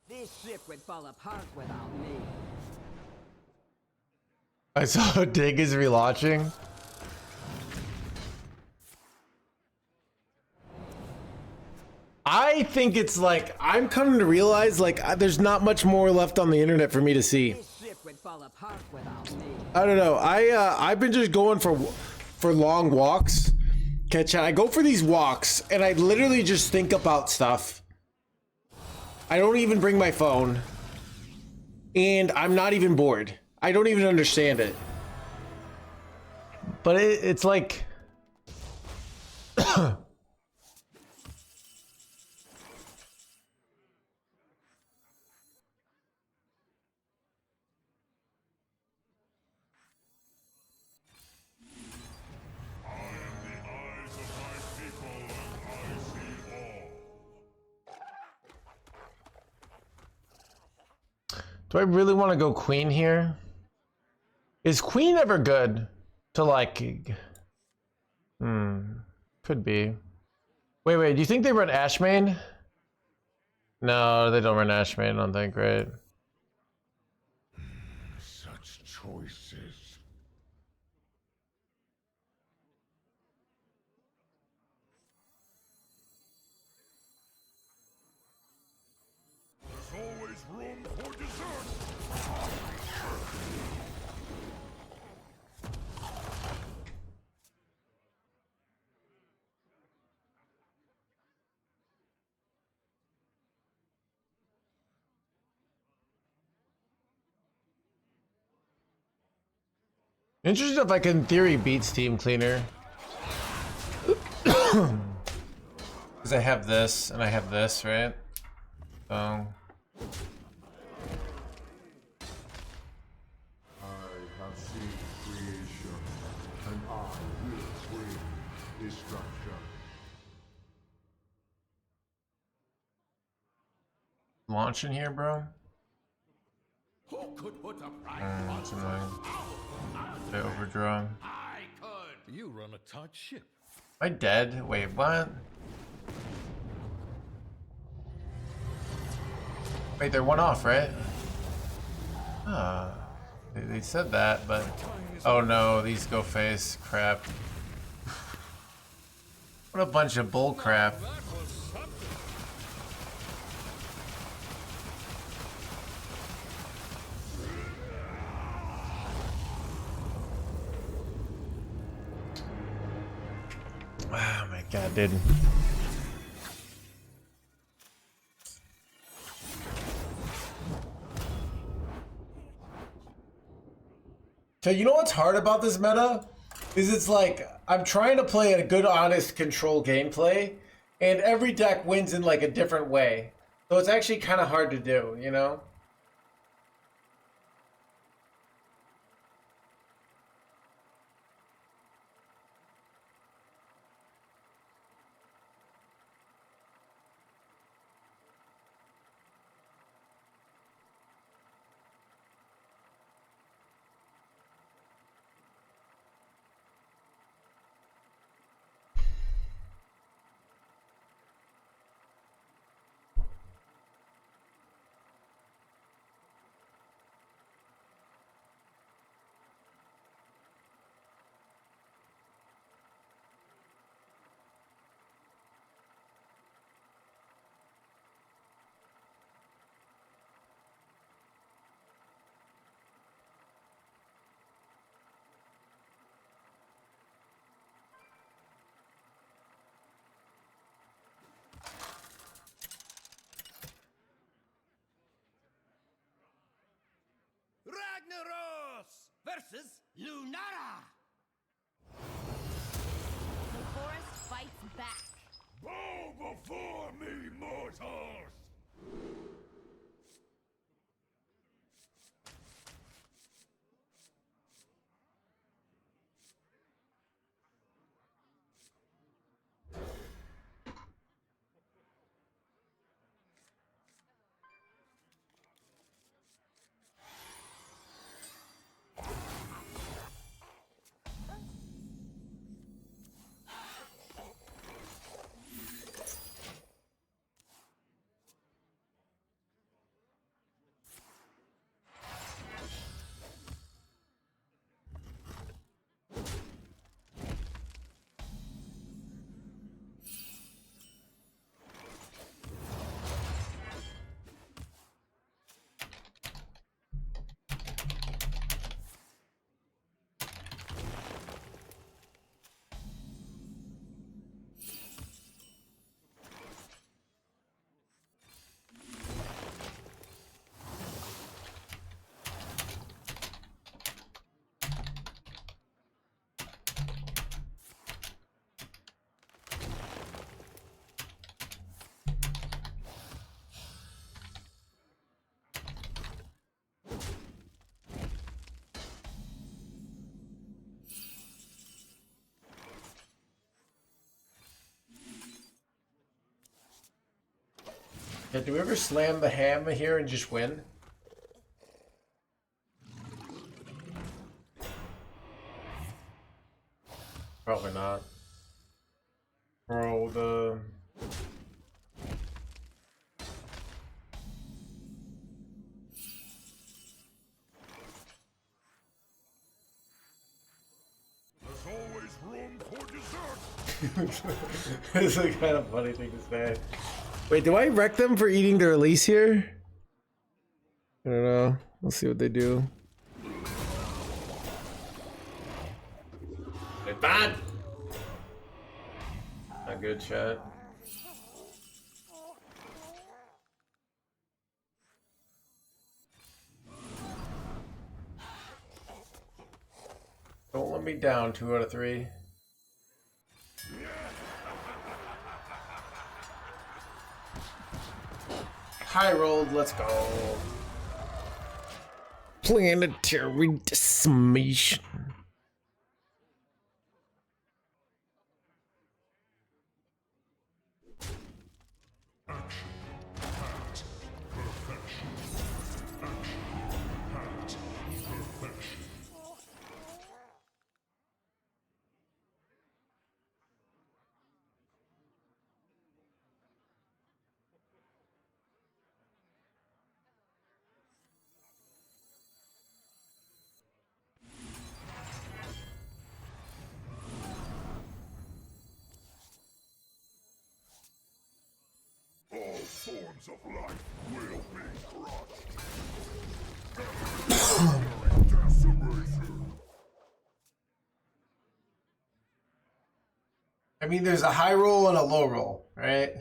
This ship would fall apart without me. I saw Dig is relaunching. I think it's like I'm coming to realize like there's not much more left on the internet for me to see. This ship would fall apart without me. I don't know. I've been just going for long walks. Catch I go for these walks and I literally just think about stuff. I don't even bring my phone. And I'm not even bored. I don't even understand it. But it's like do I really want to go queen here? Is queen ever good to like? Could be. Wait, do you think they run Ashmain? No, they don't run Ashmain, I don't think, right? Such choices. There's always room for dessert. Interesting if I can, in theory, beat Steam Cleaner. Because I have this, and I have this, right? So... I have seen creation, and I will bring destruction. Launching here, bro? Who could put a price That's annoying. I overdraw. I could. You run a tight ship. Am I dead? Wait, what? Wait, they're one off, right? Ah, they said that, but oh no, these go face crap. What a bunch of bull crap. Oh my god, dude. So you know what's hard about this meta? Is it's like, I'm trying to play a good, honest control gameplay, and every deck wins in like a different way. So it's actually kind of hard to do, you know? Ragnaros versus Lunara. The forest fights back. Bow before me, mortals! Yeah, do we ever slam the ham here and just win? Probably not. Bro, the... There's always room for dessert. It's a kind of funny thing to say. Wait, do I wreck them for eating their release here? I don't know. Let's see what they do. They're bad! Not good, chat. Don't let me down, 2 out of 3. High rolled, let's go. Planetary decimation. All forms of life will be crushed. Decimation. I mean, there's a high roll and a low roll, right?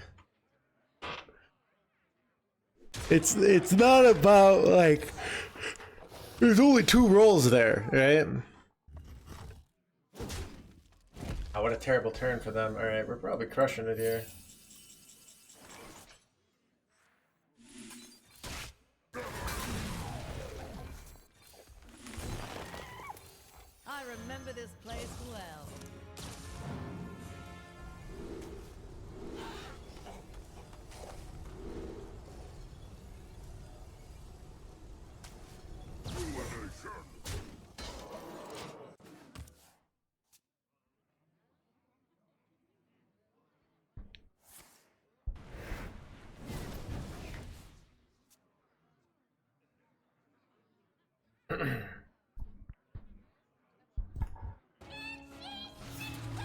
It's not about, like, there's only 2 rolls there, right? Oh, what a terrible turn for them. Alright, we're probably crushing it here. I remember this place well.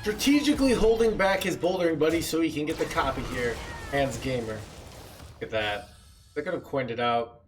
Strategically holding back his bouldering buddy so he can get the copy here. NoHandsGamer. Look at that. They could have coined it out.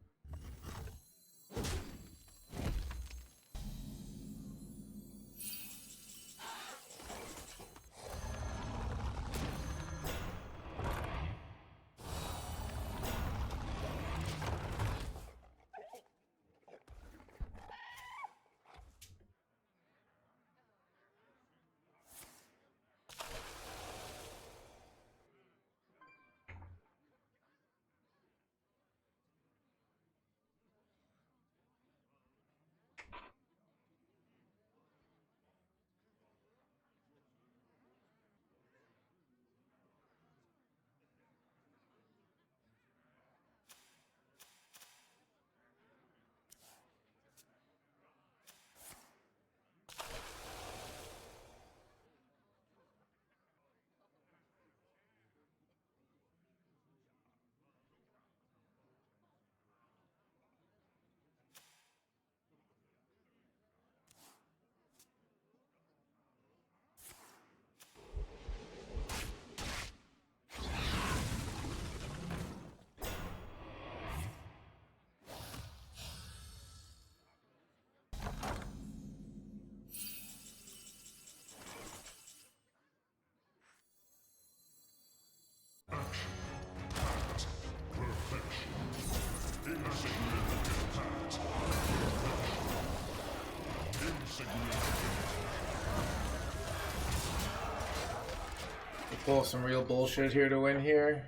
Pull some real bullshit here to win here.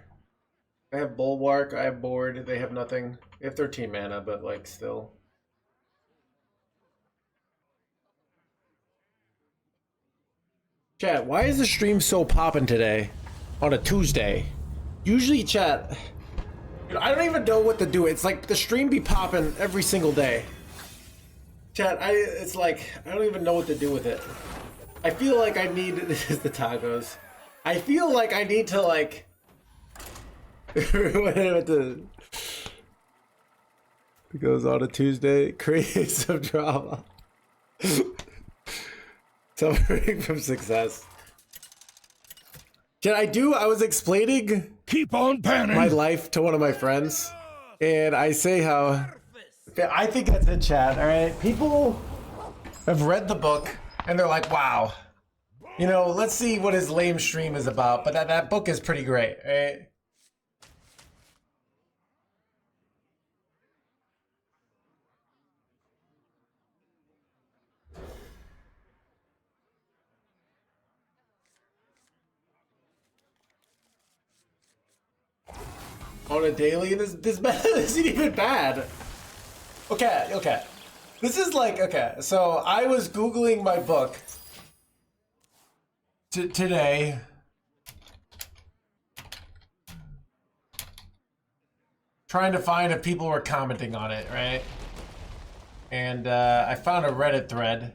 I have Bulwark, I have Board, they have nothing. They have 13 mana, but like still. Chat, why is the stream so poppin' today? On a Tuesday? Usually, chat, I don't even know what to do. It's like the stream be popping every single day. Chat, it's like, I don't even know what to do with it. I feel like I need, this is the tacos. I feel like I need to like, it goes on a Tuesday, create some drama. Suffering from success. I was explaining Keep on panning. my life to one of my friends, and I say how I think that's in chat. All right, people have read the book and they're like, "Wow, you know, let's see what his lame stream is about." But that book is pretty great, right? On a daily, this isn't even bad. Okay. This is like, okay, so I was Googling my book today. Trying to find if people were commenting on it, right? And I found a Reddit thread.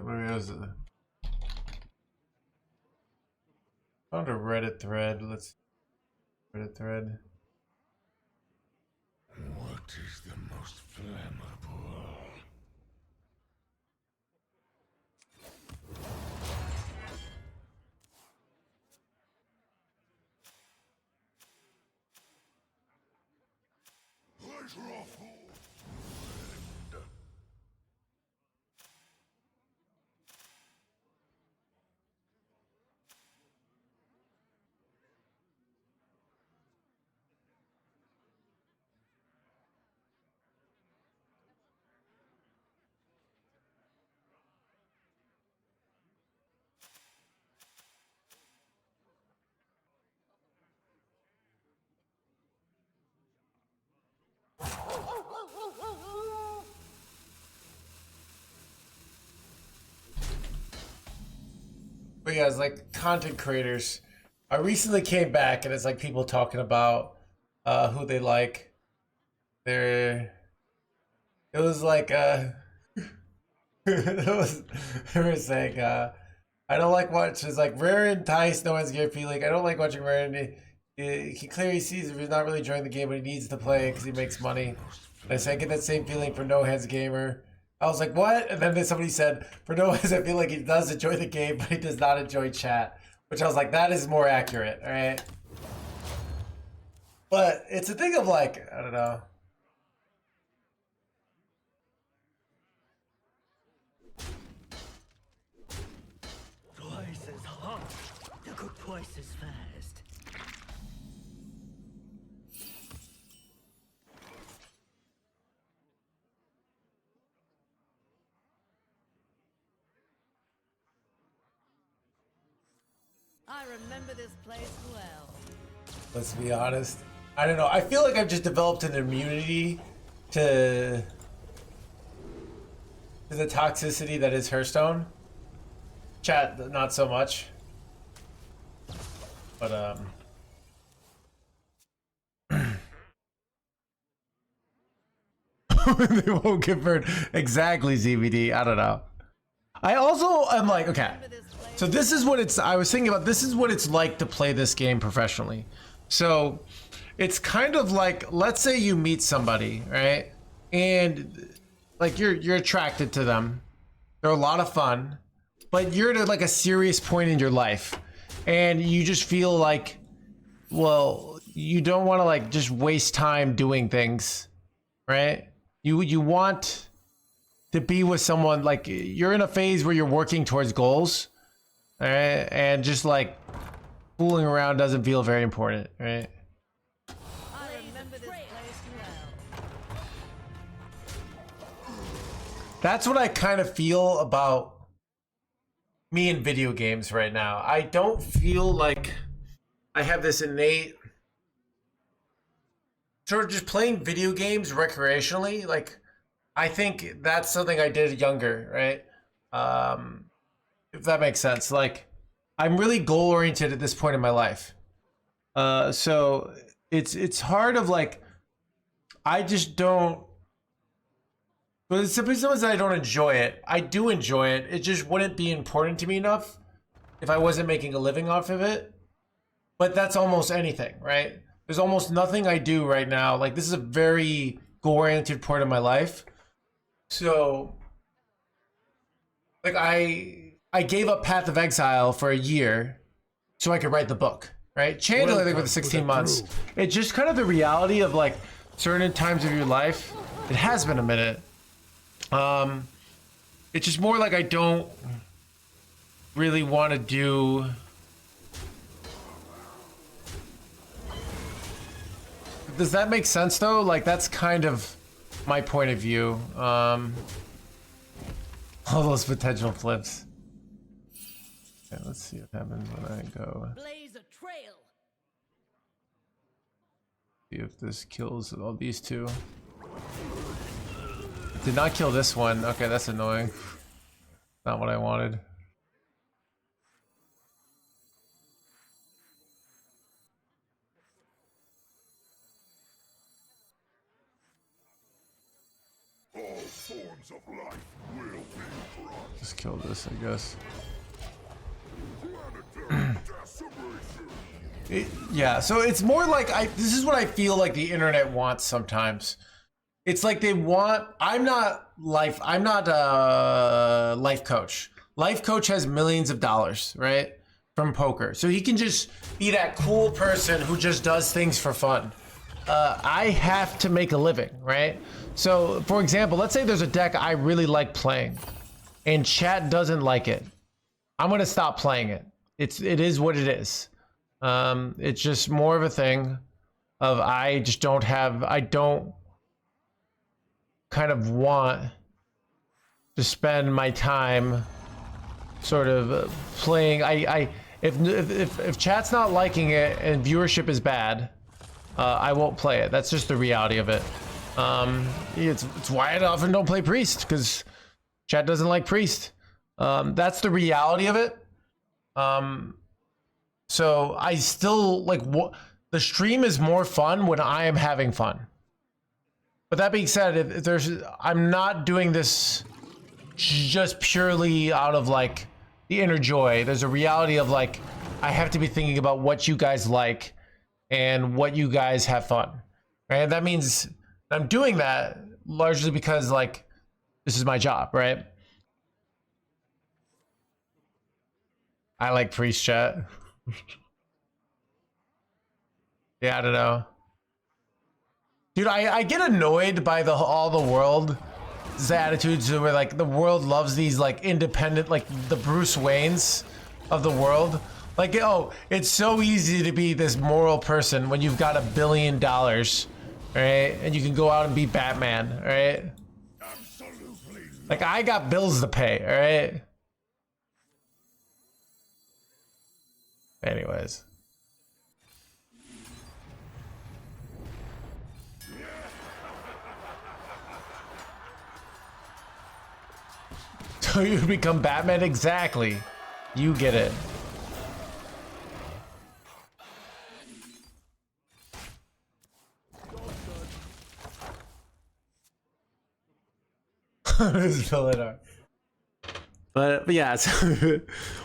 Where was it? Found a Reddit thread. Let's Reddit thread. What is the most flammable? Pleasure of fool. But yeah, it's like content creators. I recently came back and it's like people talking about who they like. It was like they were saying I don't like watching. It's like rare and Tice, NoHandsGamer feeling. I don't like watching rare and he clearly sees if he's not really enjoying the game, but he needs to play it because he makes money. And I said I get that same feeling for NoHandsGamer. I was like, what? And then somebody said, for No Hands, I feel like he does enjoy the game, but he does not enjoy chat. Which I was like, that is more accurate, all right? But it's a thing of like, I don't know. Twice as hot to cook twice as fast. I remember this place well. Let's be honest. I don't know. I feel like I've just developed an immunity to the toxicity that is Hearthstone. Chat, not so much. But they won't convert. Exactly, ZBD. I don't know. I also am like, okay. So this is what it's, I was thinking about, this is what it's like to play this game professionally. So it's kind of like, let's say you meet somebody, right? And like you're attracted to them. They're a lot of fun, but you're at like a serious point in your life and you just feel like, well, you don't want to like just waste time doing things, right? You want to be with someone, like you're in a phase where you're working towards goals, right? And just like fooling around doesn't feel very important, right? I remember this place well. That's what I kind of feel about me in video games right now. I don't feel like I have this innate sort of just playing video games recreationally. Like I think that's something I did younger, right? If that makes sense. Like, I'm really goal oriented at this point in my life. So it's hard of like, I just don't. But it's simply so that I don't enjoy it. I do enjoy it. It just wouldn't be important to me enough if I wasn't making a living off of it. But that's almost anything, right? There's almost nothing I do right now. Like, this is a very goal-oriented part of my life. So, like, I gave up Path of Exile for a year so I could write the book, right? Chandler, I think, for the 16 months. It's just kind of the reality of, like, certain times of your life. It has been a minute. It's just more like I don't really want to do. Does that make sense though? Like, that's kind of my point of view. All those potential flips. Okay, let's see what happens when I go. Blaze a trail. See if this kills all these two. Did not kill this one. Okay, that's annoying. Not what I wanted. All forms of life will be crushed. Just kill this, I guess. Planetary decimation. Yeah, so it's more like this is what I feel like the internet wants sometimes. It's like they want. I'm not a life coach. Life coach has millions of dollars, right, from poker, so he can just be that cool person who just does things for fun. I have to make a living, right? So, for example, let's say there's a deck I really like playing, and chat doesn't like it. I'm gonna stop playing it. It is what it is. It's just more of a thing of I don't kind of want to spend my time sort of playing. If chat's not liking it and viewership is bad, I won't play it. That's just the reality of it. It's why I often don't play Priest, because chat doesn't like Priest. That's the reality of it. So I still like the stream is more fun when I am having fun. But that being said, I'm not doing this just purely out of like the inner joy. There's a reality of like, I have to be thinking about what you guys like and what you guys have fun. Right? And that means I'm doing that largely because like, this is my job, right? I like Priest chat. Yeah, I don't know. Dude, I get annoyed by all the world's attitudes where like the world loves these like independent, like the Bruce Waynes of the world. Like, oh, it's so easy to be this moral person when you've got $1 billion, right? And you can go out and be Batman, right? Absolutely. Like, I got bills to pay, all right? Anyways. So you become Batman? Exactly. You get it. But yeah, so,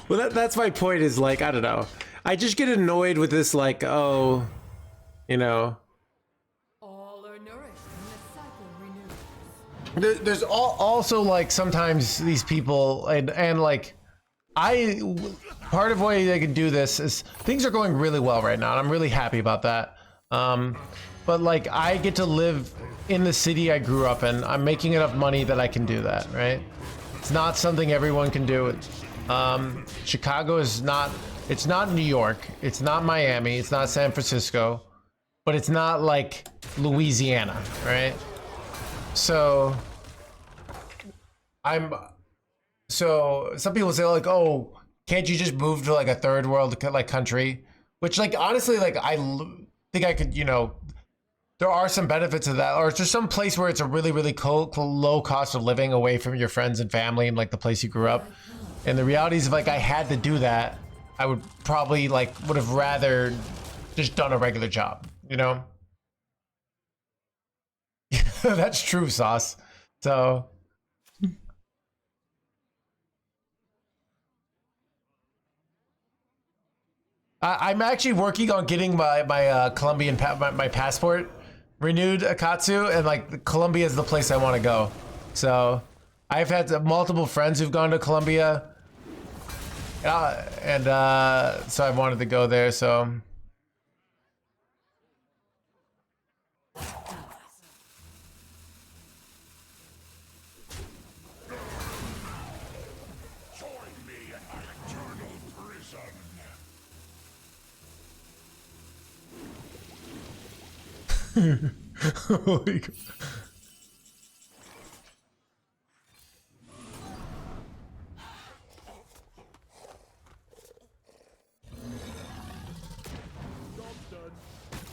well, that's my point is like, I don't know. I just get annoyed with this like, oh, you know. All are nourished and the cycle renews. There's also like sometimes these people and like part of why they can do this is things are going really well right now and I'm really happy about that. But like I get to live in the city I grew up in. I'm making enough money that I can do that, right? It's not something everyone can do. Chicago is not, it's not New York, it's not Miami, it's not San Francisco, but it's not like Louisiana, right? So so some people say like, oh, can't you just move to like a third world like country? Which like honestly, like I think I could, you know, there are some benefits of that, or it's just some place where it's a really, really low cost of living away from your friends and family and like the place you grew up. And the reality is, if like I had to do that, I would probably like would have rather just done a regular job, you know? That's true, Sauce. So I'm actually working on getting my Colombian my passport renewed, Akatsu, and like Colombia is the place I want to go. So I've had multiple friends who've gone to Colombia, and so I wanted to go there. So Join me in my eternal prison. Holy God.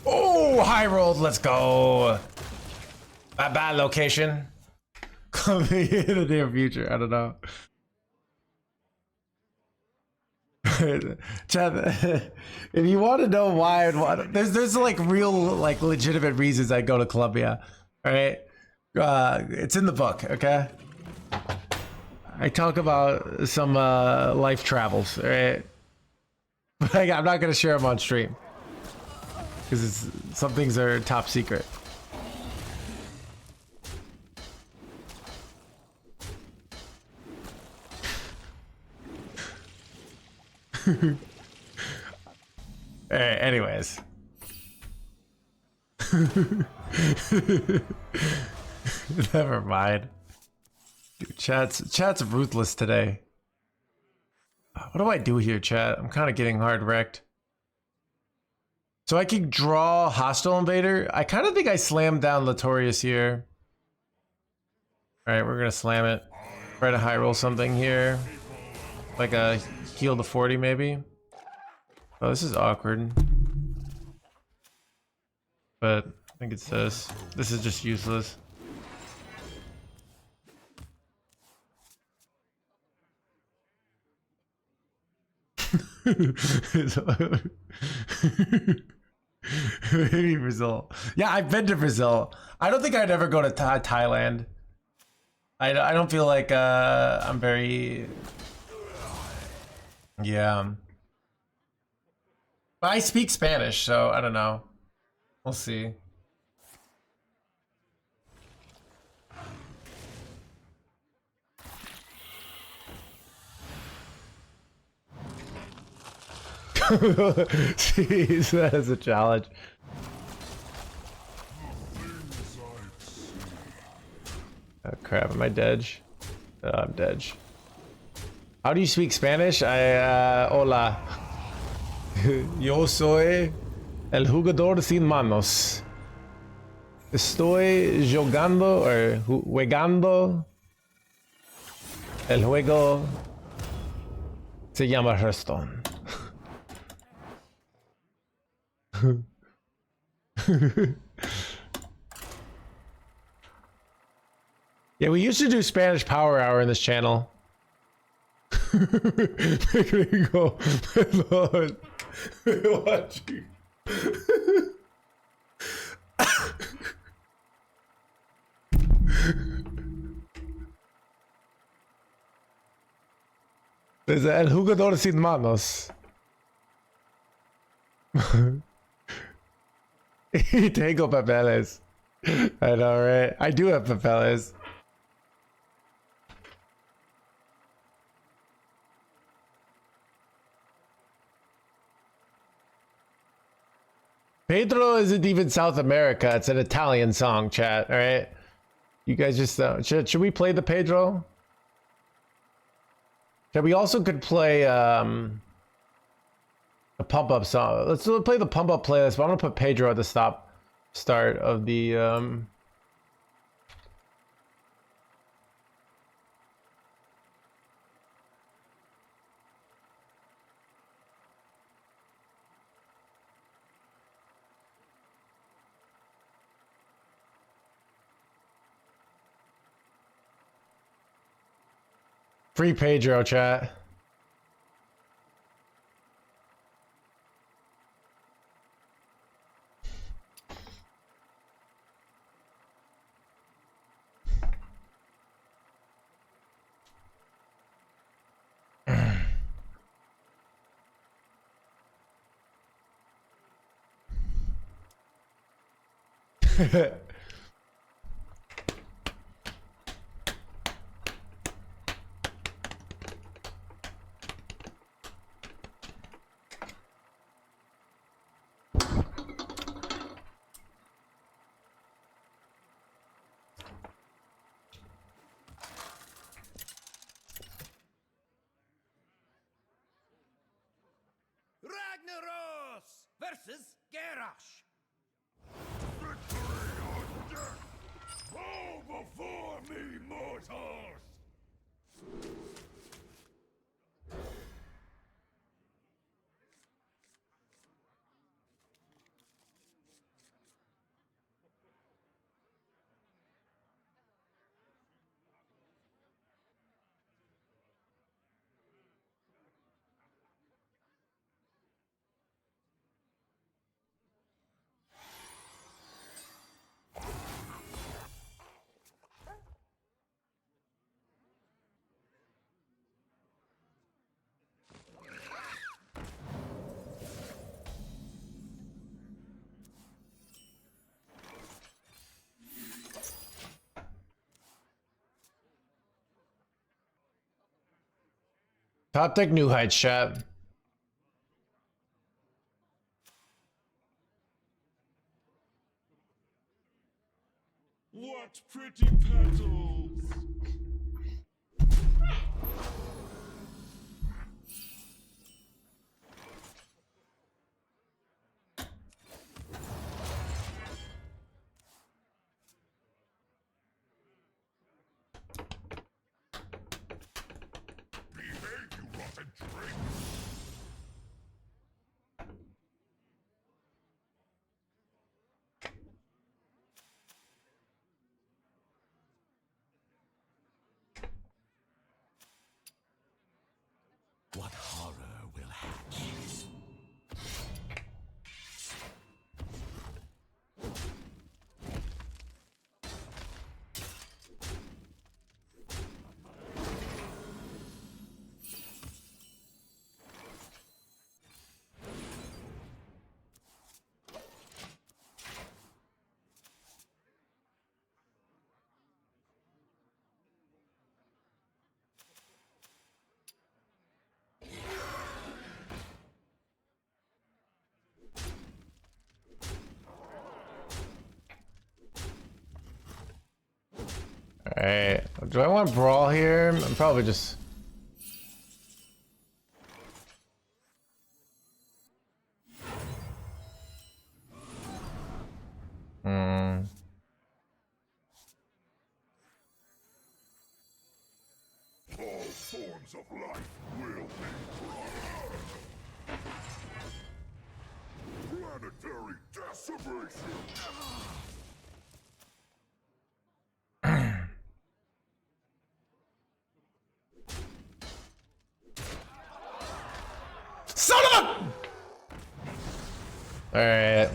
Oh, high rolled. Let's go. Bad location. Coming in the near future. I don't know. Chad, if you want to know why and what, there's like real, like legitimate reasons I go to Colombia. All right, it's in the book. Okay, I talk about some life travels. All right, but I'm not gonna share them on stream because some things are top secret. Anyways. Never mind. Dude, chat's ruthless today. What do I do here, chat? I'm kind of getting hard wrecked. So I can draw Hostile Invader. I kind of think I slammed down Latorius here. Alright, we're gonna slam it. Try to high roll something here. Like a heal to 40 maybe. Oh, this is awkward. But I think it's this. This is just useless. Maybe Brazil. Yeah, I've been to Brazil. I don't think I'd ever go to Thailand. I don't feel like I'm very... Yeah. But I speak Spanish, so I don't know. We'll see. Jeez, that is a challenge. Oh crap, am I dead? Oh, I'm dead. How do you speak Spanish? Hola. Yo soy el jugador sin manos. Estoy jugando o jugando el juego se llama Hearthstone. Yeah, we used to do Spanish Power Hour in this channel. Make me go, my lord. Watching. Desde el jugador sin manos. Y tengo papeles. I know, right? I do have papeles. Pedro isn't even South America. It's an Italian song, chat. All right, you guys just should we play the Pedro? Yeah, we also could play a pump up song. Let's play the pump up playlist. But I'm gonna put Pedro at the start of the Free Pedro, chat. Ragnaros versus Garrosh. Victory or death! Bow before me, mortals! Top deck New Heights, chat. What pretty petals! Behave, you rotten drink! What horror will hatch? Alright. Do I want Brawl here? I'm probably just... All forms of life will be brought. Planetary decimation! Son of a... Alright.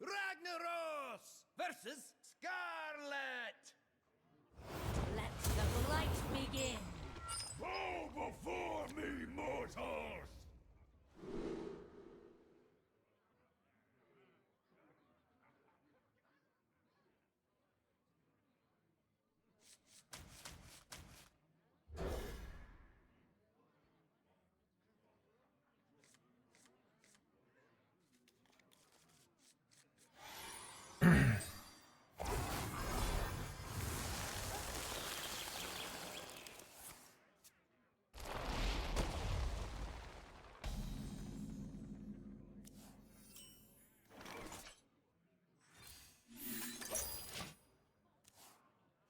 Ragnaros versus Scarlet. Let the light begin. Bow before me, mortals!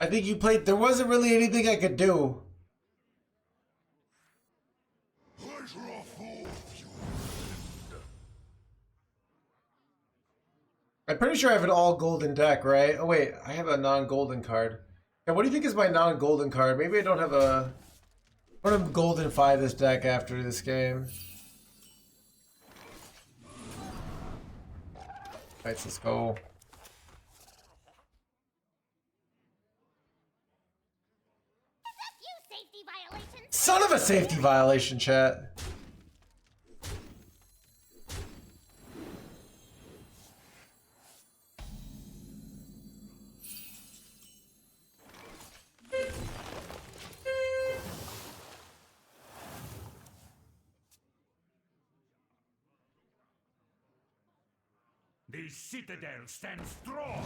think you played. There wasn't really anything I could do. Pleasure of all of you. I'm pretty sure I have an all golden deck, right? Oh wait, I have a non-golden card. And what do you think is my non-golden card? Maybe I don't have a. I'm gonna goldenify this deck after this game. Alright, let's go. Son of a safety violation, chat. The citadel stands strong.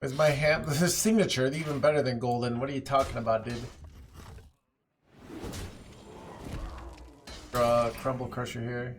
Is my hand this signature even better than golden? What are you talking about, dude? Crumble Crusher here.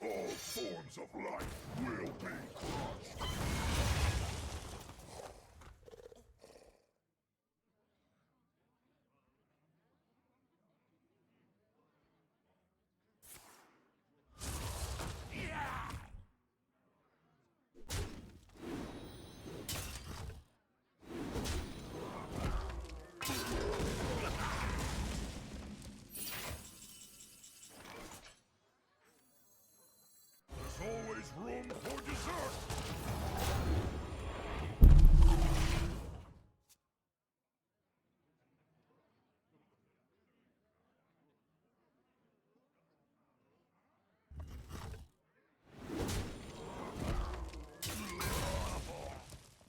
All forms of life will be crushed. There's always room for dessert.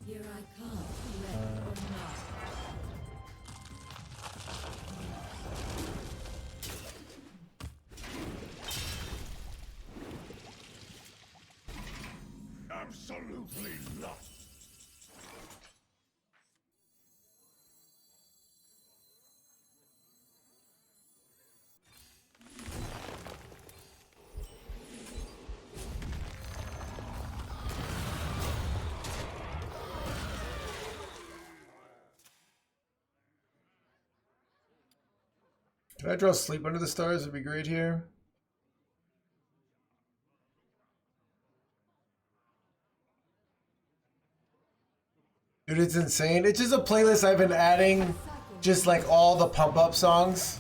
Here I come, ready or not. Absolutely not. Can I draw Sleep Under the Stars? Would be great here. Dude, it's insane. It's just a playlist I've been adding, just like all the pump up songs.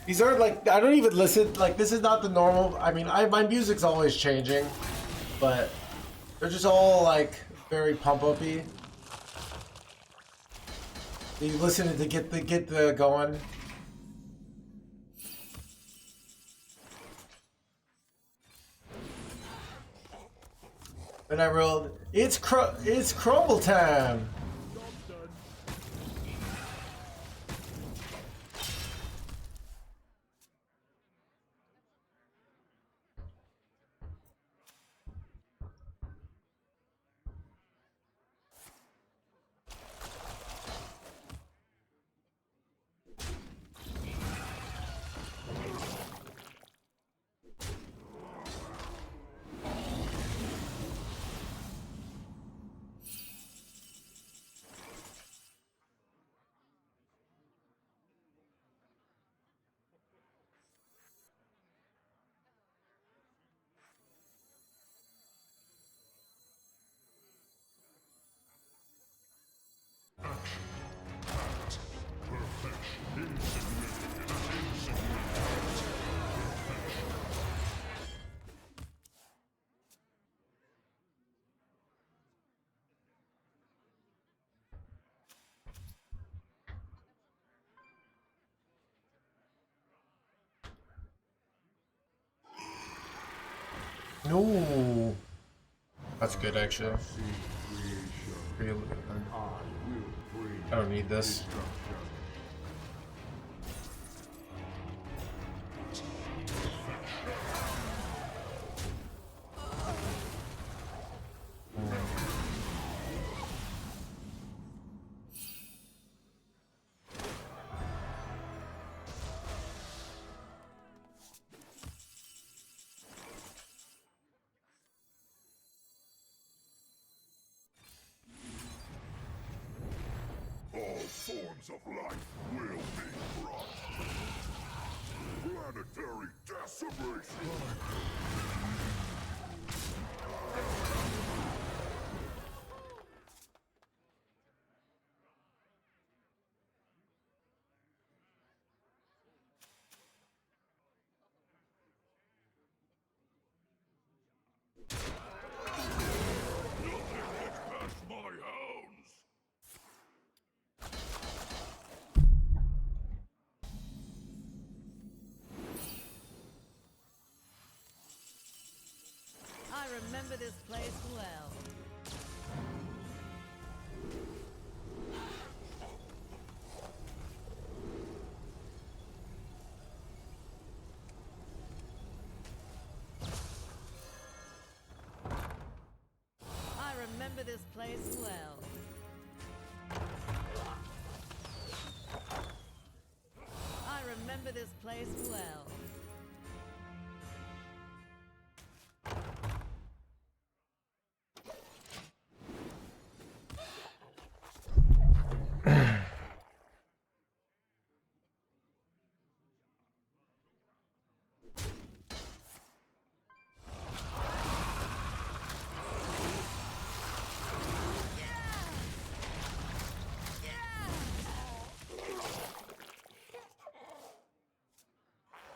These aren't like, I don't even listen, like this is not the normal, I mean, my music's always changing, but they're just all like very pump uppy. You listen to get the going. And I rolled, it's crumble time. No, that's good actually. Really, I don't need this. All forms of life will be brought. Planetary decimation. Nothing gets past my hounds. I remember this place well. I remember this place well. I remember this place well.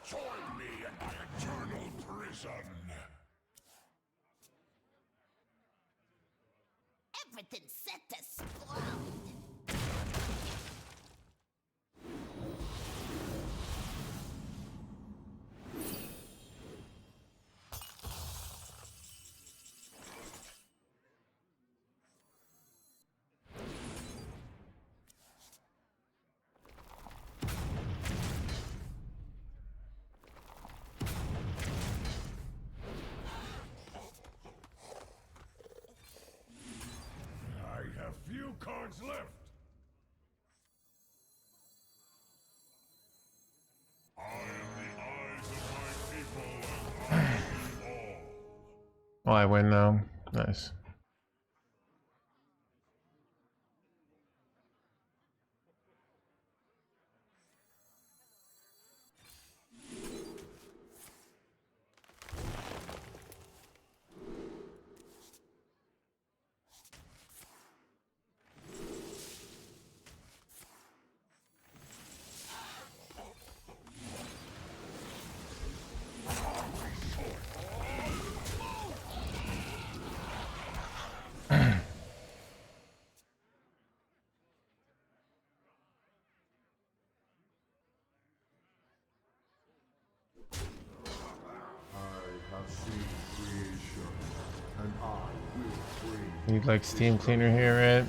Join me in my eternal prison. Everything's set to explode. I have few cards left. I am the eyes of my people, and I see all. Oh, I win now. Nice. seen creation, and I will bring. Need like steam cleaner here, right?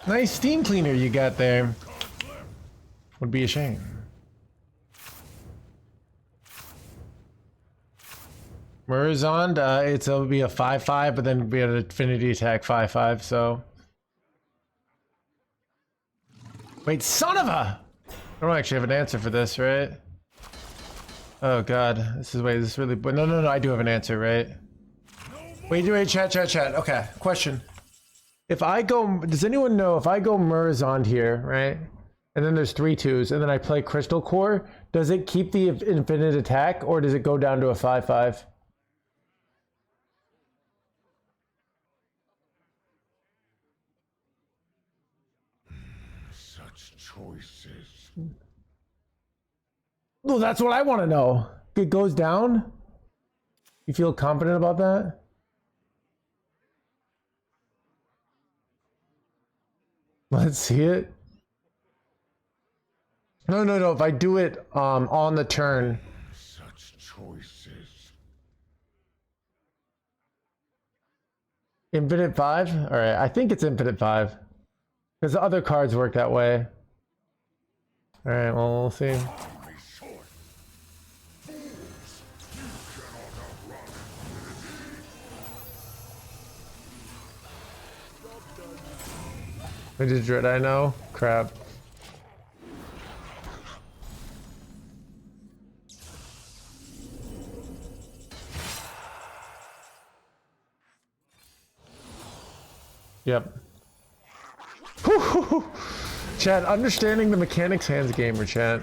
Nice steam cleaner you got there. Would be a shame. Murazond, it'll be a 5/5, but then be an affinity attack 5/5. So, wait, son of a! I don't actually have an answer for this, right? Oh god, this is really. But no, I do have an answer, right? Wait, chat. Okay, question. If I go, does anyone know if I go Murazond here, right? And then there's 3/2s, and then I play Crystal Core, does it keep the infinite attack, or does it go down to a 5/5? Such choices. Well, that's what I want to know. It goes down? You feel confident about that? Let's see it. No. If I do it on the turn. Such choices. Infinite 5? Alright, I think it's Infinite 5. Because the other cards work that way. Alright, well, we'll see. What did Dread I know? Crap. Yep. Chat, understanding the mechanics hands gamer, chat.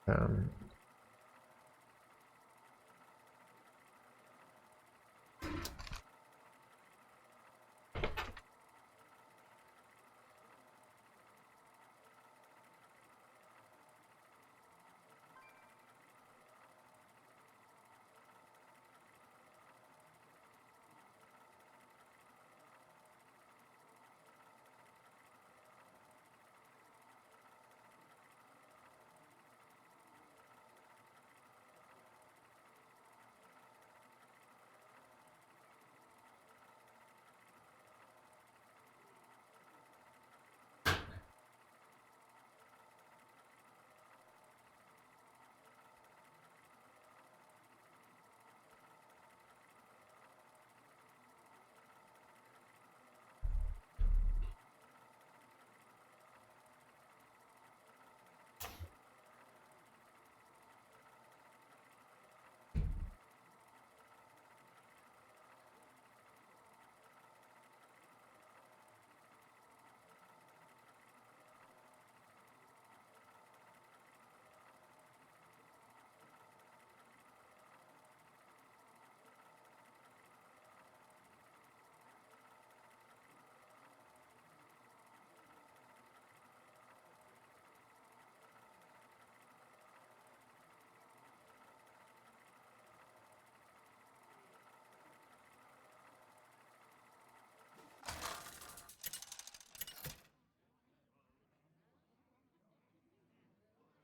Um,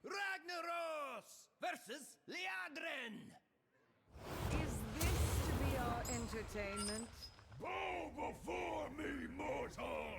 Ragnaros versus Liadrin. Is this to be our entertainment? Bow before me, mortals!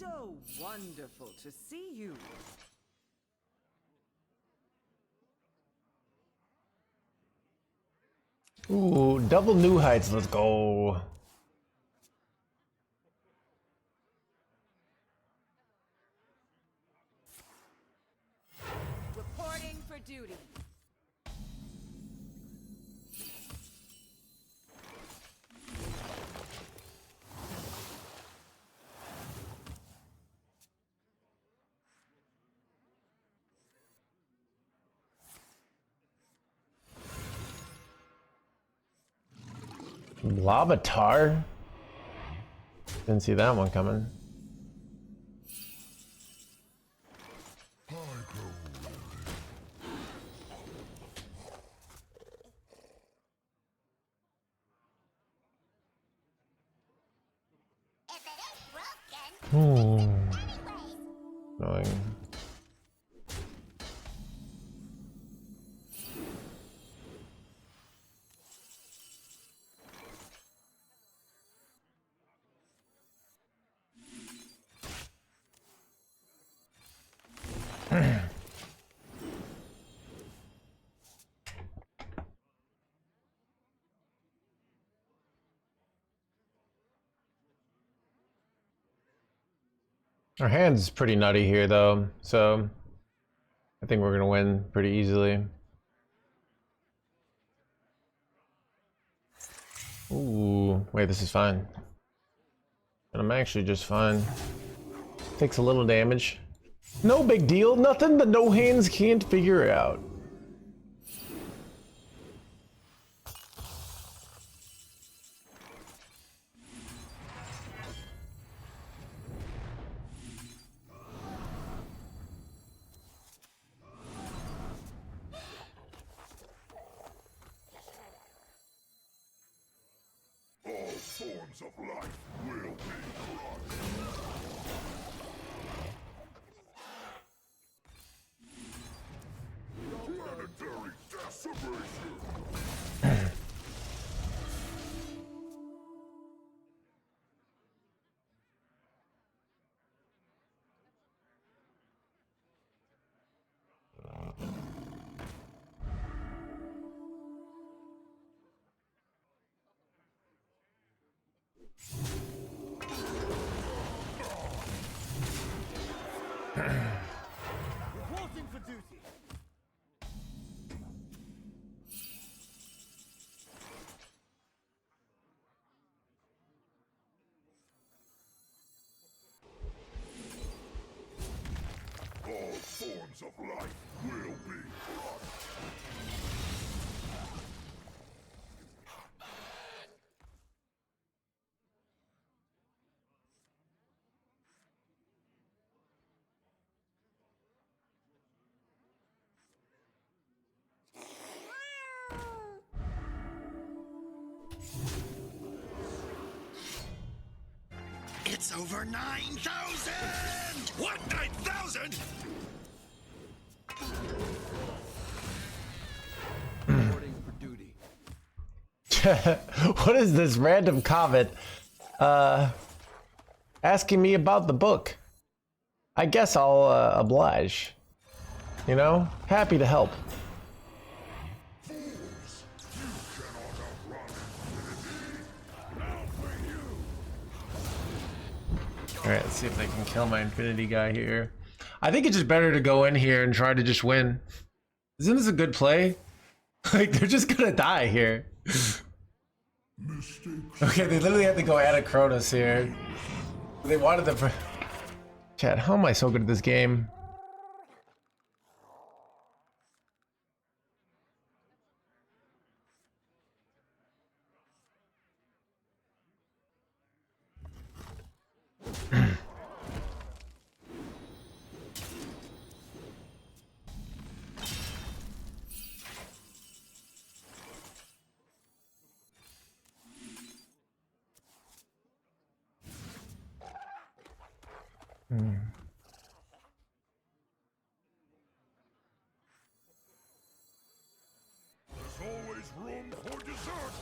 so wonderful to see you. Ooh, double new heights. Let's go. Reporting for duty. Lavatar? Didn't see that one coming. Annoying. Our hand's pretty nutty here though, so I think we're gonna win pretty easily. Ooh, wait, this is fine. And I'm actually just fine. Takes a little damage. No big deal, nothing the no hands can't figure out. All forms of life will be crushed. Planetary decimation! Reporting for duty. All forms of life will be crushed. It's over 9,000! What, 9,000? Reporting for duty. What is this random comment? Asking me about the book. I guess I'll oblige. You know, happy to help. Fools! You cannot outrun infinity! Now for you! Alright, let's see if they can kill my infinity guy here. I think it's just better to go in here and try to just win. Isn't this a good play? Like, they're just gonna die here. Okay, they literally had to go Anachronos here. They wanted the... Chat, how am I so good at this game? There's always room for dessert!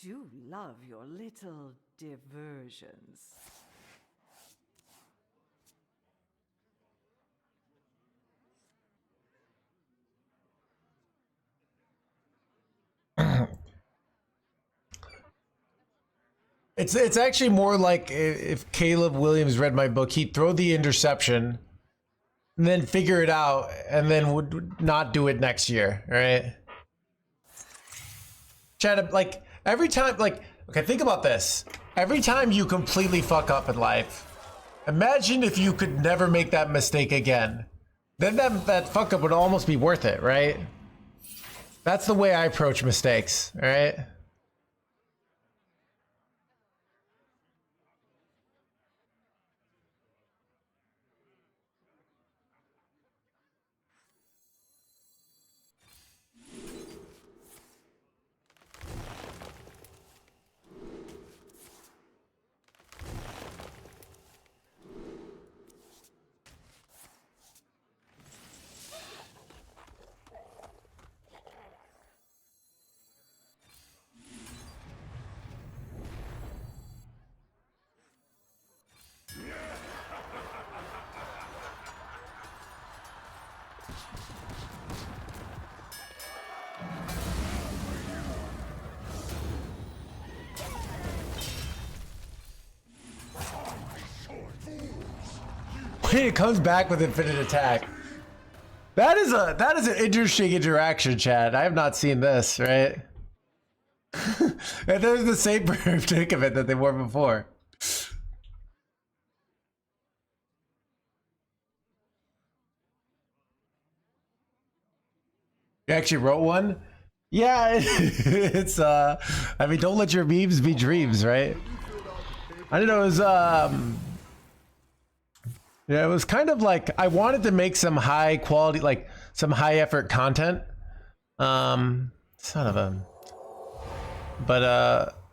do love your little diversions. It's actually more like if Caleb Williams read my book, he'd throw the interception and then figure it out and then would not do it next year, right? Chad, like every time, like, okay, think about this. Every time you completely fuck up in life, imagine if you could never make that mistake again. Then that fuck up would almost be worth it, right? That's the way I approach mistakes, all right? It comes back with infinite attack. That is an interesting interaction, Chad. I have not seen this, right? And there's the same predicament that they were before. You actually wrote one? Yeah, it's I mean, don't let your memes be dreams, right? I don't know, it was yeah, it was kind of like I wanted to make some high quality, like some high effort content. Son of a. But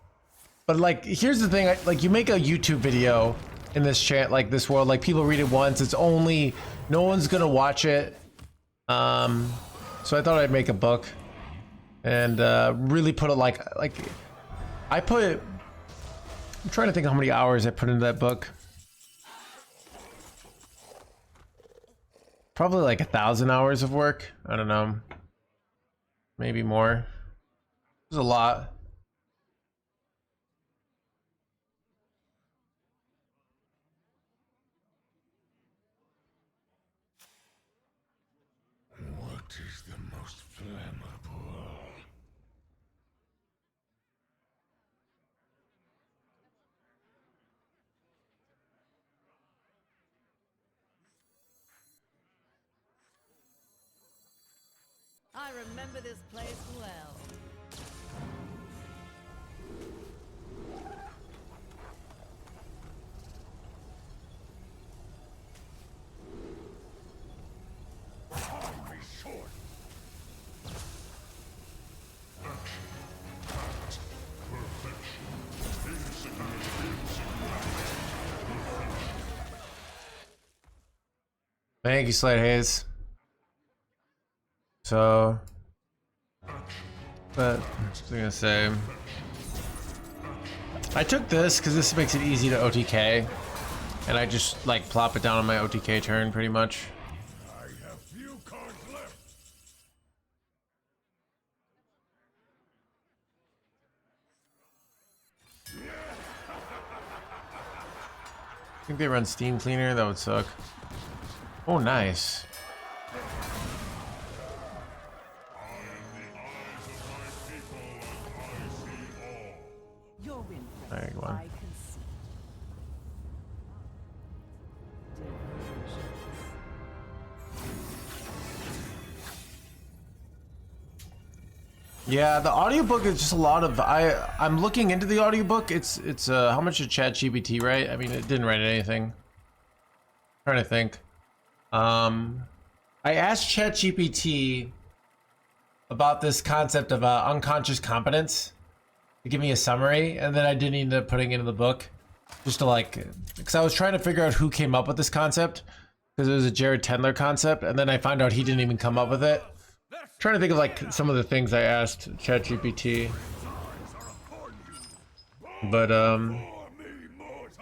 like here's the thing, like you make a YouTube video in this chat, like this world, like people read it once, it's only no one's gonna watch it. So I thought I'd make a book and really put it like I put. I'm trying to think how many hours I put into that book. Probably like 1,000 hours of work. I don't know. Maybe more. It was a lot. What is the most flammable? I remember this place well. Time is short. Thank you, Slade Hayes. So, but I was gonna say, I took this because this makes it easy to OTK, and I just like plop it down on my OTK turn pretty much. I have few cards left. I think they run Steam Cleaner, that would suck. Oh, nice. Your win. There you go. I concede. Yeah, the audiobook is just a lot of I'm looking into the audiobook. It's how much did ChatGPT write? I mean, it didn't write anything. Trying to think. I asked ChatGPT about this concept of unconscious competence to give me a summary, and then I didn't end up putting it in the book just to like, because I was trying to figure out who came up with this concept, because it was a Jared Tendler concept, and then I found out he didn't even come up with it. Trying to think of like some of the things I asked ChatGPT. But For me, mortals!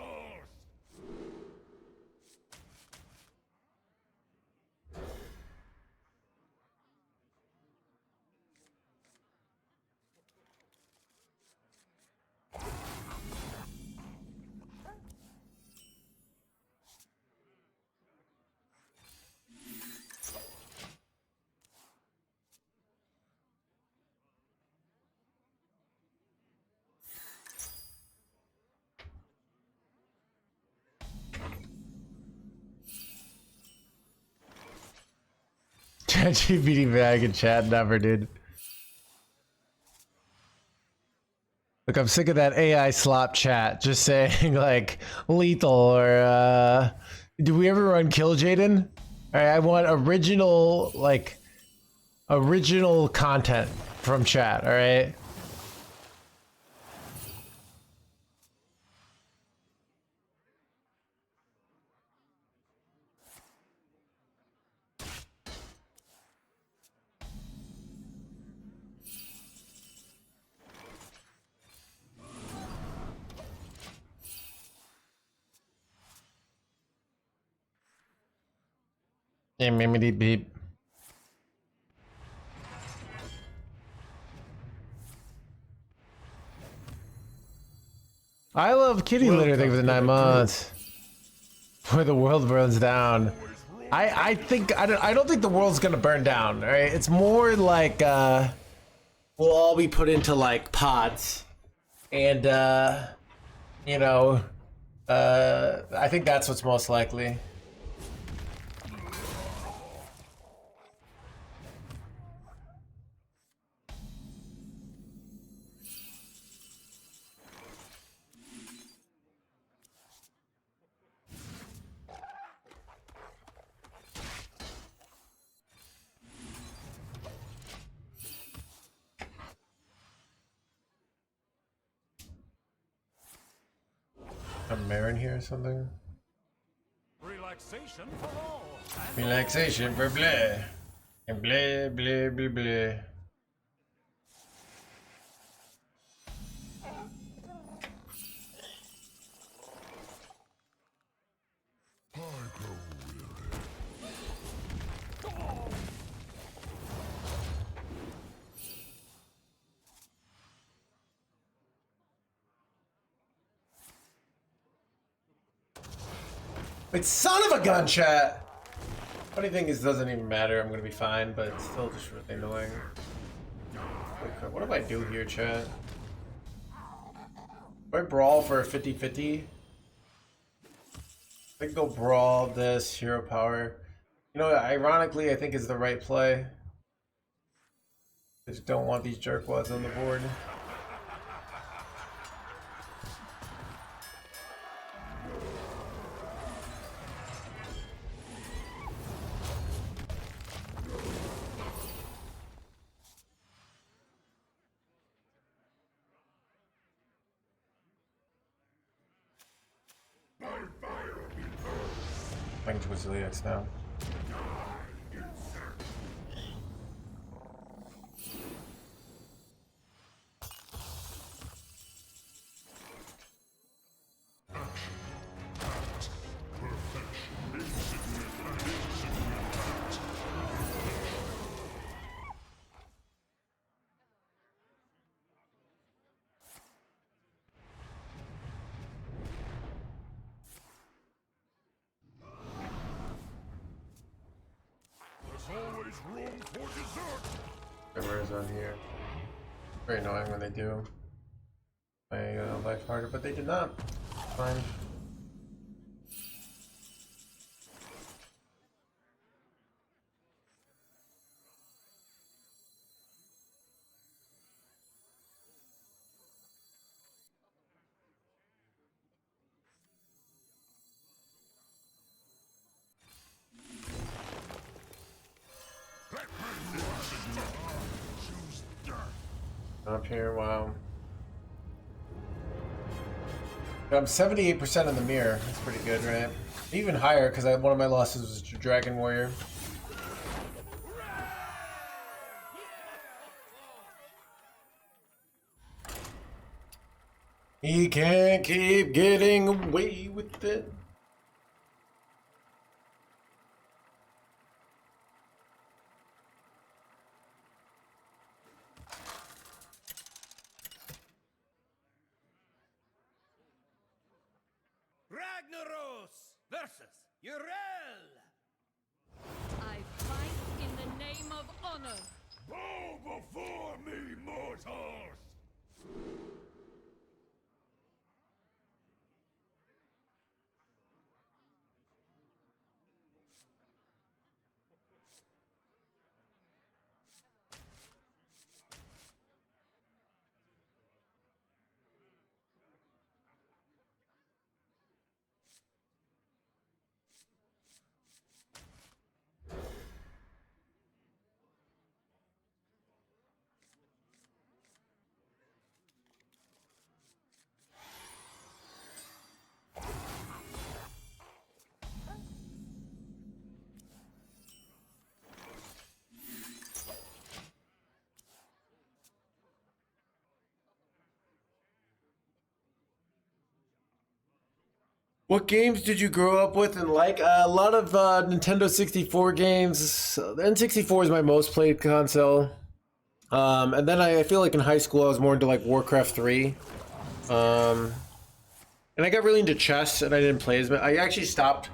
ChatGPT bag in chat never did. Look, I'm sick of that AI slop chat just saying like lethal or do we ever run kill Jaden? Alright, I want original original content from chat, alright? Yeah, mimity beep. I love kitty litter. Thank you for the 9 months. Where the world burns down. I think I don't think the world's gonna burn down. All right, it's more like we'll all be put into like pods, and you know, I think that's what's most likely. A Marin here or something? Relaxation for all! Relaxation for bleh. And bleh, bleh, bleh, bleh. Wait, son of a gun, chat! Funny thing is, it doesn't even matter. I'm gonna be fine, but it's still just really annoying. Okay, what do I do here, chat? Do I brawl for a 50-50? I can go brawl this, hero power. You know, ironically, I think is the right play. I just don't want these jerkwads on the board. Playing Twizzly now. Always room for dessert! Where's on here? Very annoying when they do. My life harder, but they did not. Fine. Up here, wow. I'm 78% in the mirror. That's pretty good, right? Even higher, because one of my losses was Dragon Warrior. He can't keep getting away with it. Ragnaros versus Urel. I fight in the name of honor. Bow before me, mortals! What games did you grow up with and like? A lot of Nintendo 64 games. The N64 is my most played console. And then I feel like in high school I was more into like Warcraft 3. And I got really into chess and I didn't play as much. I actually stopped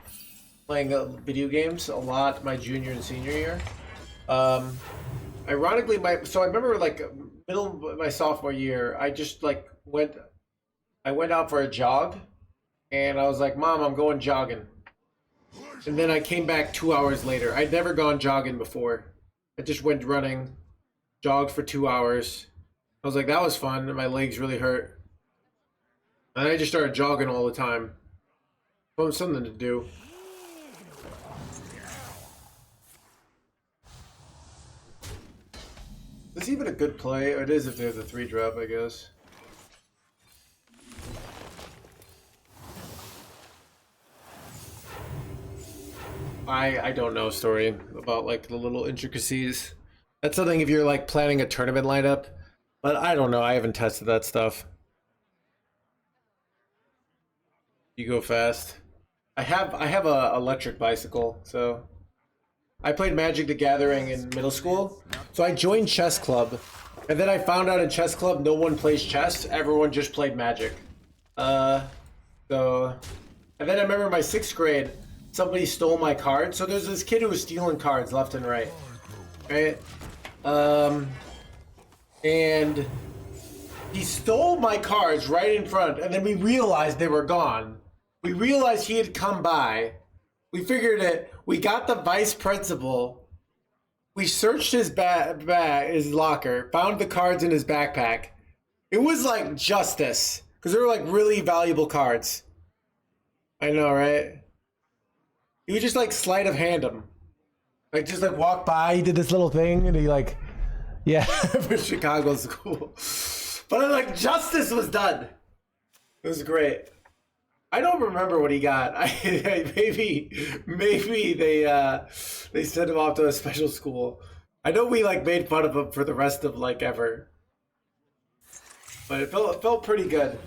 playing video games a lot my junior and senior year. Ironically, I remember like middle of my sophomore year, I just like went out for a jog. And I was like, Mom, I'm going jogging. And then I came back 2 hours later. I'd never gone jogging before. I just went running, jogged for 2 hours. I was like, that was fun, and my legs really hurt. And I just started jogging all the time. Well, something to do. Is this even a good play? It is if there's a 3-drop, I guess. I don't know story about like the little intricacies. That's something if you're like planning a tournament lineup, but I don't know. I haven't tested that stuff. You go fast. I have a electric bicycle, so I played Magic the Gathering in middle school. So I joined chess club, and then I found out in chess club no one plays chess. Everyone just played Magic. And then I remember in my 6th grade. Somebody stole my card. So there's this kid who was stealing cards left and right. Right? And he stole my cards right in front. And then we realized they were gone. We realized he had come by. We figured it. We got the vice principal. We searched his his locker. Found the cards in his backpack. It was like justice. Because they were like really valuable cards. I know, right? He would just like sleight of hand him. Like just like walk by, he did this little thing and he like, yeah, for Chicago school. But like justice was done. It was great. I don't remember what he got. Maybe they sent him off to a special school. I know we like made fun of him for the rest of like ever. But it felt pretty good.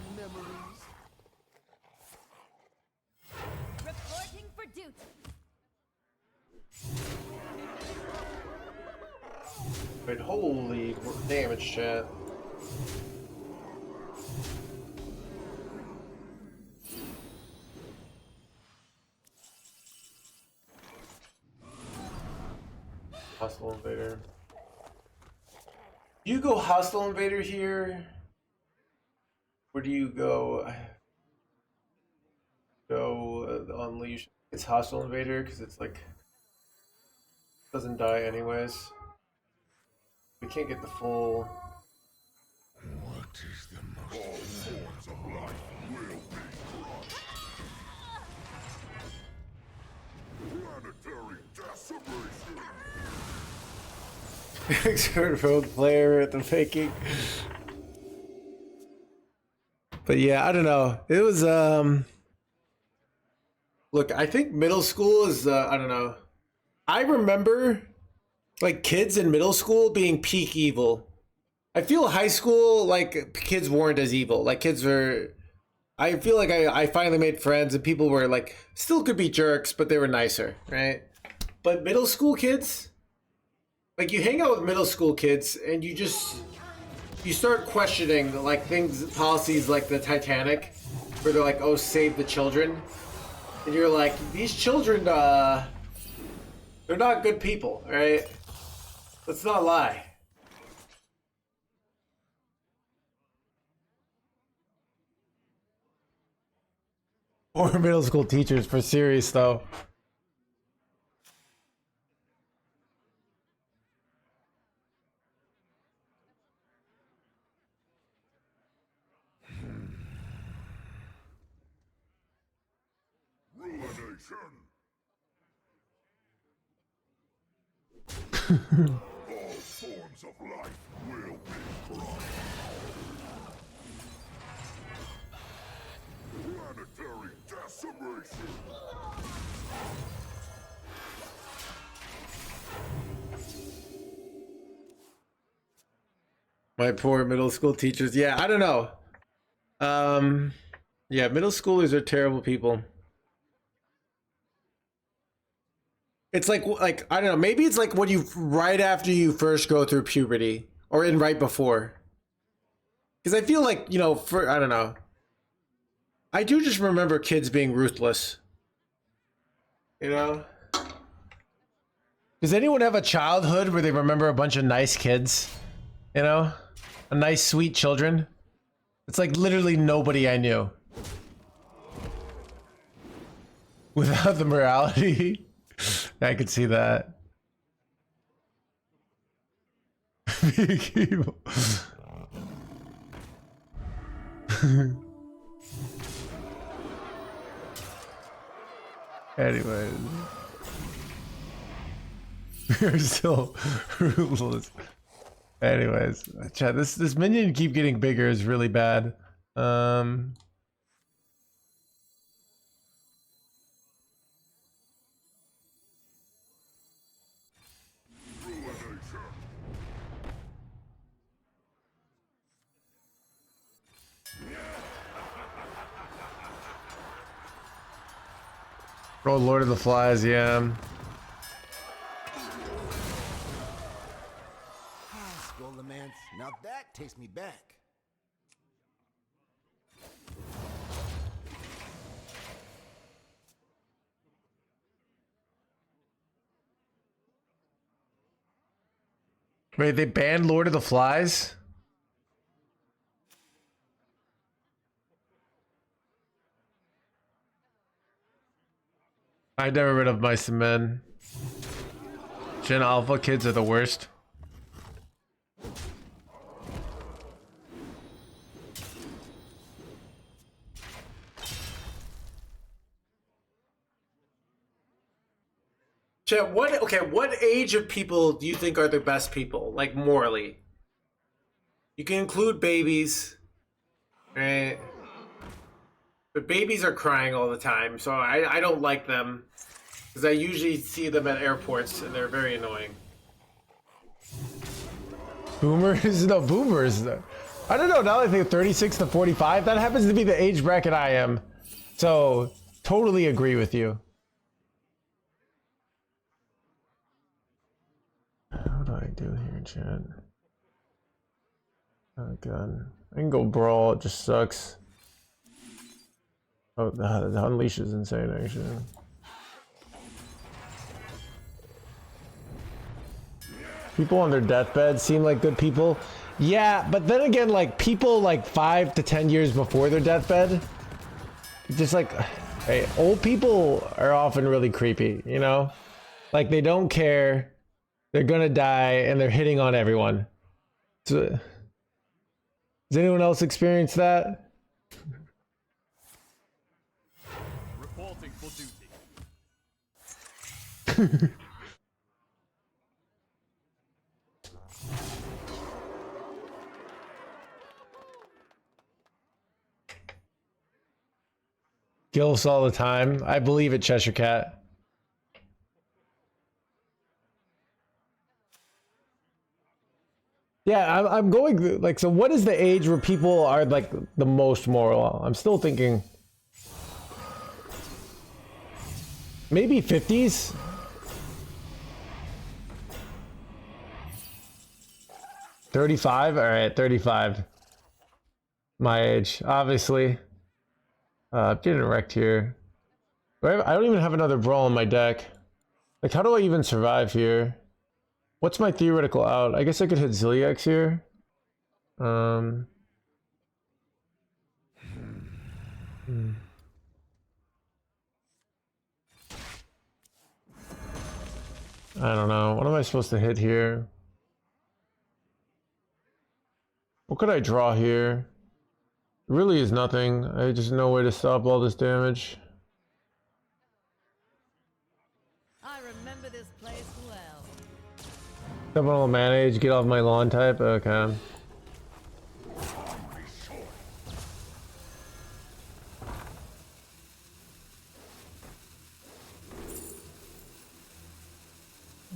Reporting for duty. Wait, holy damage, chat. Hostile invader. You go hostile invader here. Where do you go? Unleash. It's hostile invader because it's like doesn't die anyways. We can't get the full. What is the most all forms of life will be planetary decimation. Expert rogue player at the faking. But yeah, I don't know. It was look, I think middle school is I don't know. I remember like kids in middle school being peak evil. I feel high school, like, kids weren't as evil. Like, kids were... I feel like I finally made friends and people were, like, still could be jerks, but they were nicer, right? But middle school kids... Like, you hang out with middle school kids and you just... You start questioning, like, things, policies like the Titanic, where they're like, oh, save the children. And you're like, these children, they're not good people, right? Let's not lie. Or middle school teachers, for serious though. Ruination. All forms of life will be crushed. Planetary decimation. My poor middle school teachers. Yeah, I don't know. Yeah, middle schoolers are terrible people. It's like I don't know, maybe it's like when you right after you first go through puberty or in right before. Because I feel like, you know, for I don't know. I do just remember kids being ruthless. You know? Does anyone have a childhood where they remember a bunch of nice kids? You know? A nice sweet children? It's like literally nobody I knew. Without the morality. I could see that. Big evil. Anyways. We're still ruthless. Anyways, chat, this minion keep getting bigger is really bad. Oh, Lord of the Flies, yeah. Skull-laments. Now that takes me back. Wait, they banned Lord of the Flies? I never read of Mice and Men. Gen Alpha kids are the worst. Chat, what age of people do you think are the best people, like morally? You can include babies, right? But babies are crying all the time, so I don't like them. Because I usually see them at airports, and they're very annoying. Boomers? No, boomers. I don't know, now I think 36 to 45, that happens to be the age bracket I am. So, totally agree with you. What do I do here, chat? Oh god. I can go brawl, it just sucks. Oh, the unleash is insane, actually. People on their deathbed seem like good people. Yeah, but then again, like, people like 5 to 10 years before their deathbed, just like, hey, old people are often really creepy, you know? Like, they don't care, they're gonna die, and they're hitting on everyone. So, does anyone else experience that? Reporting for duty. Gilfs all the time. I believe it, Cheshire Cat. Yeah, I'm going like, so what is the age where people are like the most moral? I'm still thinking maybe 50s. $35? All right, 35. My age, obviously. Getting wrecked here. I don't even have another brawl in my deck. Like, how do I even survive here? What's my theoretical out? I guess I could hit Zilliax here. I don't know. What am I supposed to hit here? What could I draw here? Really is nothing. I just no way to stop all this damage. I remember this place well. Step on all mana age, get off my lawn type. Okay. I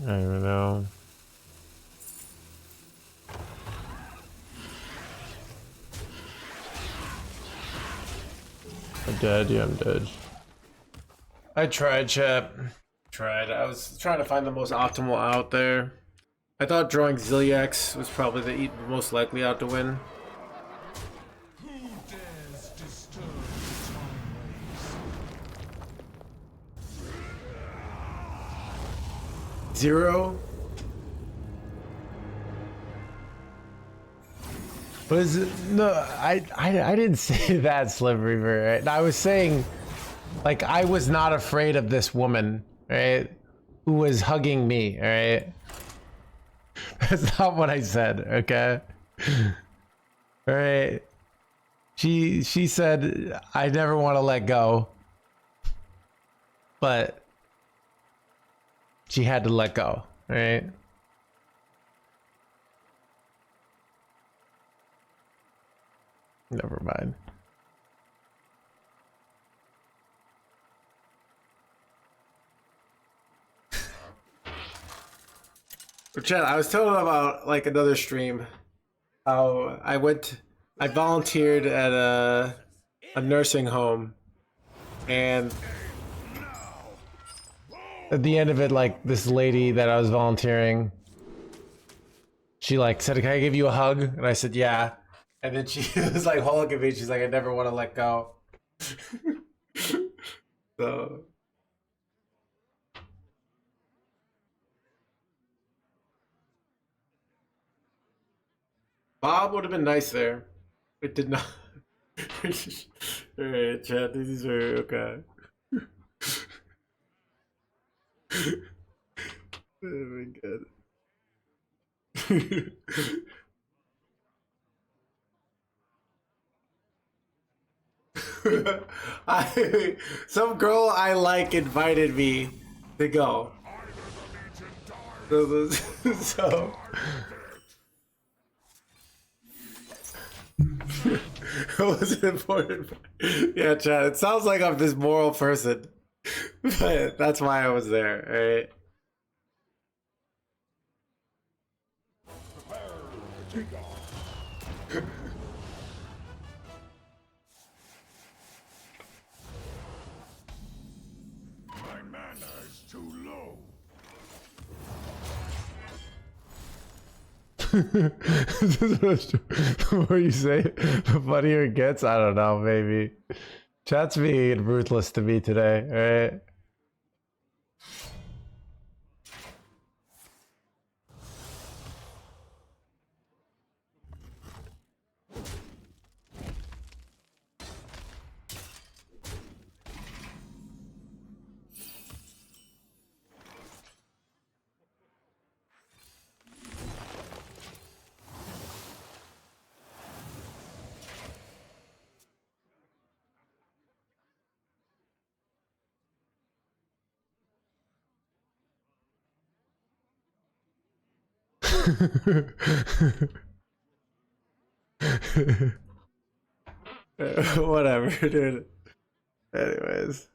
don't even know. I'm dead. Yeah, I'm dead. I tried, chat. Tried. I was trying to find the most optimal out there. I thought drawing Zilliax was probably the most likely out to win. Who dares disturb the Timeways? 0. But is it, no, I didn't say that, Slim Reaver. Right? I was saying, like, I was not afraid of this woman, right? Who was hugging me, right? That's not what I said, okay? All right. She said, I never want to let go. But she had to let go, right? Never mind. Chad, I was telling about like another stream how I volunteered at a nursing home, and at the end of it, like this lady that I was volunteering, she like said, "Can I give you a hug?" And I said, "Yeah." And then she was like hugging me. She's like, "I never want to let go." So. Bob would have been nice there. It did not. Alright, chat, this is very okay. Oh my god. Some girl I like invited me to go. So it wasn't important. Yeah, Chad, it sounds like I'm this moral person, but that's why I was there, alright? My mana is too low. The more you say, the funnier it gets. I don't know, maybe. Chat's being ruthless to me today, alright? Whatever, dude. Anyways.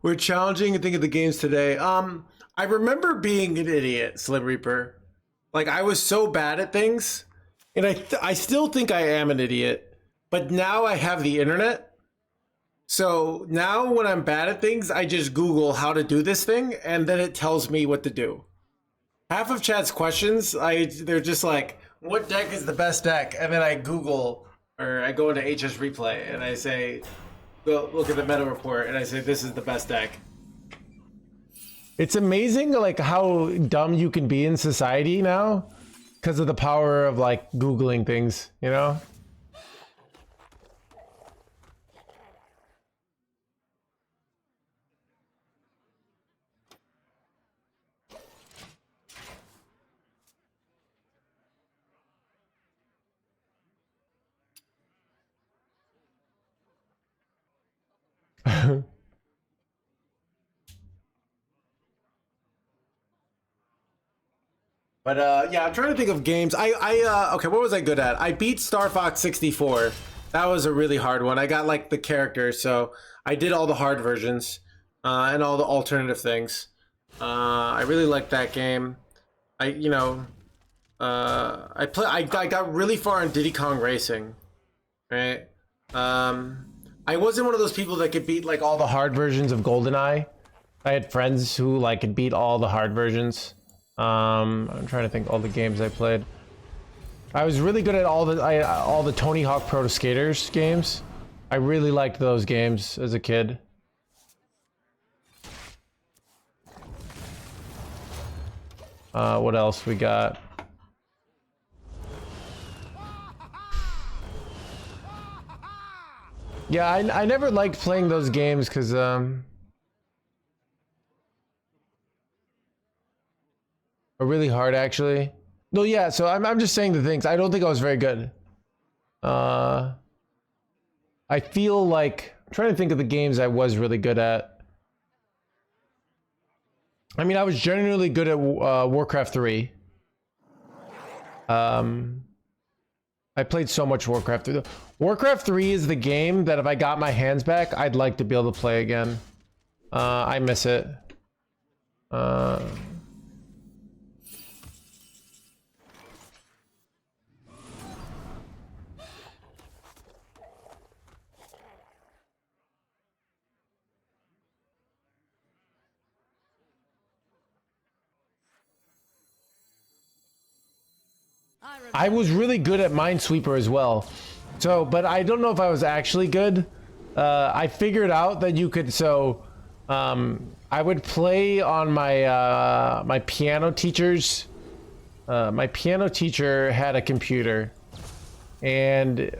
We're challenging and think of the games today. I remember being an idiot, Slim Reaper. Like, I was so bad at things, and I still think I am an idiot, but now I have the internet. So now when I'm bad at things, I just Google how to do this thing, and then it tells me what to do. Half of chat's questions, they're just like, what deck is the best deck? And then I Google, or I go into HS Replay, and I say, go look at the meta report, and I say, this is the best deck. It's amazing, like, how dumb you can be in society now because of the power of, like, Googling things, you know? But yeah, I'm trying to think of games. Okay, what was I good at? I beat Star Fox 64. That was a really hard one. I got like the characters, so I did all the hard versions and all the alternative things. I really liked that game. I got really far in Diddy Kong Racing, right? I wasn't one of those people that could beat like all the hard versions of GoldenEye. I had friends who like could beat all the hard versions. I'm trying to think all the games I played. I was really good at all the Tony Hawk Pro Skaters games. I really liked those games as a kid. What else we got? Yeah, I never liked playing those games because are really hard actually. No, yeah, so I'm just saying the things. I don't think I was very good. I feel like I'm trying to think of the games I was really good at. I mean, I was generally good at Warcraft 3. I played so much Warcraft 3. Warcraft 3 is the game that if I got my hands back, I'd like to be able to play again. I miss it. I was really good at Minesweeper as well. So, but I don't know if I was actually good. I figured out that you could, I would play on my, my piano teacher's, my piano teacher had a computer. And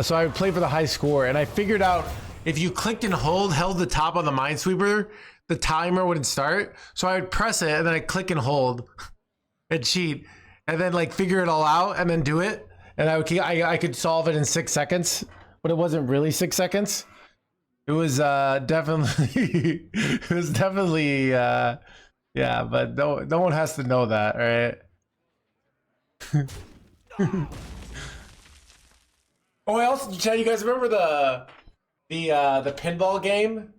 so I would play for the high score, and I figured out if you clicked and held the top on the Minesweeper, the timer wouldn't start. So I would press it, and then I'd click and hold and cheat, and then like figure it all out and then do it. And I could solve it in 6 seconds, but it wasn't really 6 seconds. It was definitely, yeah, but no one has to know that, right? Oh, I also, Chad, you guys remember the pinball game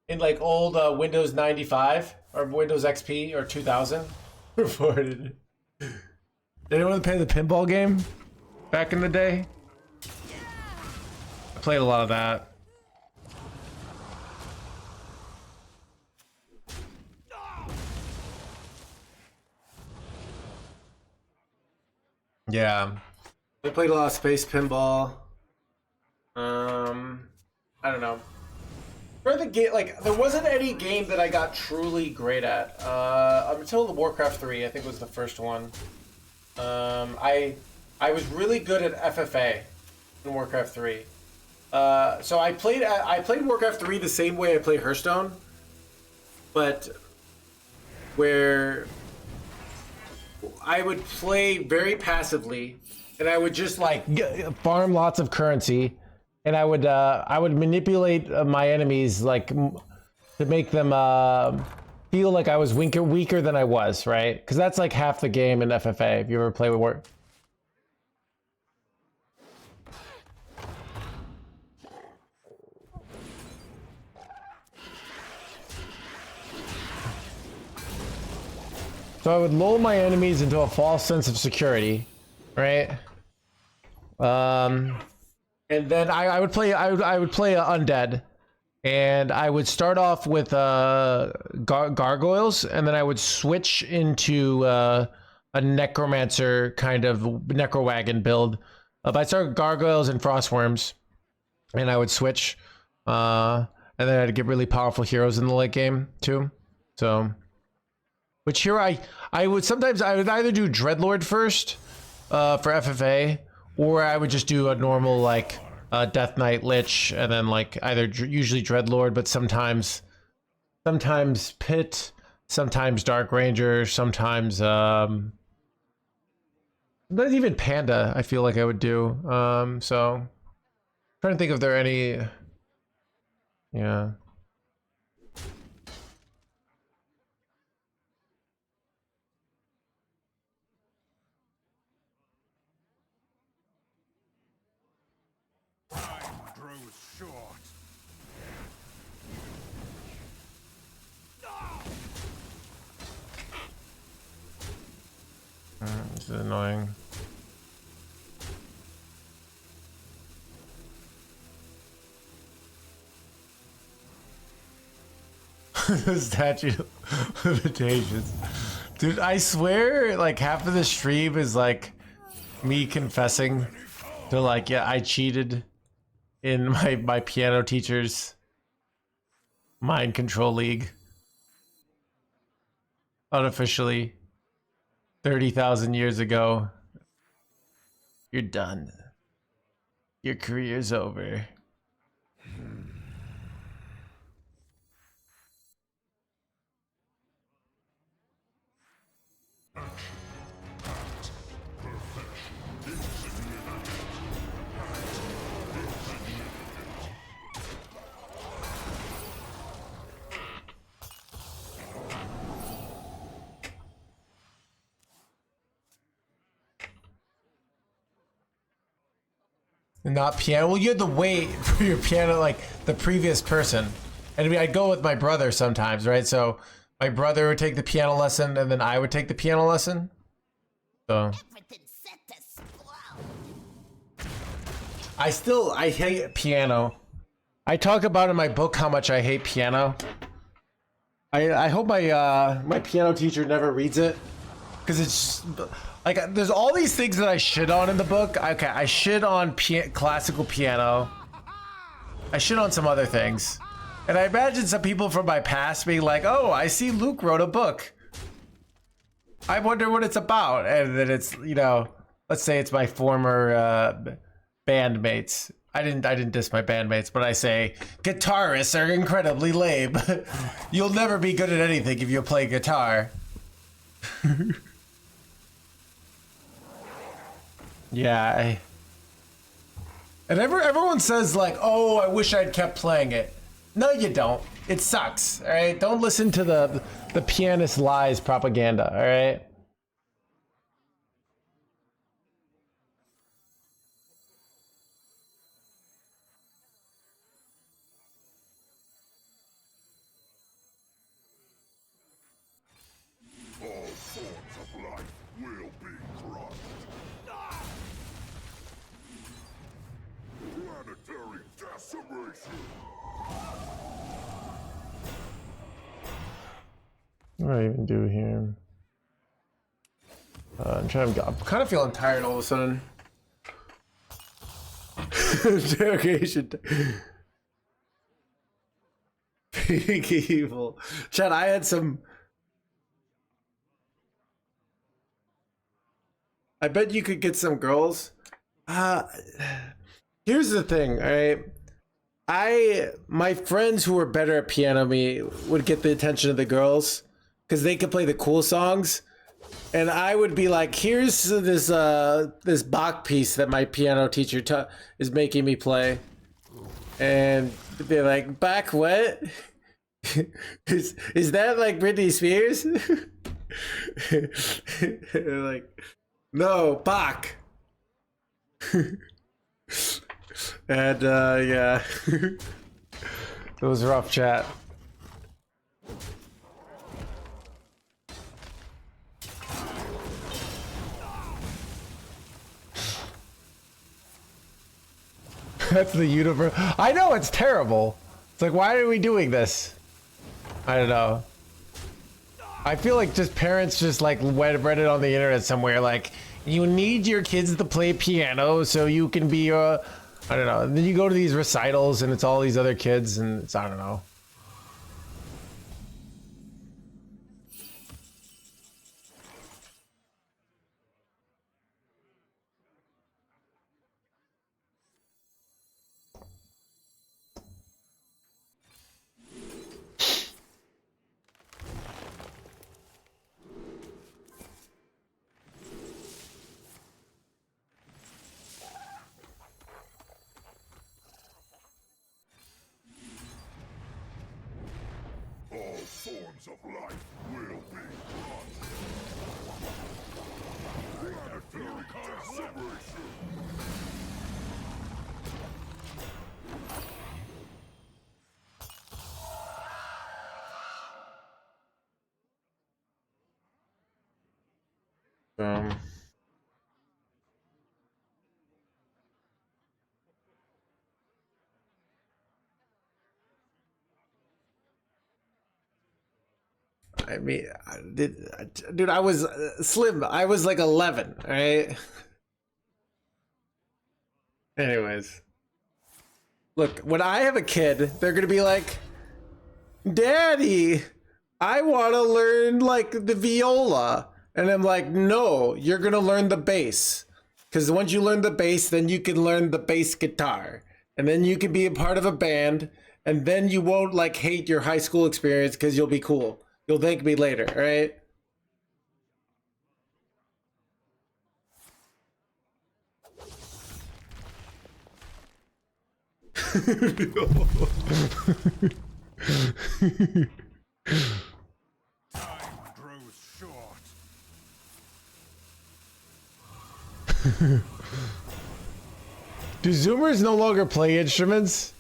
in like old Windows 95 or Windows XP or 2000? Reported. Did anyone play the pinball game back in the day? I played a lot of that. Yeah, I played a lot of space pinball. I don't know. For the game, like there wasn't any game that I got truly great at until the Warcraft 3. I think was the first one. I was really good at FFA in Warcraft 3. So I played Warcraft 3 the same way I play Hearthstone, but where I would play very passively, and I would just like farm lots of currency, and I would manipulate my enemies like to make them feel like I was weaker than I was, right? Because that's like half the game in FFA. If you ever play with War. So I would lull my enemies into a false sense of security, right? And then I would play undead, and I would start off with gargoyles, and then I would switch into a necromancer kind of necrowagon build. I'd start with gargoyles and frostworms, and I would switch, and then I'd get really powerful heroes in the late game too. So, which hero I would either do Dreadlord first for FFA, or I would just do a normal like Death Knight Lich, and then like either usually Dreadlord, but sometimes Pit, sometimes Dark Ranger, sometimes not even Panda. I feel like I would do. So trying to think if there are any. Yeah. Time grows short. This is annoying. The statute of limitations. Dude, I swear like half of the stream is like me confessing to like, yeah, I cheated in my piano teacher's mind control league. Unofficially. 30,000 years ago. You're done. Your career's over. Not piano. Well, you had to wait for your piano like the previous person. And I mean, I'd go with my brother sometimes, right? So my brother would take the piano lesson, and then I would take the piano lesson. So I hate piano. I talk about in my book how much I hate piano. I hope my my piano teacher never reads it, because it's like there's all these things that I shit on in the book. Okay, I shit on classical piano. I shit on some other things. And I imagine some people from my past being like, oh, I see Luke wrote a book. I wonder what it's about. And then it's, you know, let's say it's my former bandmates. I didn't diss my bandmates, but I say guitarists are incredibly lame. You'll never be good at anything if you play guitar. Yeah. And everyone says like, oh, I wish I'd kept playing it. No, you don't. It sucks. All right. Don't listen to the pianist lies propaganda. All right. All forms of life will be crushed. Planetary decimation. What do I even do here? I'm kind of feeling tired all of a sudden. Interrogation. Big evil. Chad, I had some. I bet you could get some girls. Here's the thing, all right? My friends who were better at piano than me would get the attention of the girls because they could play the cool songs, and I would be like, "Here's this Bach piece that my piano teacher is making me play," and they're like, "Bach, what? is that like Britney Spears?" They're like, "No, Bach." And yeah, it was rough, chat. That's the universe. I know, it's terrible. It's like, why are we doing this? I don't know. I feel like just parents just like read it on the internet somewhere, like, you need your kids to play piano so you can be I don't know. And then you go to these recitals and it's all these other kids and it's, I don't know. All forms of life will be lost. I feel celebration. I mean, dude, I was slim. I was like 11, all right? Anyways. Look, when I have a kid, they're going to be like, Daddy, I want to learn like the viola. And I'm like, no, you're going to learn the bass. Because once you learn the bass, then you can learn the bass guitar. And then you can be a part of a band. And then you won't like hate your high school experience because you'll be cool. You'll thank me later, all right? Time grows short. Do Zoomers no longer play instruments?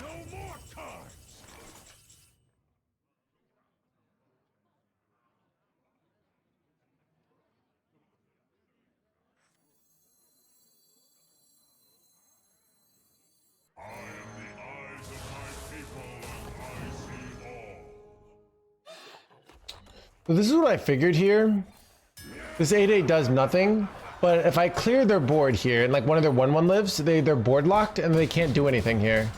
No more cards. I am the eyes of my people, and I see all. Well, this is what I figured here. This 8/8 does nothing, but if I clear their board here and like one of their 1/1 lives, they're board locked and they can't do anything here.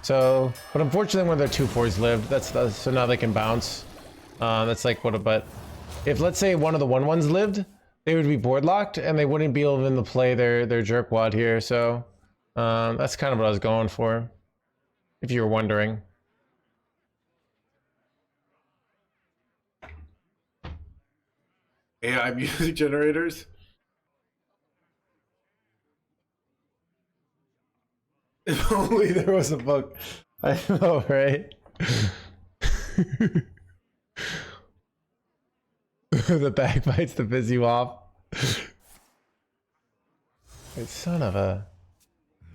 So, but unfortunately one of their 2/4s lived. So now they can bounce. That's like what a but. If let's say one of the 1/1s lived, they would be board locked and they wouldn't be able to play their jerkwad here. So that's kind of what I was going for, if you were wondering. AI music generators. If only there was a book. I know, right? The bagpipes to piss you off. Wait, son of a.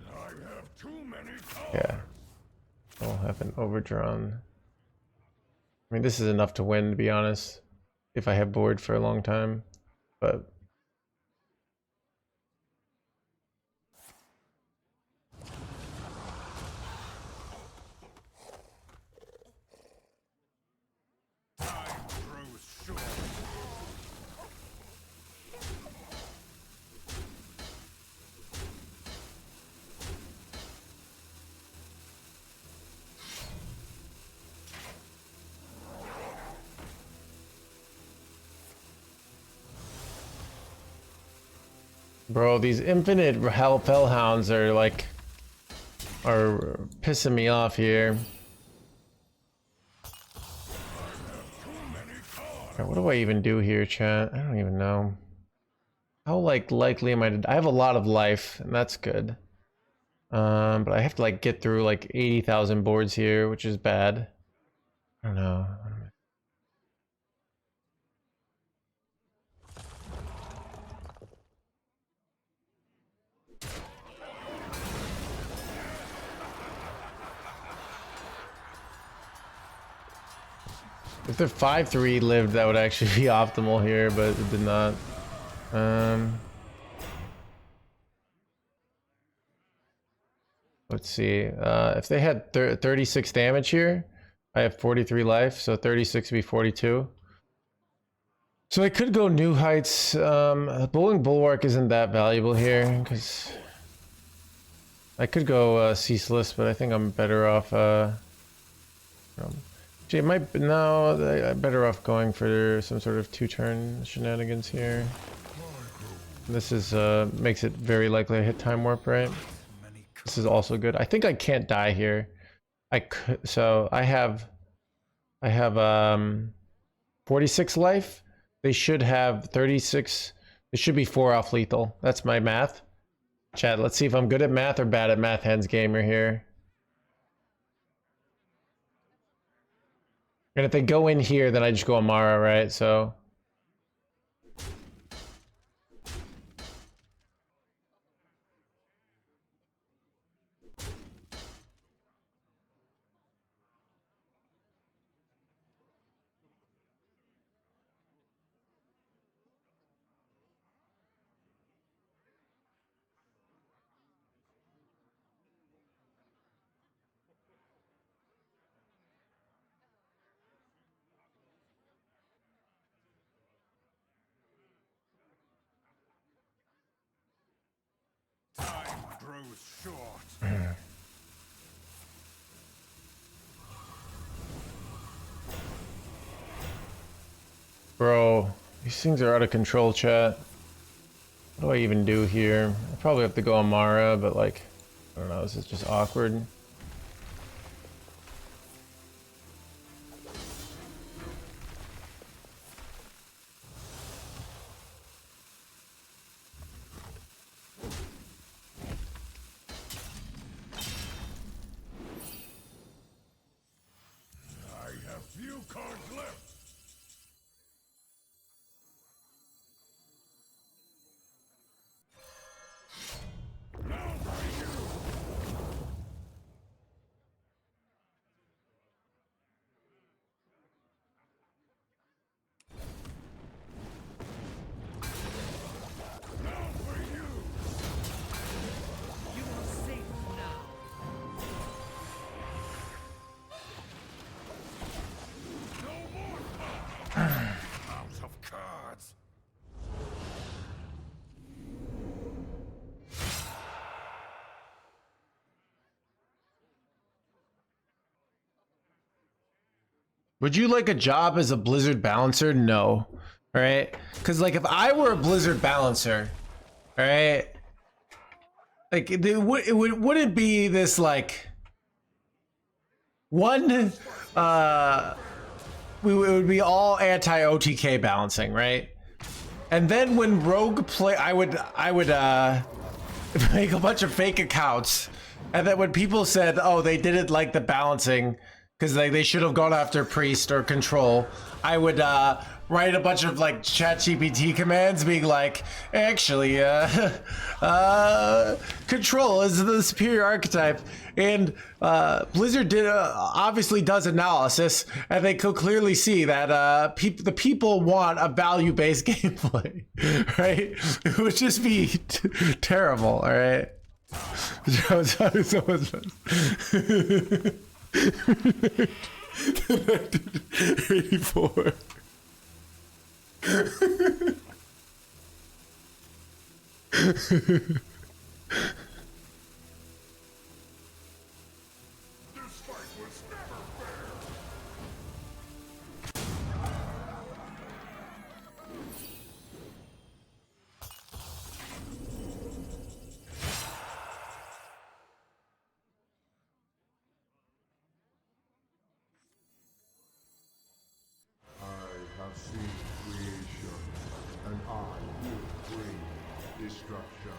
I have too many cards. Yeah. I'll have an overdrawn. I mean, this is enough to win, to be honest. If I have board for a long time. But. Time grows short. Bro, these infinite hellhounds are like are pissing me off here. Okay, what do I even do here, chat? I don't even know. How like likely am I to? I have a lot of life, and that's good. But I have to like get through like 80,000 boards here, which is bad. I don't know. If the 5-3 lived, that would actually be optimal here, but it did not. Let's see. If they had 36 damage here, I have 43 life, so 36 would be 42. So I could go New Heights. Bowling Bulwark isn't that valuable here, because I could go Ceaseless, but I think I'm better off... Actually, it might... No, I'm better off going for some sort of 2-turn shenanigans here. This is makes it very likely I hit Time Warp, right? This is also good. I think I can't die here. I could, so I have 46 life. They should have 36. It should be 4 off lethal. That's my math. Chat, let's see if I'm good at math or bad at NoHandsGamer here. And if they go in here, then I just go Amara, right? So Time grows short. bro, these things are out of control, chat. What do I even do here? I probably have to go Amara, but like, I don't know, this is just awkward. I have few cards left. Now for you. Now for you. You are safe now. No more cards. Out of cards. Would you like a job as a Blizzard balancer? No. All right, because like if I were a Blizzard balancer, all right, like it wouldn't be this like one. It would be all anti-OTK balancing, right? And then when Rogue play, I would make a bunch of fake accounts, and then when people said, "Oh, they didn't like the balancing," because like they should have gone after Priest or Control, I would write a bunch of like ChatGPT commands being like, actually, Control is the superior archetype, and Blizzard did obviously does analysis, and they could clearly see that the people want a value-based gameplay, right? It would just be terrible, all right? 84. This fight was never fair. I have seen creation, and I will bring destruction.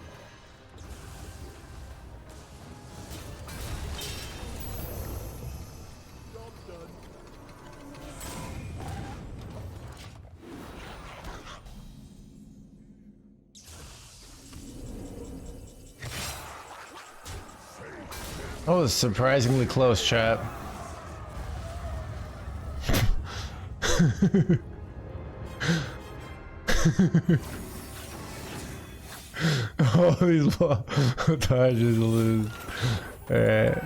Oh, it's surprisingly close, chat. Oh, these montages lose. Alright.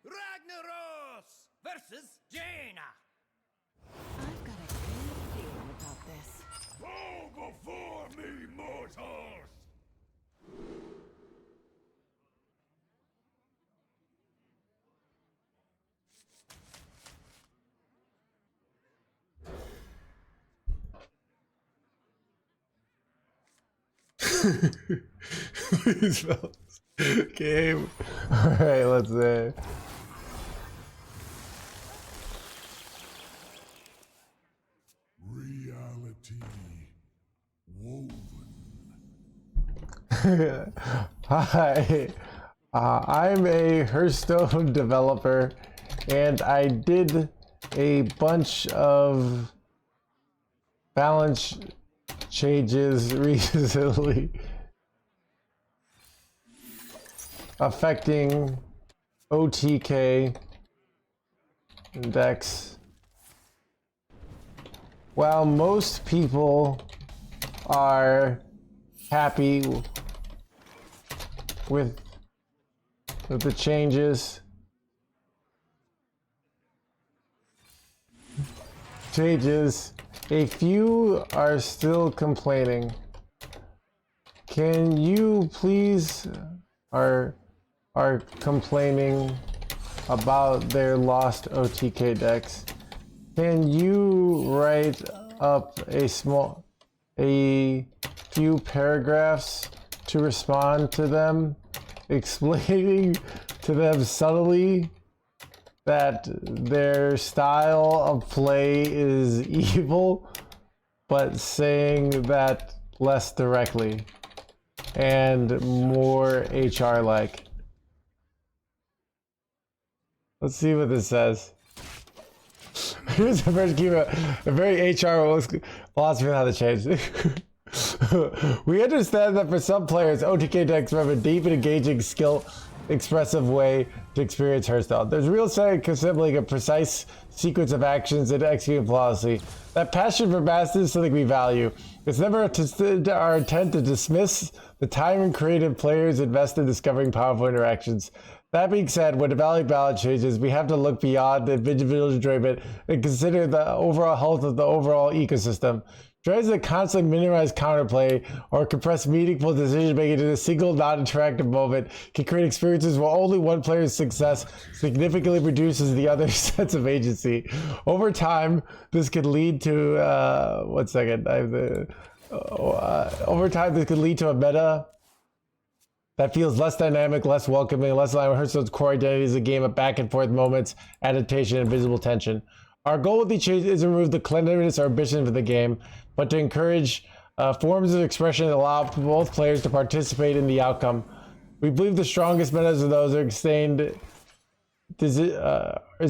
Ragnaros versus Jaina. I've got a good feeling about this. Bow before me, mortals! Please, fellas. Game. Alright, let's say. Reality woven. Hi. I'm a Hearthstone developer, and I did a bunch of balance changes recently affecting OTK decks. While most people are happy with the changes, a few are still complaining. Can you please are complaining about their lost OTK decks? Can you write up a few paragraphs to respond to them, explaining to them subtly that their style of play is evil, but saying that less directly and more HR-like? Let's see what this says. Here's the first key, a very HR philosophy on how to change. We understand that for some players, OTK decks represent a deep and engaging, skill expressive way to experience Hearthstone. There's real assembling a precise sequence of actions and executing flawlessly. That passion for mastery is something we value. It's never our intent to dismiss the time and creative players invest in discovering powerful interactions. That being said, when evaluating balance changes, we have to look beyond the individual enjoyment and consider the overall health of the overall ecosystem. Tries to constantly minimize counterplay or compress meaningful decision making into a single non-interactive moment can create experiences where only one player's success significantly reduces the other's sense of agency. Over time, this could lead to over time, this could lead to a meta that feels less dynamic, less welcoming, less aligned with Hearthstone's core identity as a game of back and forth moments, adaptation, and visible tension. Our goal with the change is to remove the cleanliness or ambition of the game, but to encourage forms of expression that allow both players to participate in the outcome. We believe the strongest metas are those that are sustained is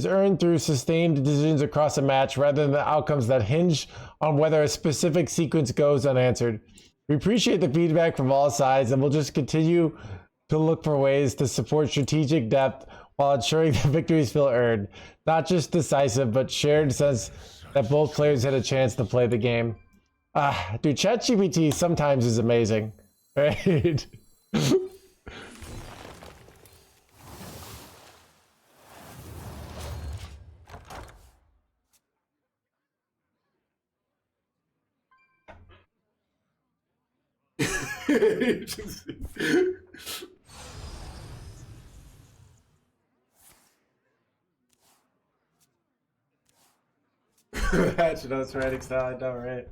earned through sustained decisions across a match rather than the outcomes that hinge on whether a specific sequence goes unanswered. We appreciate the feedback from all sides and we'll just continue to look for ways to support strategic depth while ensuring that victories feel earned. Not just decisive, but shared sense that both players had a chance to play the game. Dude, ChatGPT sometimes is amazing, right? Hatchet notes writing style, I know, right?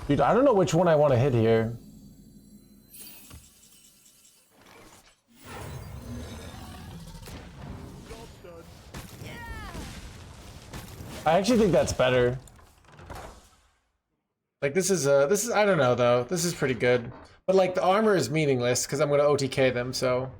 Dude, I don't know which one I want to hit here. I actually think that's better. Like this is I don't know though. This is pretty good. But like the armor is meaningless because I'm gonna OTK them, so.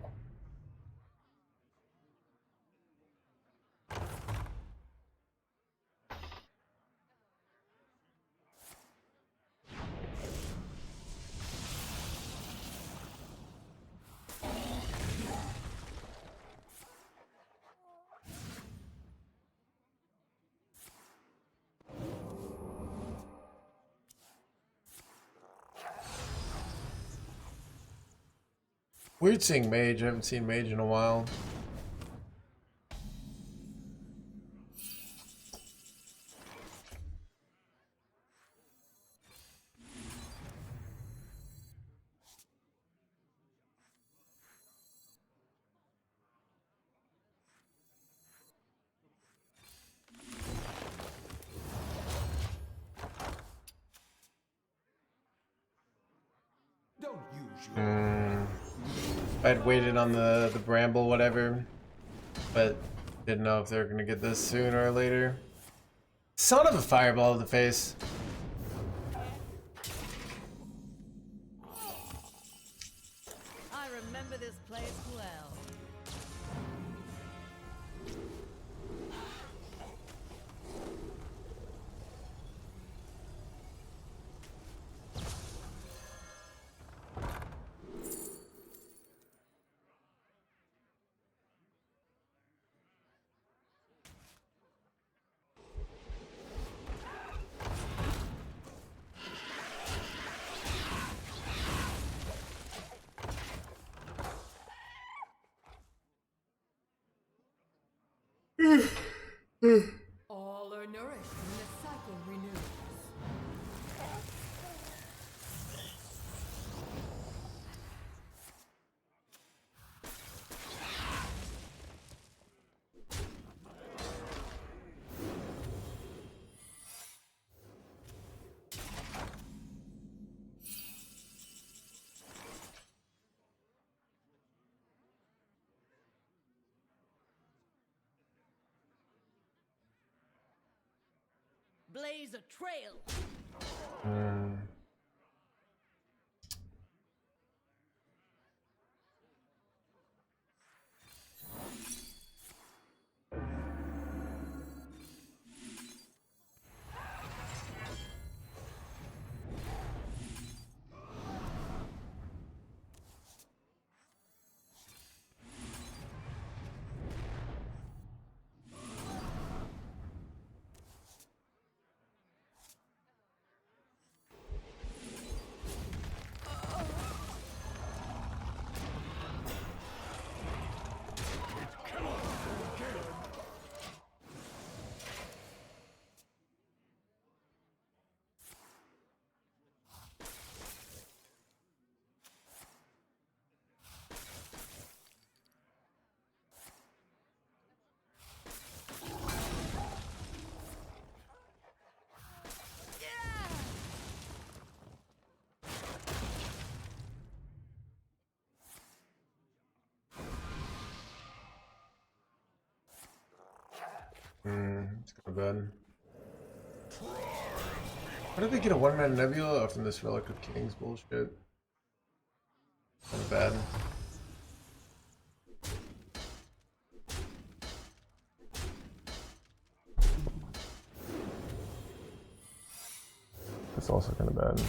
Weird seeing Mage. I haven't seen Mage in a while. Don't use your I'd waited on the Bramble, whatever, but didn't know if they were gonna get this sooner or later. Son of a fireball to the face. I remember this place well. All are nourished and the cycle renews. Blaze a trail. It's kind of bad. Why did they get a one-man nebula from this Relic of Kings bullshit? Kind of bad. That's also kind of bad.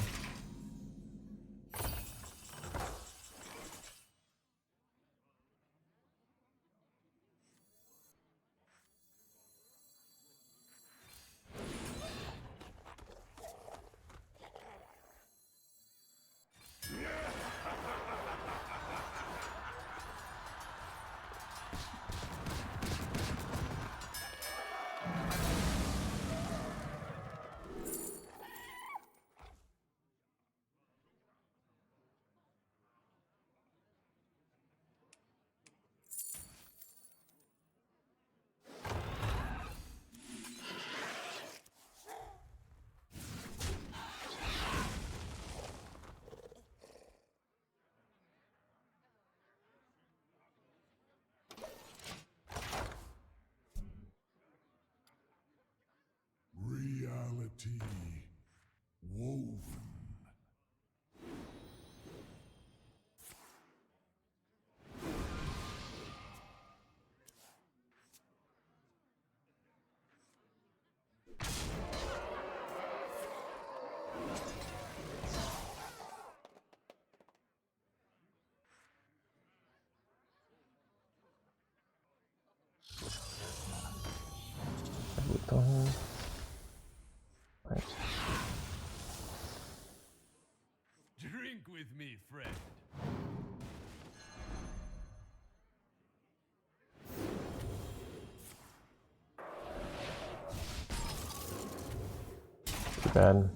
Reality woven. Right. Drink with me, friend. Too bad.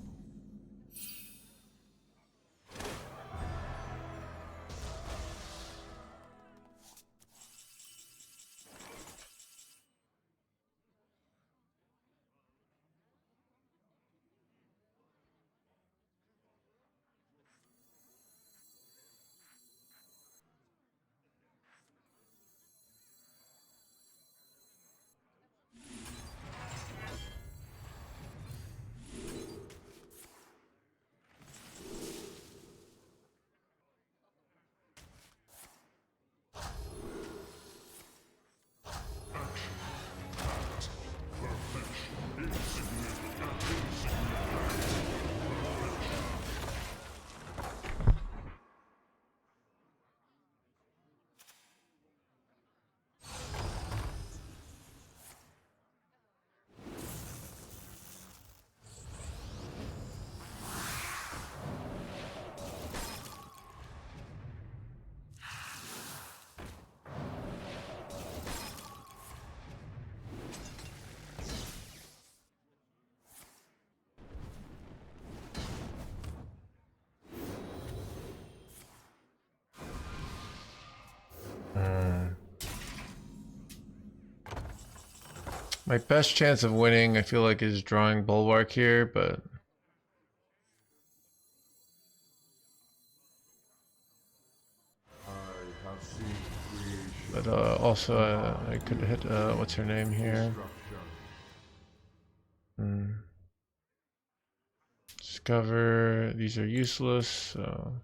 My best chance of winning, I feel like, is drawing Bulwark here, but also I could hit what's her name here? Discover these are useless, so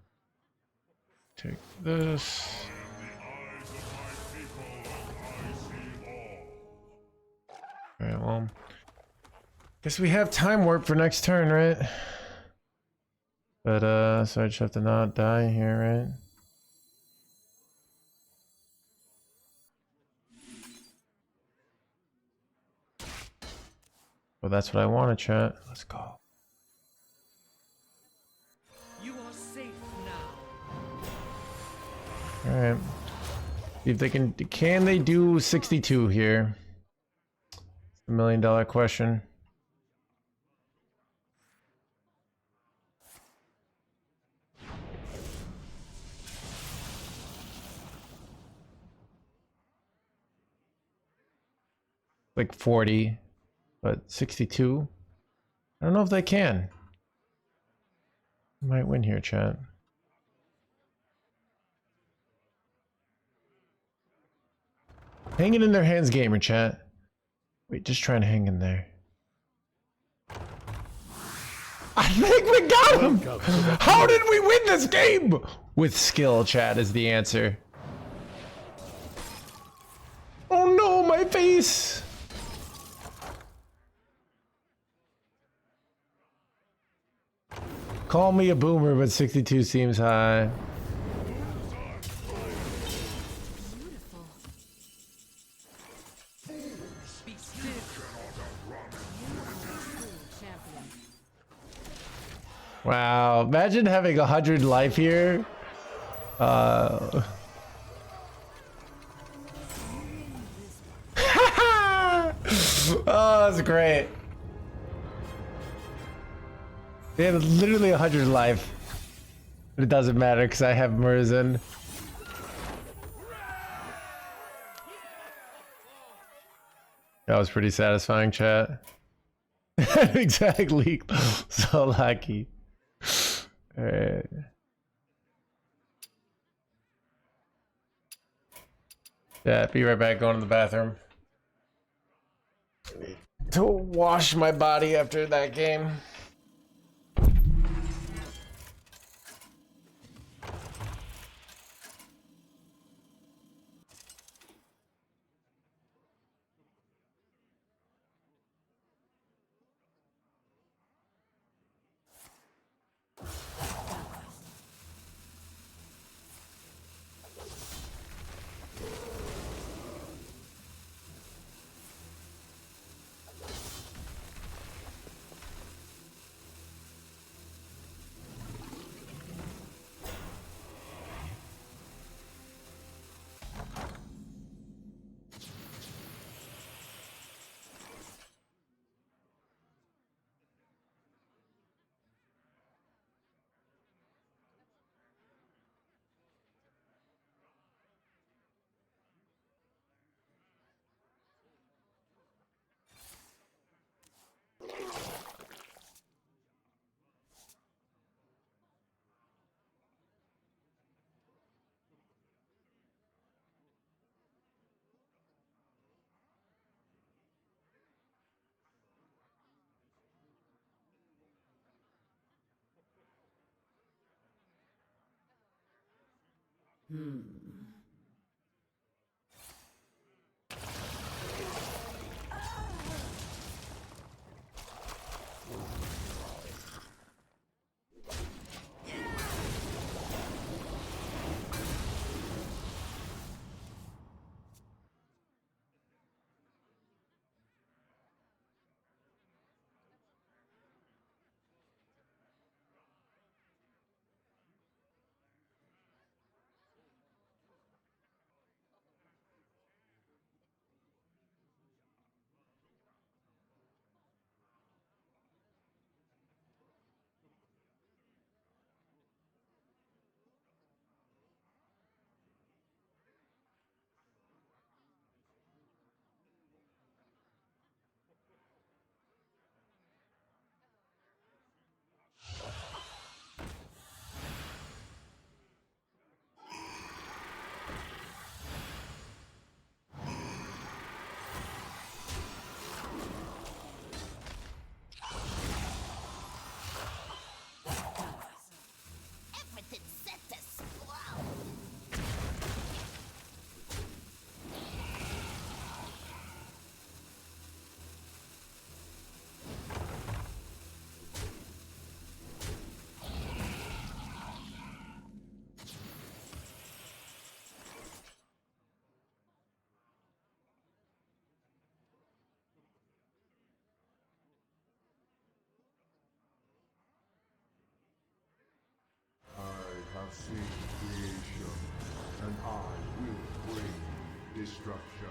take this. Alright, well, guess we have time warp for next turn, right? But so I just have to not die here, right? Well, that's what I want to chat. Let's go. You are safe now. All right. See if they can they do 62 here? $1 million question. Like 40, but 62. I don't know if they can. Might win here, chat. Hang it in their hands, gamer chat. Wait, just try and hang in there. I think we got him! How did we win this game? With skill, chat, is the answer. Oh no, my face! Call me a boomer, but 62 seems high. Wow, imagine having 100 life here. Oh, that's great. They have literally 100 life. But it doesn't matter because I have Murzin. That was pretty satisfying, chat. Exactly. So lucky. Alright. Yeah, be right back, going to the bathroom. To wash my body after that game. I have seen creation, and I will bring destruction.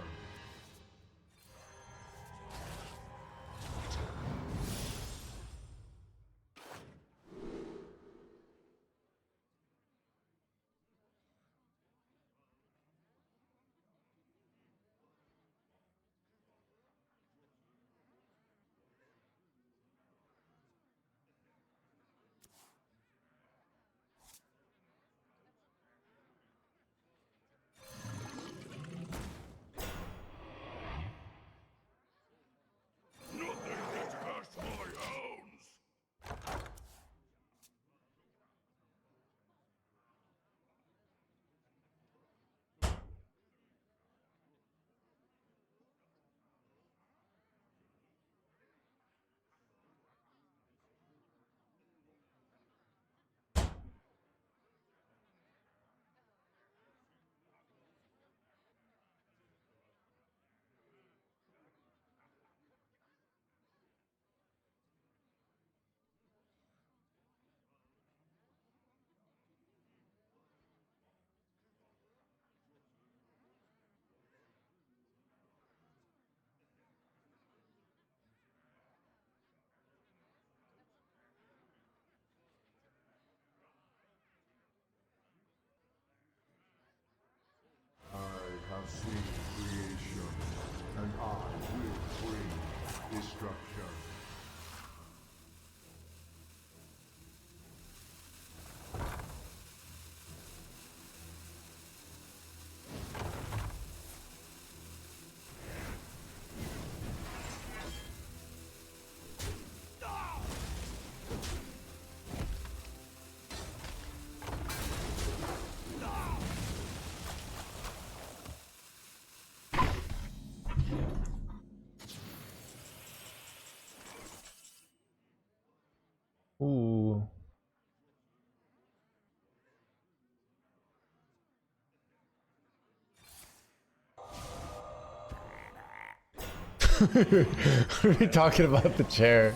What are we talking about the chair?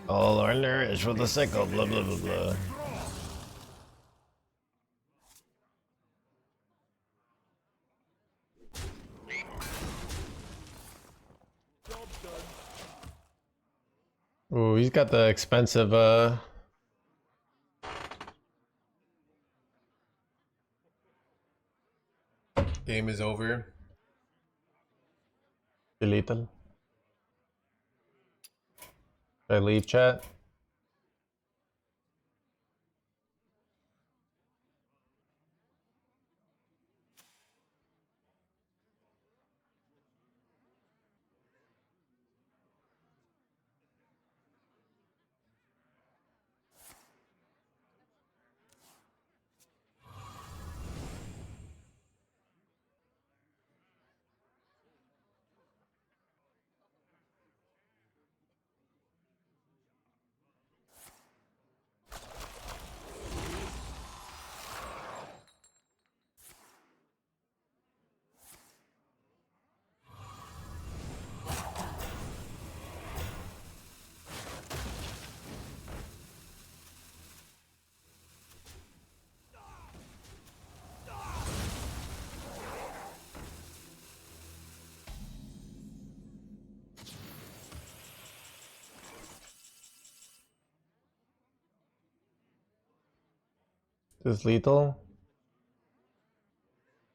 All are nourished when the cycle renews. All are nourished with the cycle, blah blah blah blah. Ooh, he's got the expensive game is over. Delete them. Should I leave chat? This lethal.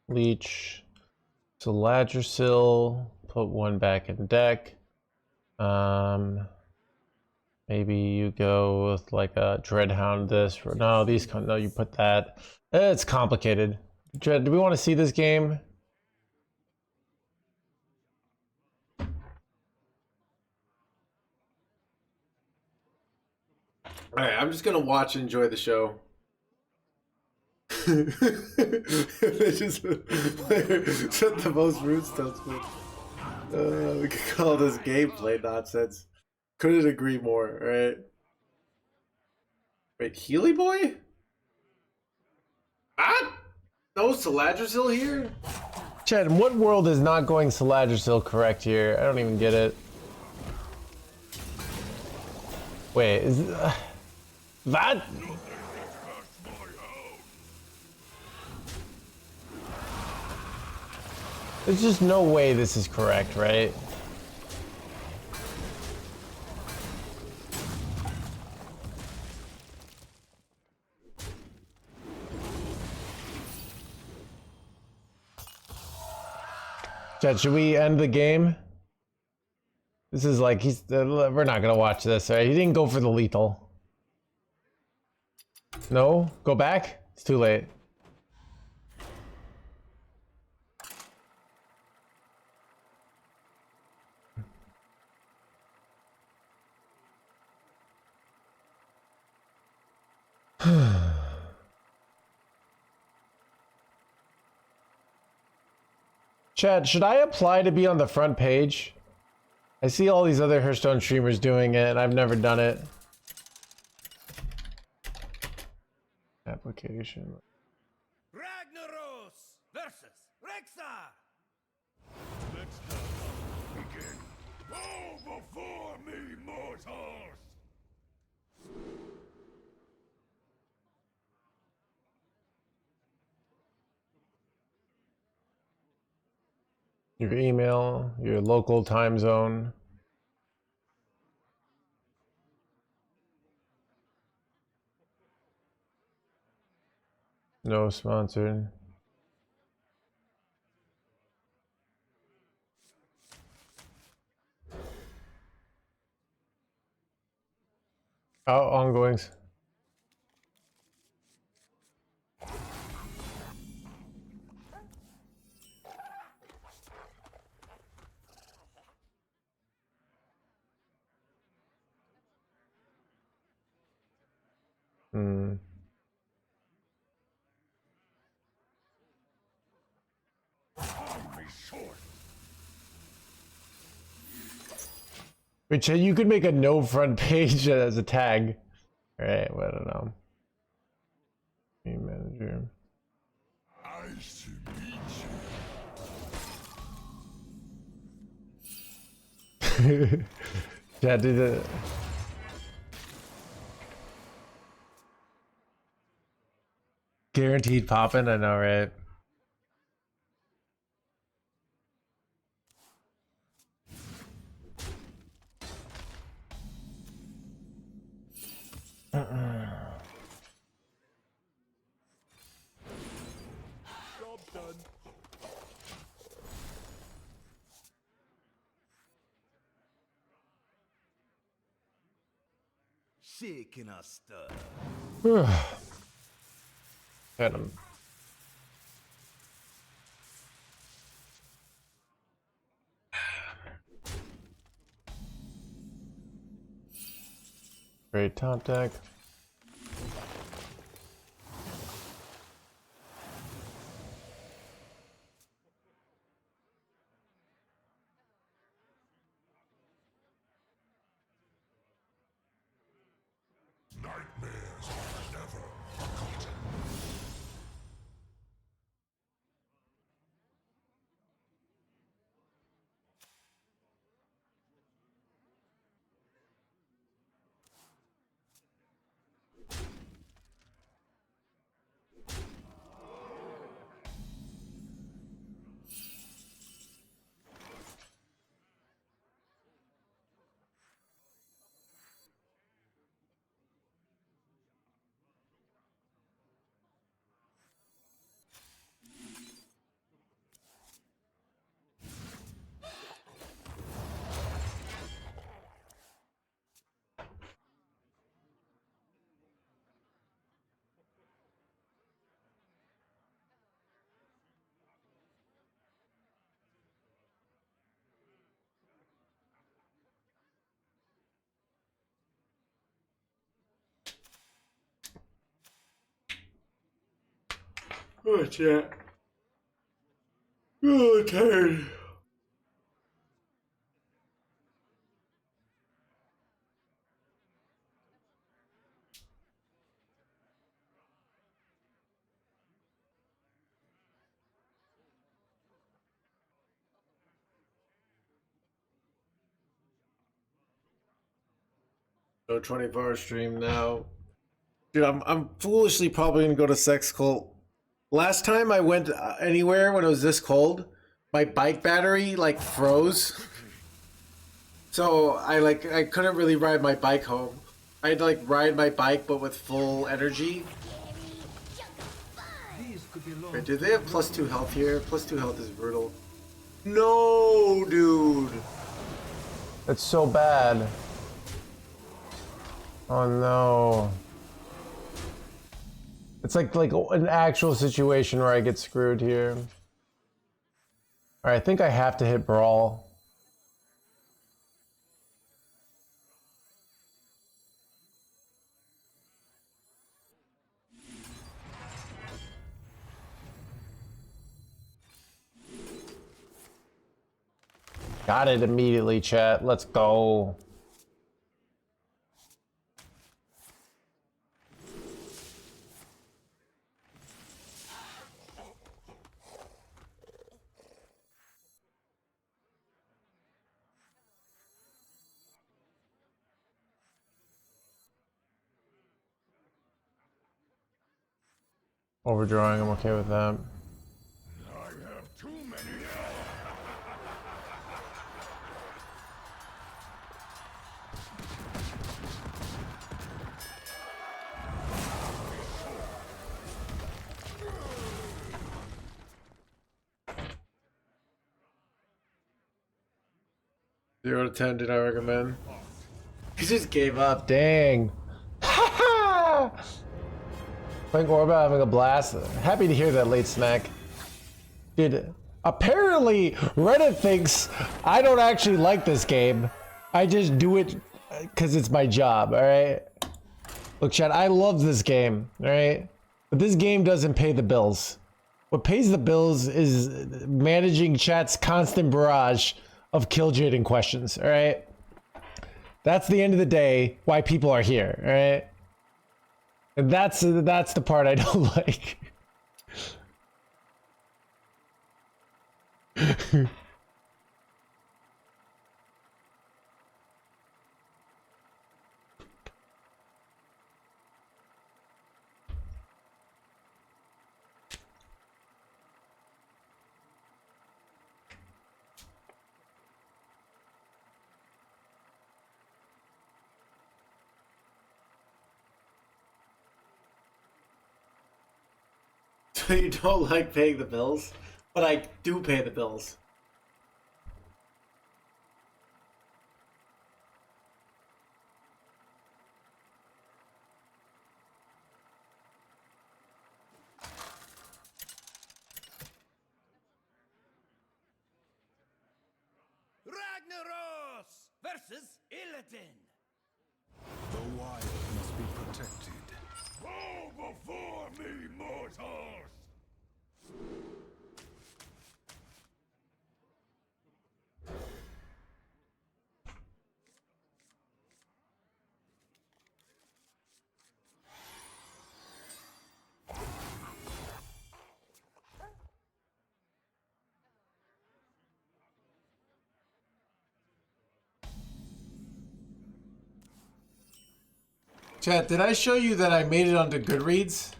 Leech. Seladrasil. Put one back in deck. Maybe you go with like a Dreadhound this. No, these come. No, you put that. It's complicated. Dread, do we want to see this game? Alright, I'm just gonna watch and enjoy the show. They just set the most root stones. We could call this gameplay nonsense. Couldn't agree more, right? Wait, Healy Boy? Ah? No Seladrasil here? Chad, in what world is not going Seladrasil correct here? I don't even get it. Wait, is that? There's just no way this is correct, right? Chad, should we end the game? This is like, we're not gonna watch this, right? He didn't go for the lethal. No? Go back? It's too late. Chad, should I apply to be on the front page? I see all these other Hearthstone streamers doing it, and I've never done it. Application. Ragnaros versus Rexar. Let's begin. Bow before me, mortals! Your email, your local time zone. No sponsored. Ongoings. Which you could make a no front page as a tag. Alright, well, I don't know. Game manager. I should meet you. Yeah, do the. Guaranteed popping, I know, right? Job done. Shaking our stuff. Hit him. Great top deck. Nightmares are never forgotten. Oh, chat. Oh, tired. So 24-hour stream now. Dude, I'm foolishly probably gonna go to Sex Cult. Last time I went anywhere when it was this cold, my bike battery like froze. So I couldn't really ride my bike home. I had to like ride my bike but with full energy. These could be long. Wait, do they have +2 health here? +2 health is brutal. No, dude. That's so bad. Oh no. It's like an actual situation where I get screwed here. Alright, I think I have to hit Brawl. Got it immediately, chat. Let's go. Overdrawing, I'm okay with that. I have too many. Zero to 10, did I recommend? He just gave up, dang. Playing yvBwABA, having a blast. Happy to hear that, late snack. Dude, apparently Reddit thinks I don't actually like this game. I just do it because it's my job, alright? Look, chat, I love this game, alright? But this game doesn't pay the bills. What pays the bills is managing chat's constant barrage of killjaiting questions, alright? That's the end of the day why people are here, alright? And that's the part I don't like. So you don't like paying the bills? But I do pay the bills. Ragnaros versus Illidan. The wild must be protected. Bow before me, mortals! Chat, did I show you that I made it onto Goodreads?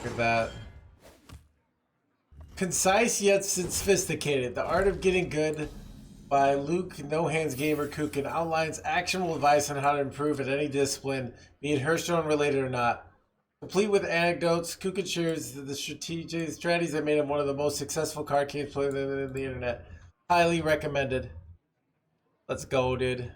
Look at that. Concise yet sophisticated. The Art of Getting Good by Luke NoHandsGamer Kukin outlines actionable advice on how to improve at any discipline, be it Hearthstone related or not. Complete with anecdotes, Kukin shares the strategies that made him one of the most successful card games played on the internet. Highly recommended. Let's go, dude.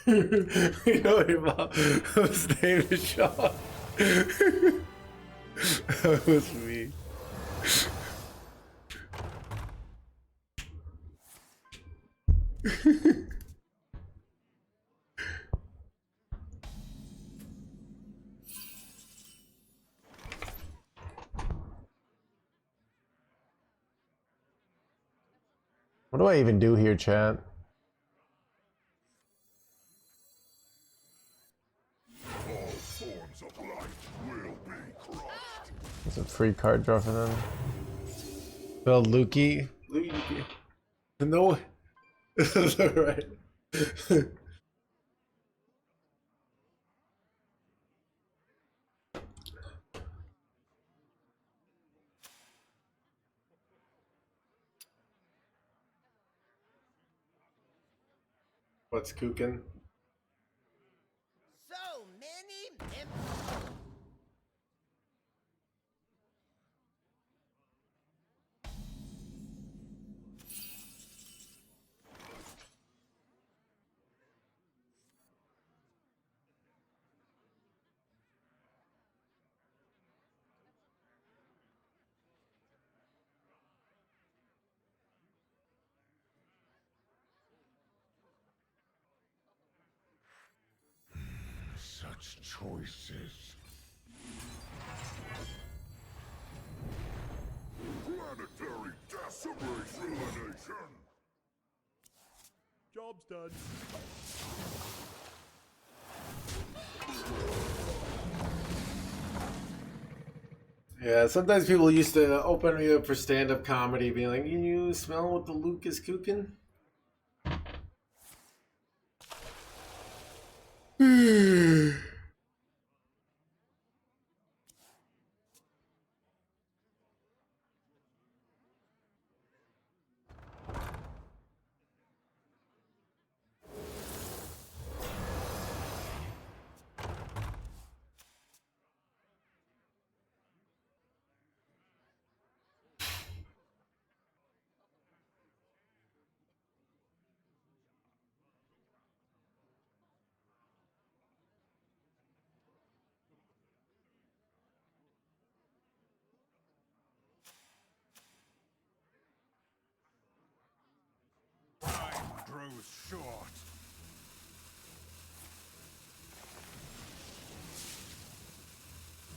You know your mom whose name is Sean. That was me. What do I even do here, chat? All forms of light will be crushed. It's a free card draw for them. Well, Lukey. No. That's alright. What's cooking? So many Such choices. Planetary decimation! Job's done. Yeah, sometimes people used to open me up for stand-up comedy, being like, "Can you smell what the Luke is cooking?" arrows short.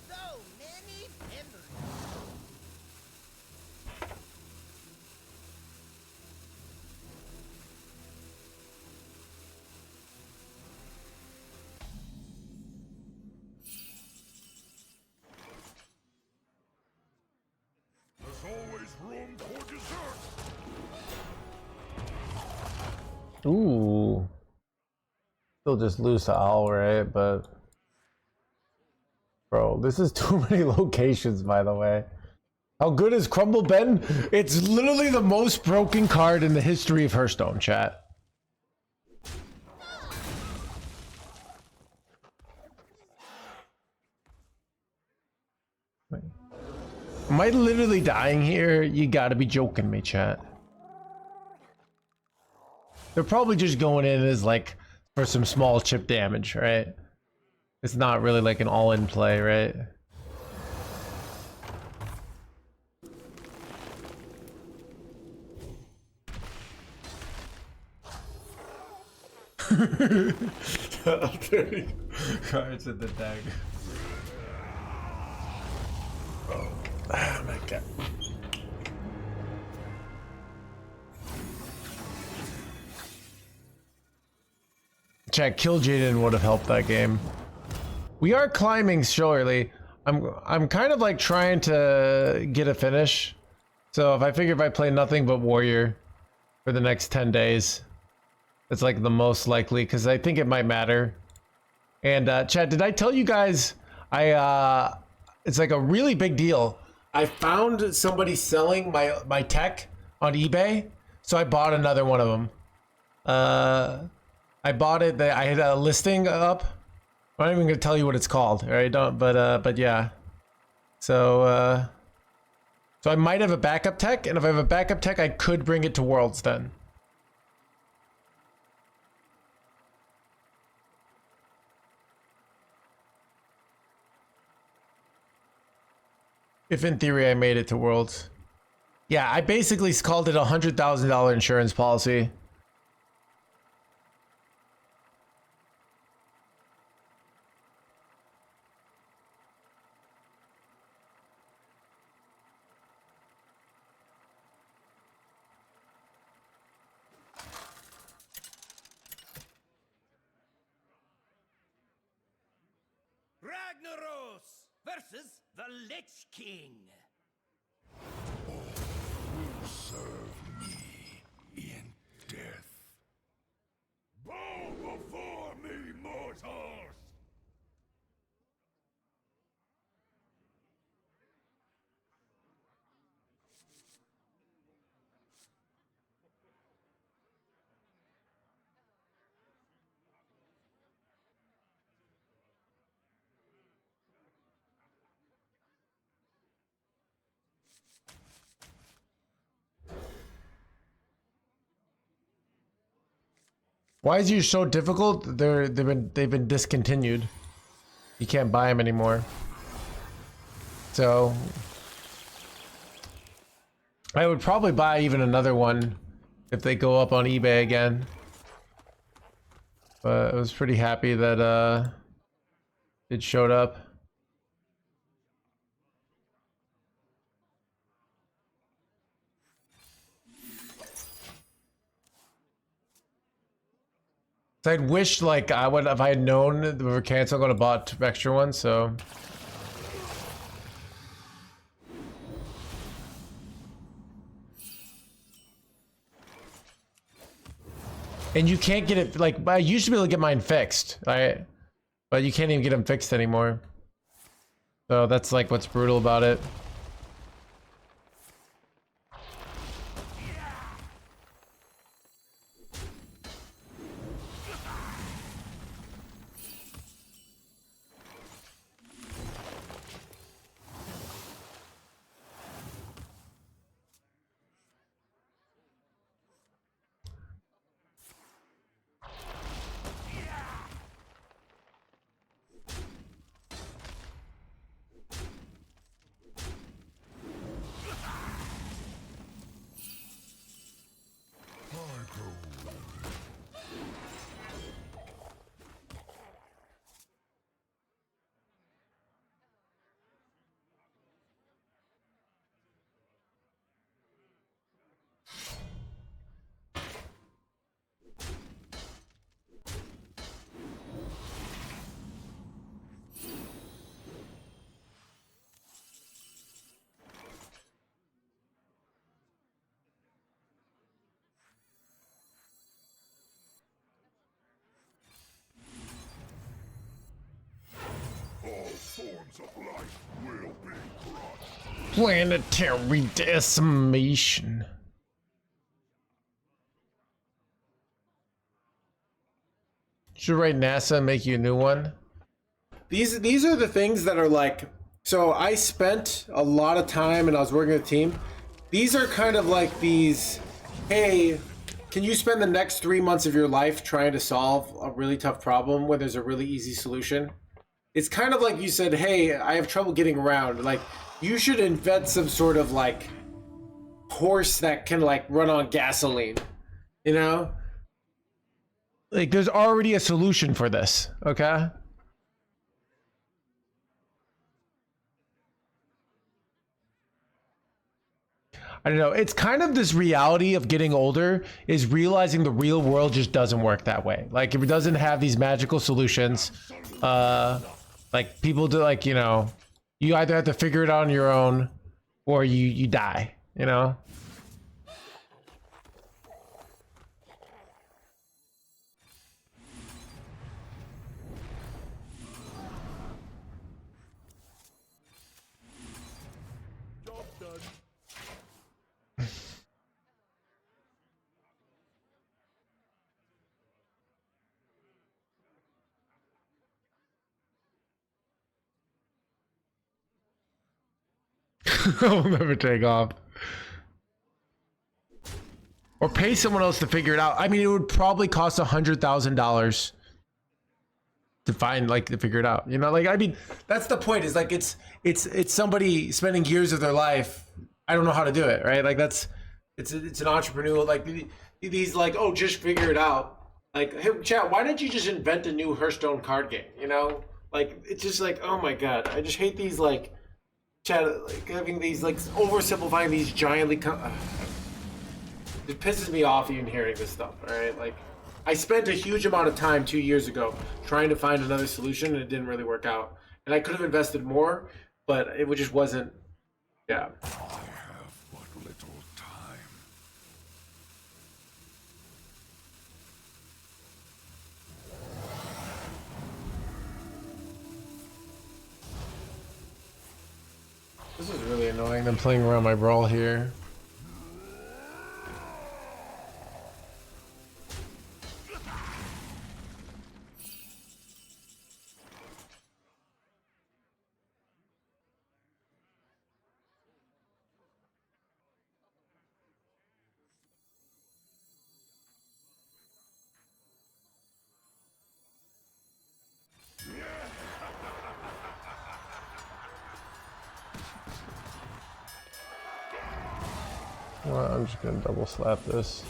So many memories. There's always room for dessert. Ooh. Still just lose to Owl, right? But bro, this is too many locations, by the way. How good is Crumble Ben? It's literally the most broken card in the history of Hearthstone, chat. Am I literally dying here? You gotta be joking me, chat. They're probably just going in as like for some small chip damage, right? It's not really like an all-in play, right? Cards in the deck. Oh my god. Chat, kill Jaden would have helped that game. We are climbing surely. I'm kind of like trying to get a finish. So if I play nothing but Warrior for the next 10 days, it's like the most likely because I think it might matter. And chat, did I tell you guys it's like a really big deal. I found somebody selling my tech on eBay, so I bought another one of them. I bought it. I had a listing up. I'm not even gonna tell you what it's called, right? But yeah. So I might have a backup tech, and if I have a backup tech, I could bring it to Worlds then. If in theory I made it to Worlds. Yeah, I basically called it $100,000 insurance policy. Ragnaros versus the Lich King. Serve me in death. Bow before me, mortals! Why is yours so difficult? They've been discontinued. You can't buy them anymore. So I would probably buy even another one if they go up on eBay again. But I was pretty happy that it showed up. So I'd wish like I would if I had known they were canceled, I would have bought 2 extra ones. So and you can't get it like I used to be able to get mine fixed, right? But you can't even get them fixed anymore. So that's like what's brutal about it. of life will be crushed. Planetary decimation. Should write NASA and make you a new one. These are the things that are like, so I spent a lot of time and I was working with a team. These are kind of like these, hey, can you spend the next 3 months of your life trying to solve a really tough problem where there's a really easy solution? It's kind of like you said, hey, I have trouble getting around. Like, you should invent some sort of like horse that can like run on gasoline, you know? Like, there's already a solution for this, okay? I don't know. It's kind of this reality of getting older is realizing the real world just doesn't work that way. Like, if it doesn't have these magical solutions, like people do, like, you know, you either have to figure it out on your own or you die, you know? Job done. I'll never take off. Or pay someone else to figure it out. I mean, it would probably cost $100,000 to find, like, to figure it out. You know, like, I mean, that's the point. Is like it's somebody spending years of their life. I don't know how to do it, right? Like, that's it's an entrepreneurial, like these like, oh, just figure it out. Like, hey, chat, why don't you just invent a new Hearthstone card game? You know, like, it's just like, oh my god, I just hate these like. Chat, like having these, like, oversimplifying these giantly it pisses me off even hearing this stuff. All right, like, I spent a huge amount of time 2 years ago trying to find another solution and it didn't really work out, and I could have invested more, but it just wasn't. Yeah. I have but little time. This is really annoying. I'm playing around my brawl here. Well, I'm just gonna double slap this.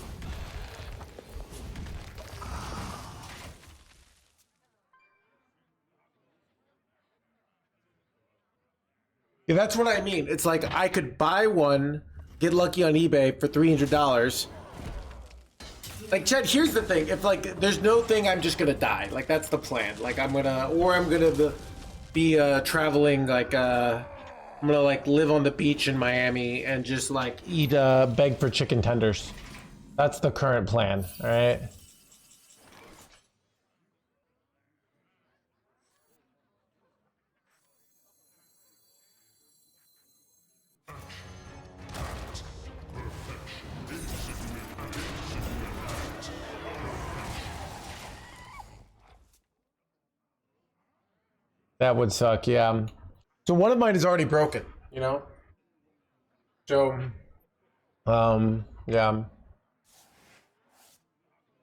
Yeah, that's what I mean. It's like I could buy one, get lucky on eBay for $300. Like, Chad, here's the thing. If, like, there's no thing, I'm just gonna die. Like, that's the plan. Like, I'm gonna be traveling, like, I'm gonna, like, live on the beach in Miami and just, like, eat, beg for chicken tenders. That's the current plan, all right? That would suck, yeah. So one of mine is already broken, you know? So, yeah.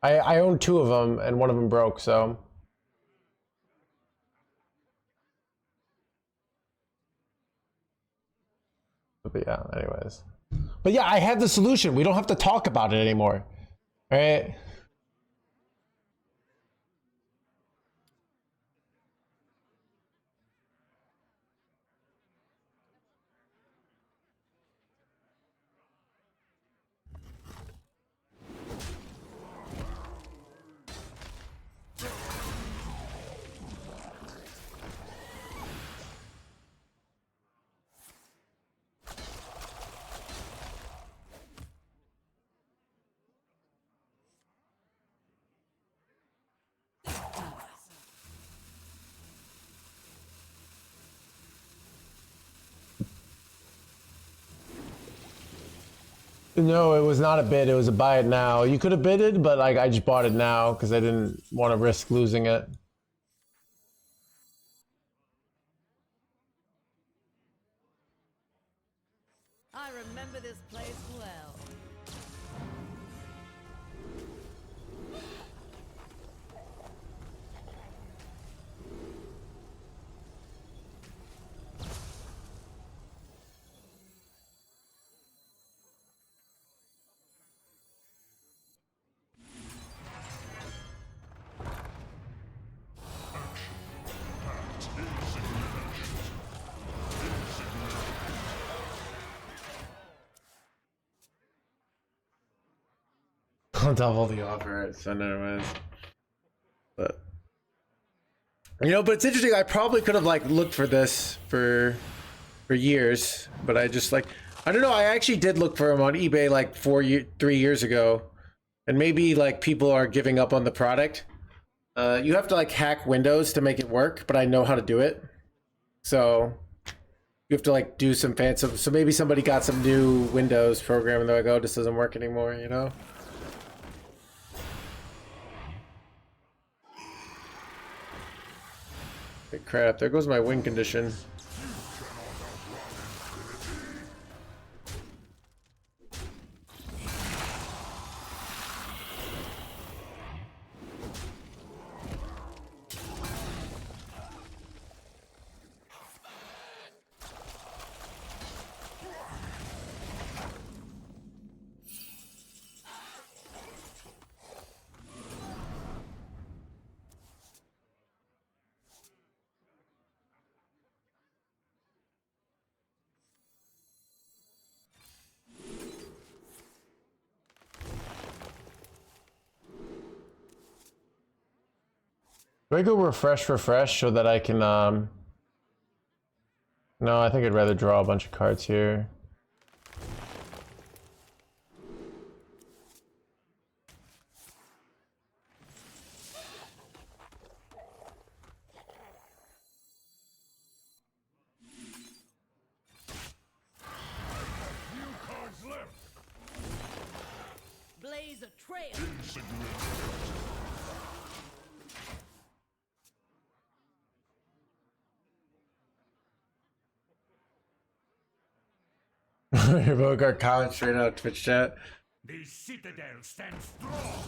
I own 2 of them, and one of them broke, so. But yeah, anyways. But yeah, I have the solution. We don't have to talk about it anymore, all right? No, it was not a bid. It was a buy it now. You could have bidded, but like I just bought it now because I didn't want to risk losing it. I remember this place well. I'll double the offer, so never mind. But you know, but it's interesting. I probably could have like looked for this for years, but I just like I don't know. I actually did look for them on eBay like 3 years ago, and maybe like people are giving up on the product. You have to like hack Windows to make it work, but I know how to do it. So you have to like do some fancy. So maybe somebody got some new Windows program and they're like, "Oh, this doesn't work anymore," you know. Crap, there goes my win condition. Do I go refresh so that I can, no, I think I'd rather draw a bunch of cards here. Blaze a trail. Revoke our comment straight out of Twitch chat. The citadel stands strong.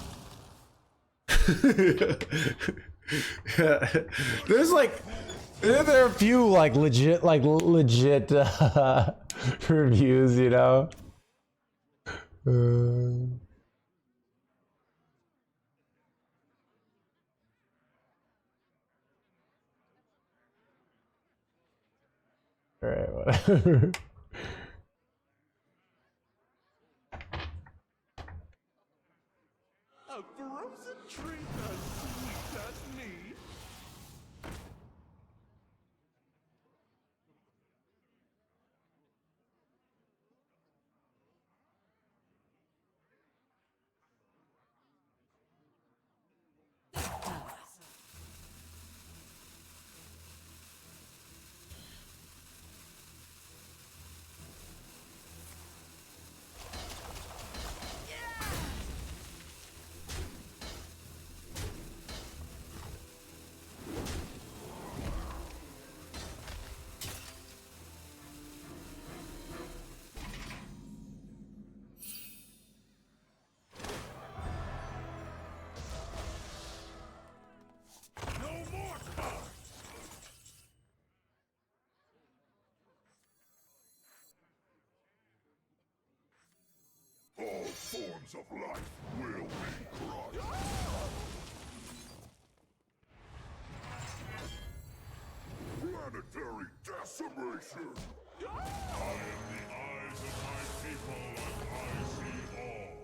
There's like, there are a few like legit reviews, you know. All right, whatever. A frozen treat as sweet as me. All forms of life will be crushed. Planetary decimation! I am the eyes of my people, and I see all.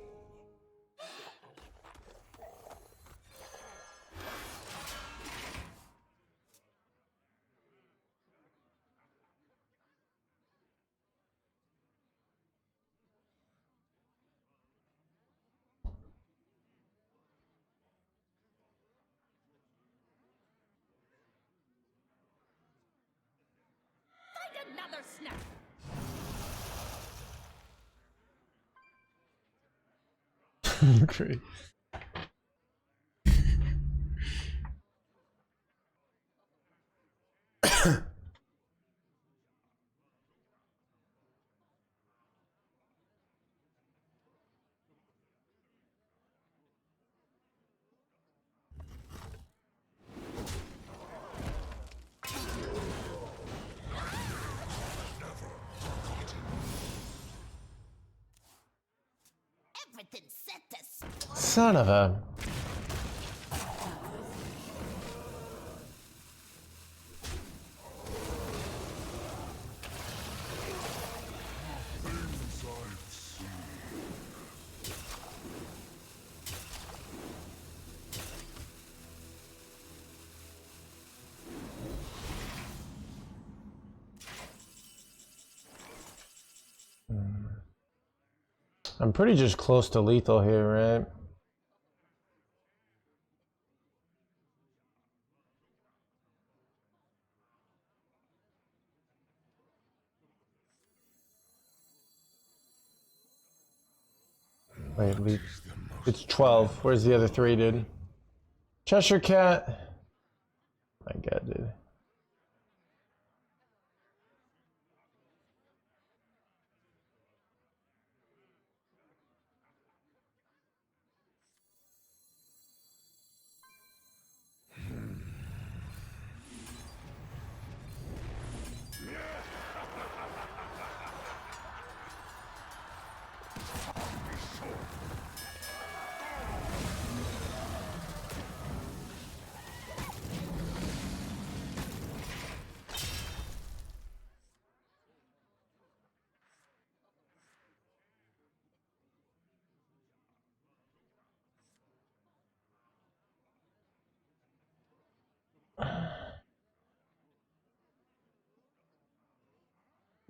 Find another snack. Great. Everything's set to Son of a. I'm pretty just close to lethal here, right? Wait, it's 12. Where's the other 3, dude? Cheshire Cat. My God, dude.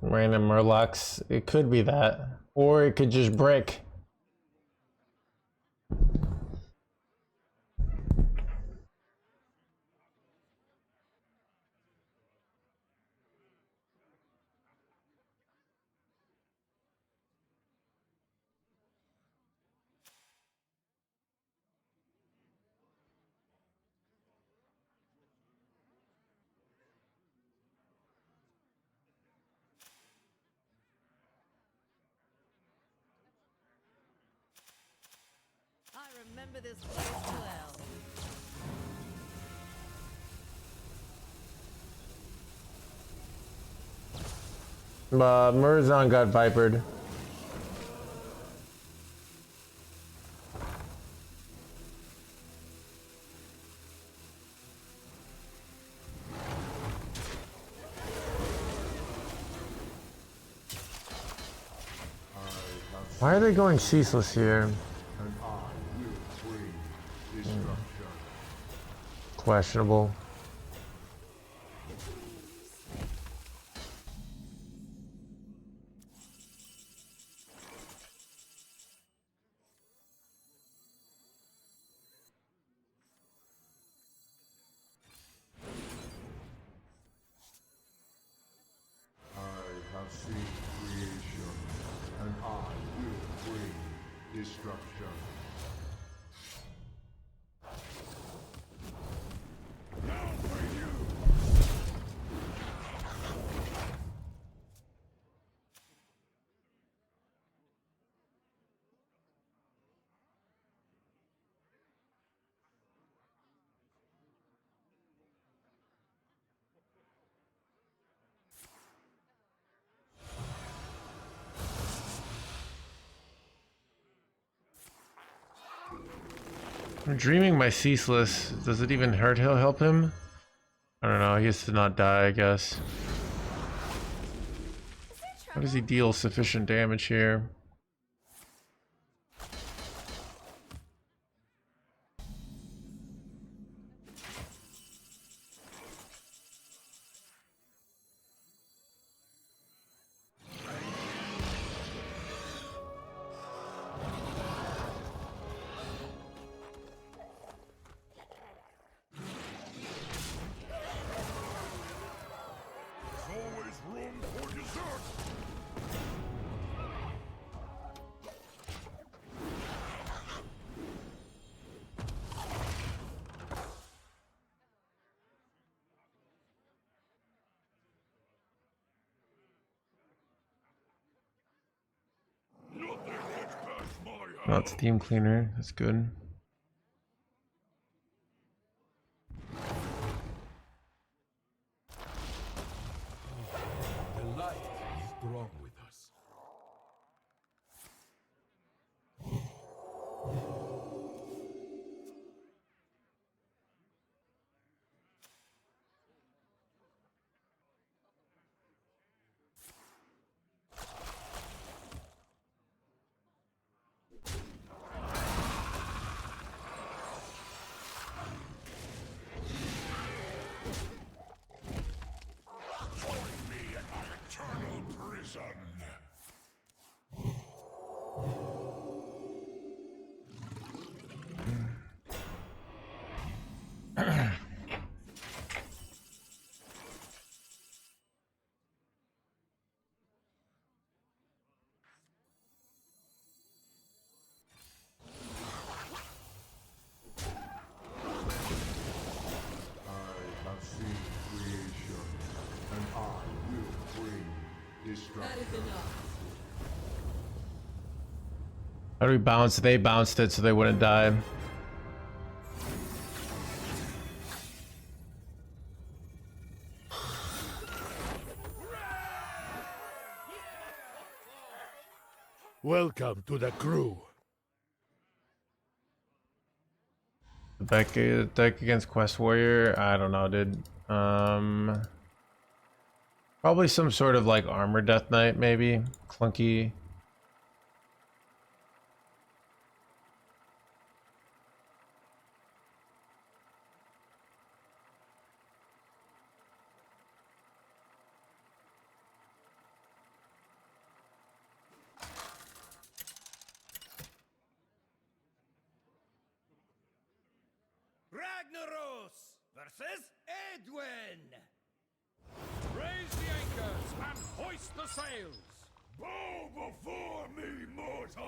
Random Murlocs. It could be that. Or it could just brick. I remember this place well. Murzon got vipered. Why are they going ceaseless here? Questionable. Destruction. I'm dreaming my ceaseless. Does it even hurt? He'll help him? I don't know. He has to not die, I guess. How does he deal sufficient damage here? Not steam cleaner. That's good. The light is strong with us. How do we bounce? They bounced it so they wouldn't die. Welcome to the crew. Deck against Quest Warrior? I don't know, dude. Probably some sort of like armor Death Knight, maybe. Clunky. Ragnaros versus Edwin. Raise the anchors and hoist the sails. Bow before me, mortals!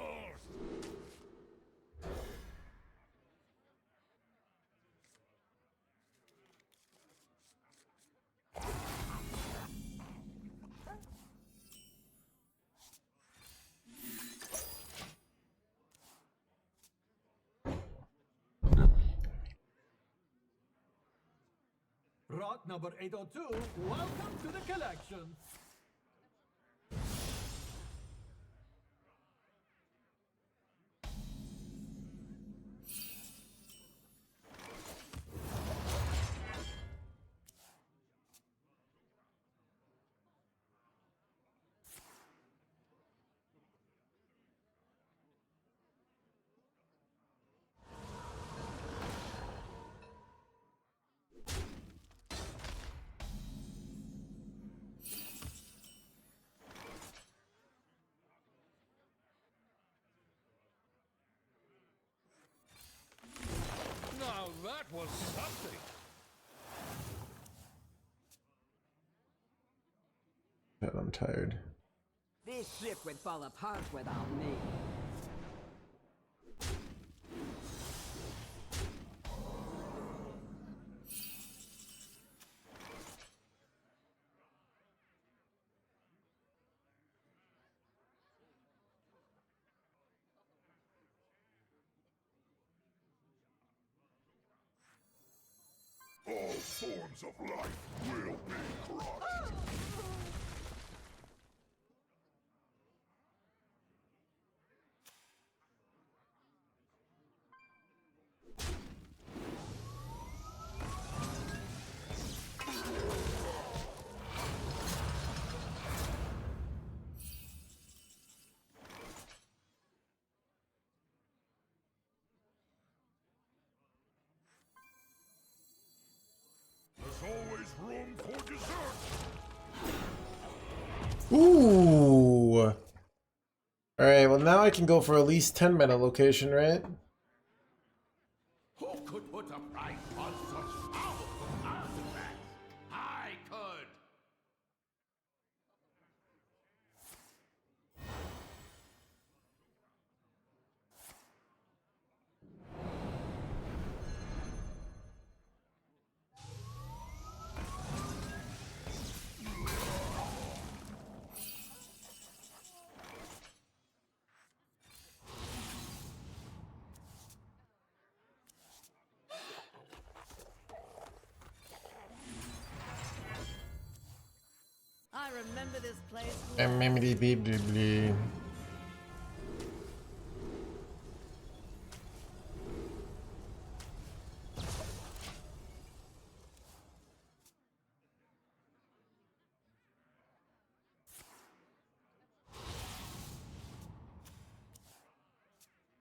Rot number 802, welcome to the collection. Now that was something. God, I'm tired. This ship would fall apart without me. All forms of life will be crushed. There's always room for dessert. Ooh. Alright, well now I can go for at least 10 mana location, right? Who could put a price on such powerful artifacts? I could. remember this place yvBwABA.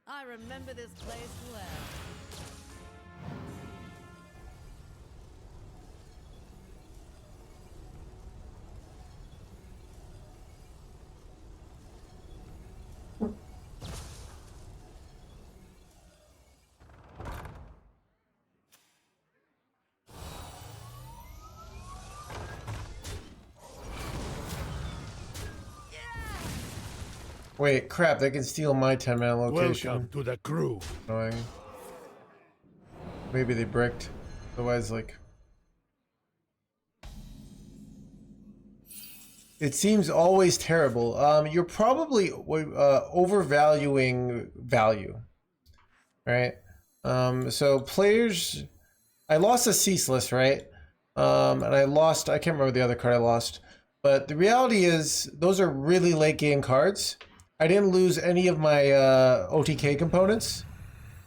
I remember this place well. Wait, crap, they can steal my 10-man location. Welcome to the crew. Annoying. Maybe they bricked. Otherwise, like... It seems always terrible. You're probably overvaluing value. Right? So players... I lost a Ceaseless, right? And I can't remember the other card I lost. But the reality is, those are really late game cards. I didn't lose any of my OTK components.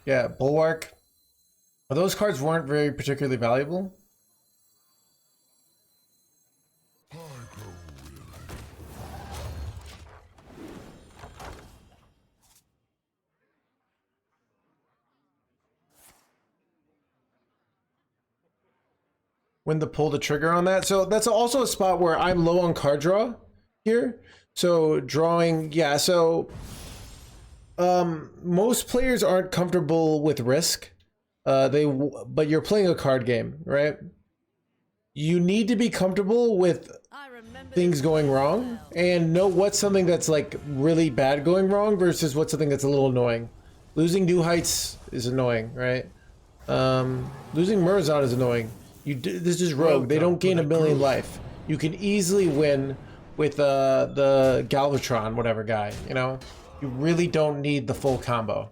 Yeah, Bulwark. But those cards weren't very particularly valuable. When to pull the trigger on that. So that's also a spot where I'm low on card draw here. So drawing, yeah, so most players aren't comfortable with risk. But you're playing a card game, right? You need to be comfortable with things going wrong and know what's something that's like really bad going wrong versus what's something that's a little annoying. Losing New Heights is annoying, right? Losing Murazon is annoying. This is Rogue. They don't gain a million life. You can easily win with the Galvatron, whatever guy, you know? You really don't need the full combo.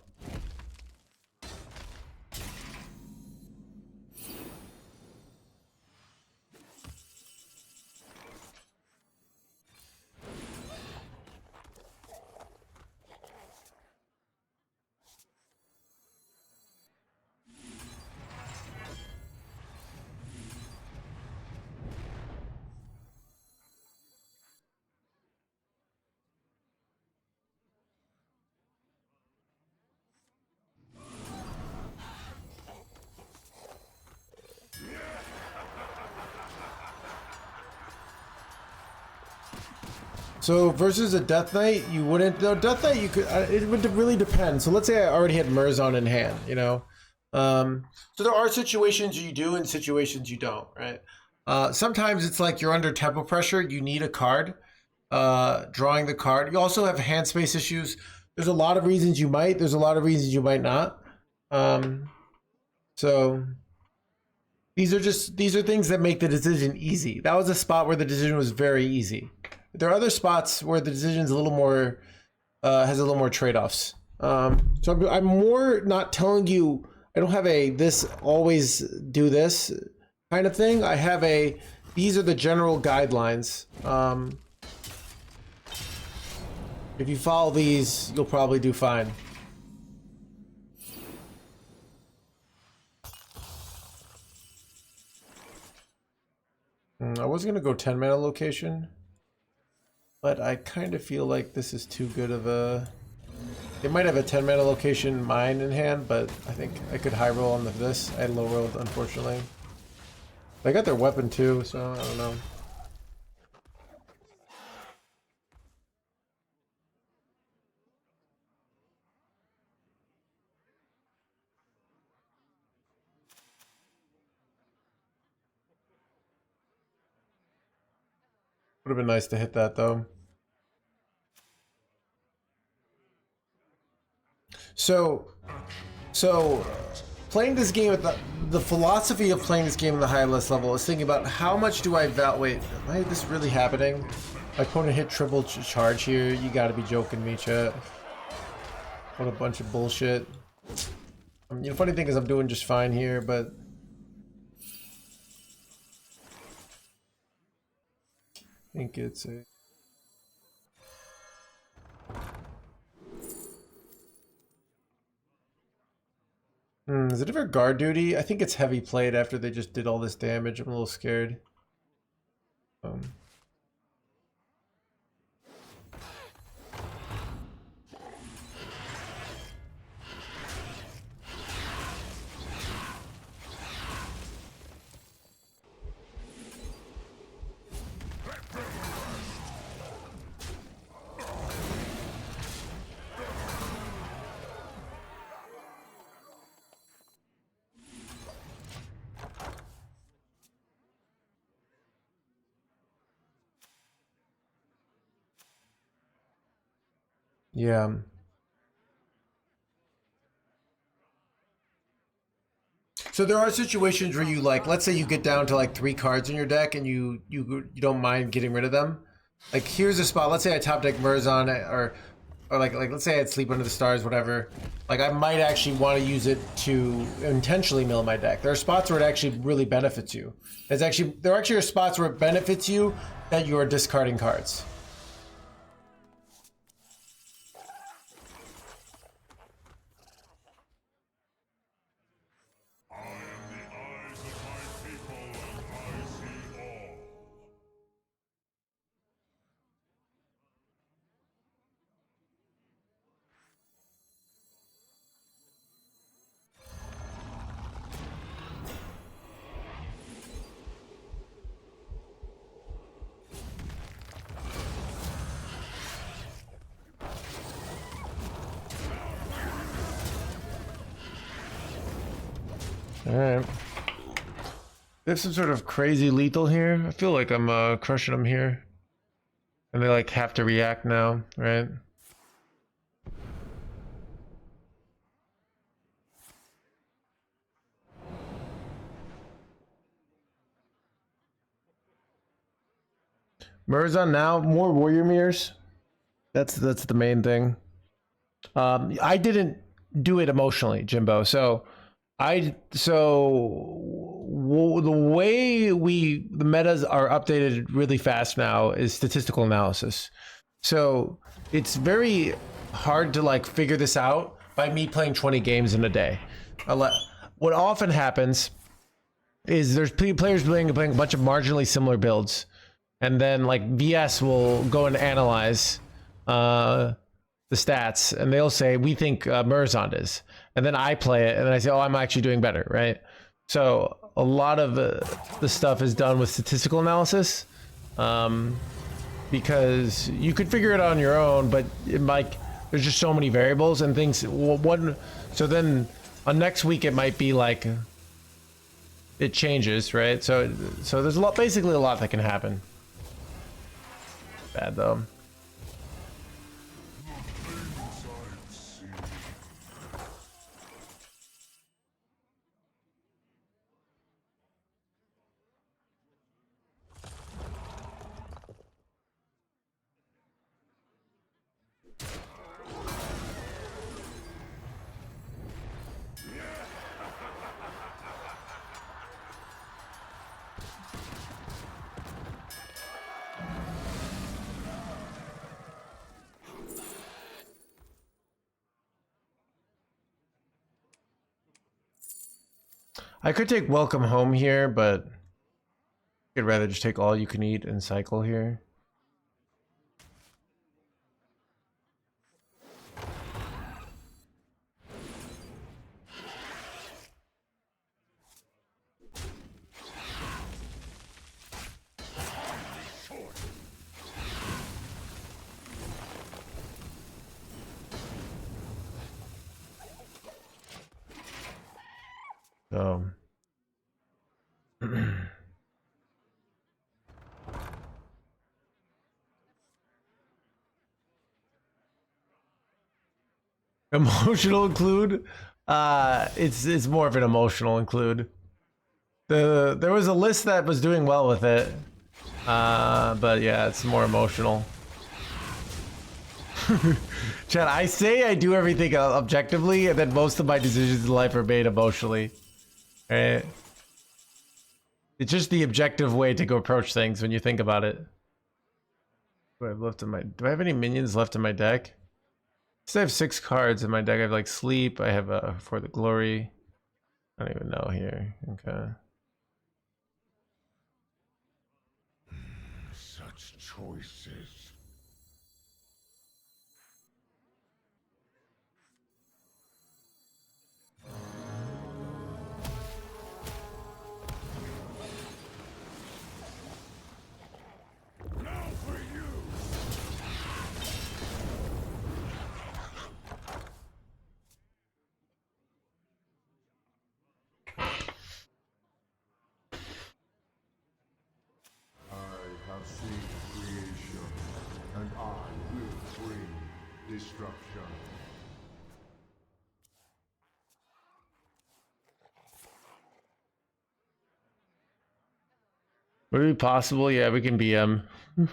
So versus a Death Knight, you wouldn't. No, Death Knight, you could. It would really depend. So let's say I already had Murazon in hand, you know. So there are situations you do and situations you don't, right? Sometimes it's like you're under tempo pressure. You need a card. Drawing the card. You also have hand space issues. There's a lot of reasons you might. There's a lot of reasons you might not. So these are things that make the decision easy. That was a spot where the decision was very easy. There are other spots where the decision's a little more, has a little more trade-offs. So I'm more not telling you, I don't have a, this always do this kind of thing. I have a, these are the general guidelines. If you follow these, you'll probably do fine. I was gonna go 10 mana location, but I kind of feel like this is too good of a... They might have a 10 mana location mine in hand, but I think I could high roll on this. I had low rolled, unfortunately. They got their weapon too, so I don't know. Would have been nice to hit that though. So playing this game at the philosophy of playing this game at the highest level is thinking about how much do I wait, is this really happening? My opponent hit triple charge here. You gotta be joking me, chat. What a bunch of bullshit. You know, funny thing is I'm doing just fine here, but I think it's a Is it ever guard duty? I think it's heavy played after they just did all this damage. I'm a little scared. Yeah. So there are situations where you like, let's say you get down to like 3 cards in your deck and you don't mind getting rid of them. Like here's a spot. Let's say I top deck Murzon or like let's say I had Sleep Under the Stars, whatever. Like I might actually want to use it to intentionally mill my deck. There are spots where it actually really benefits you. There actually are spots where it benefits you that you are discarding cards. Alright. They have some sort of crazy lethal here. I feel like I'm crushing them here. And they like have to react now, right? Murzon now, more warrior mirrors. That's the main thing. I didn't do it emotionally, Jimbo. So the way the metas are updated really fast now is statistical analysis. So it's very hard to like figure this out by me playing 20 games in a day. What often happens is there's players playing a bunch of marginally similar builds, and then like VS will go and analyze the stats, and they'll say, we think Murzon is. And then I play it, and then I say, oh, I'm actually doing better, right? So a lot of the stuff is done with statistical analysis, because you could figure it out on your own, but there's just so many variables and things. So then on next week, it might be like, it changes, right? So there's basically a lot that can happen. Bad though. I could take Welcome Home here, but I'd rather just take All You Can Eat and cycle here. So emotional include, it's more of an emotional include. There was a list that was doing well with it, but yeah, it's more emotional. Chad, I say I do everything objectively, and then most of my decisions in life are made emotionally. Right? It's just the objective way to go approach things when you think about it. Do I have any minions left in my deck? So I have 6 cards in my deck. I have like Sleep. I have For the Glory. I don't even know here. Okay. Such choices. Now for you. I have seen creation, and I will bring destruction. Would it be possible? Yeah, we can BM. I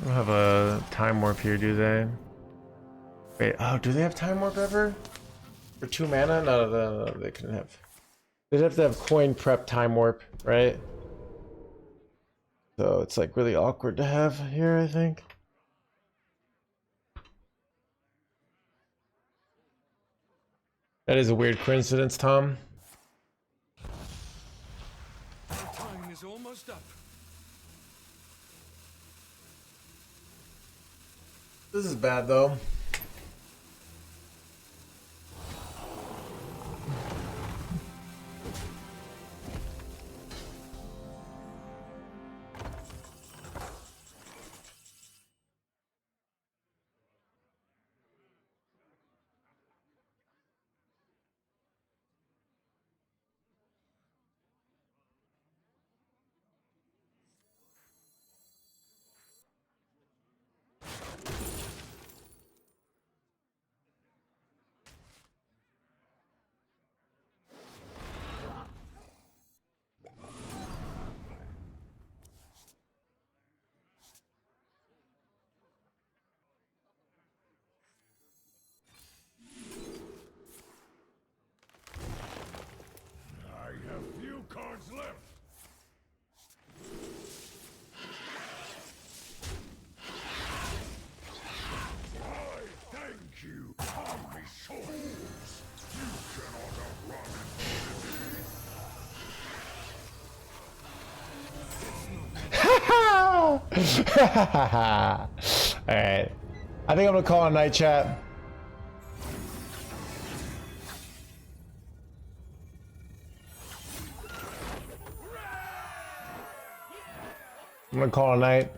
don't have a time warp here, do they? Wait, oh, do they have time warp ever? For 2 mana? No, they couldn't have. They'd have to have coin prep time warp, right? So it's like really awkward to have here, I think. That is a weird coincidence, Tom. Time is almost up. This is bad though. I have few cards left. I thank you. Call me souls. You cannot outrun Alright. I think I'm gonna call a night, chat. I'm gonna call a night.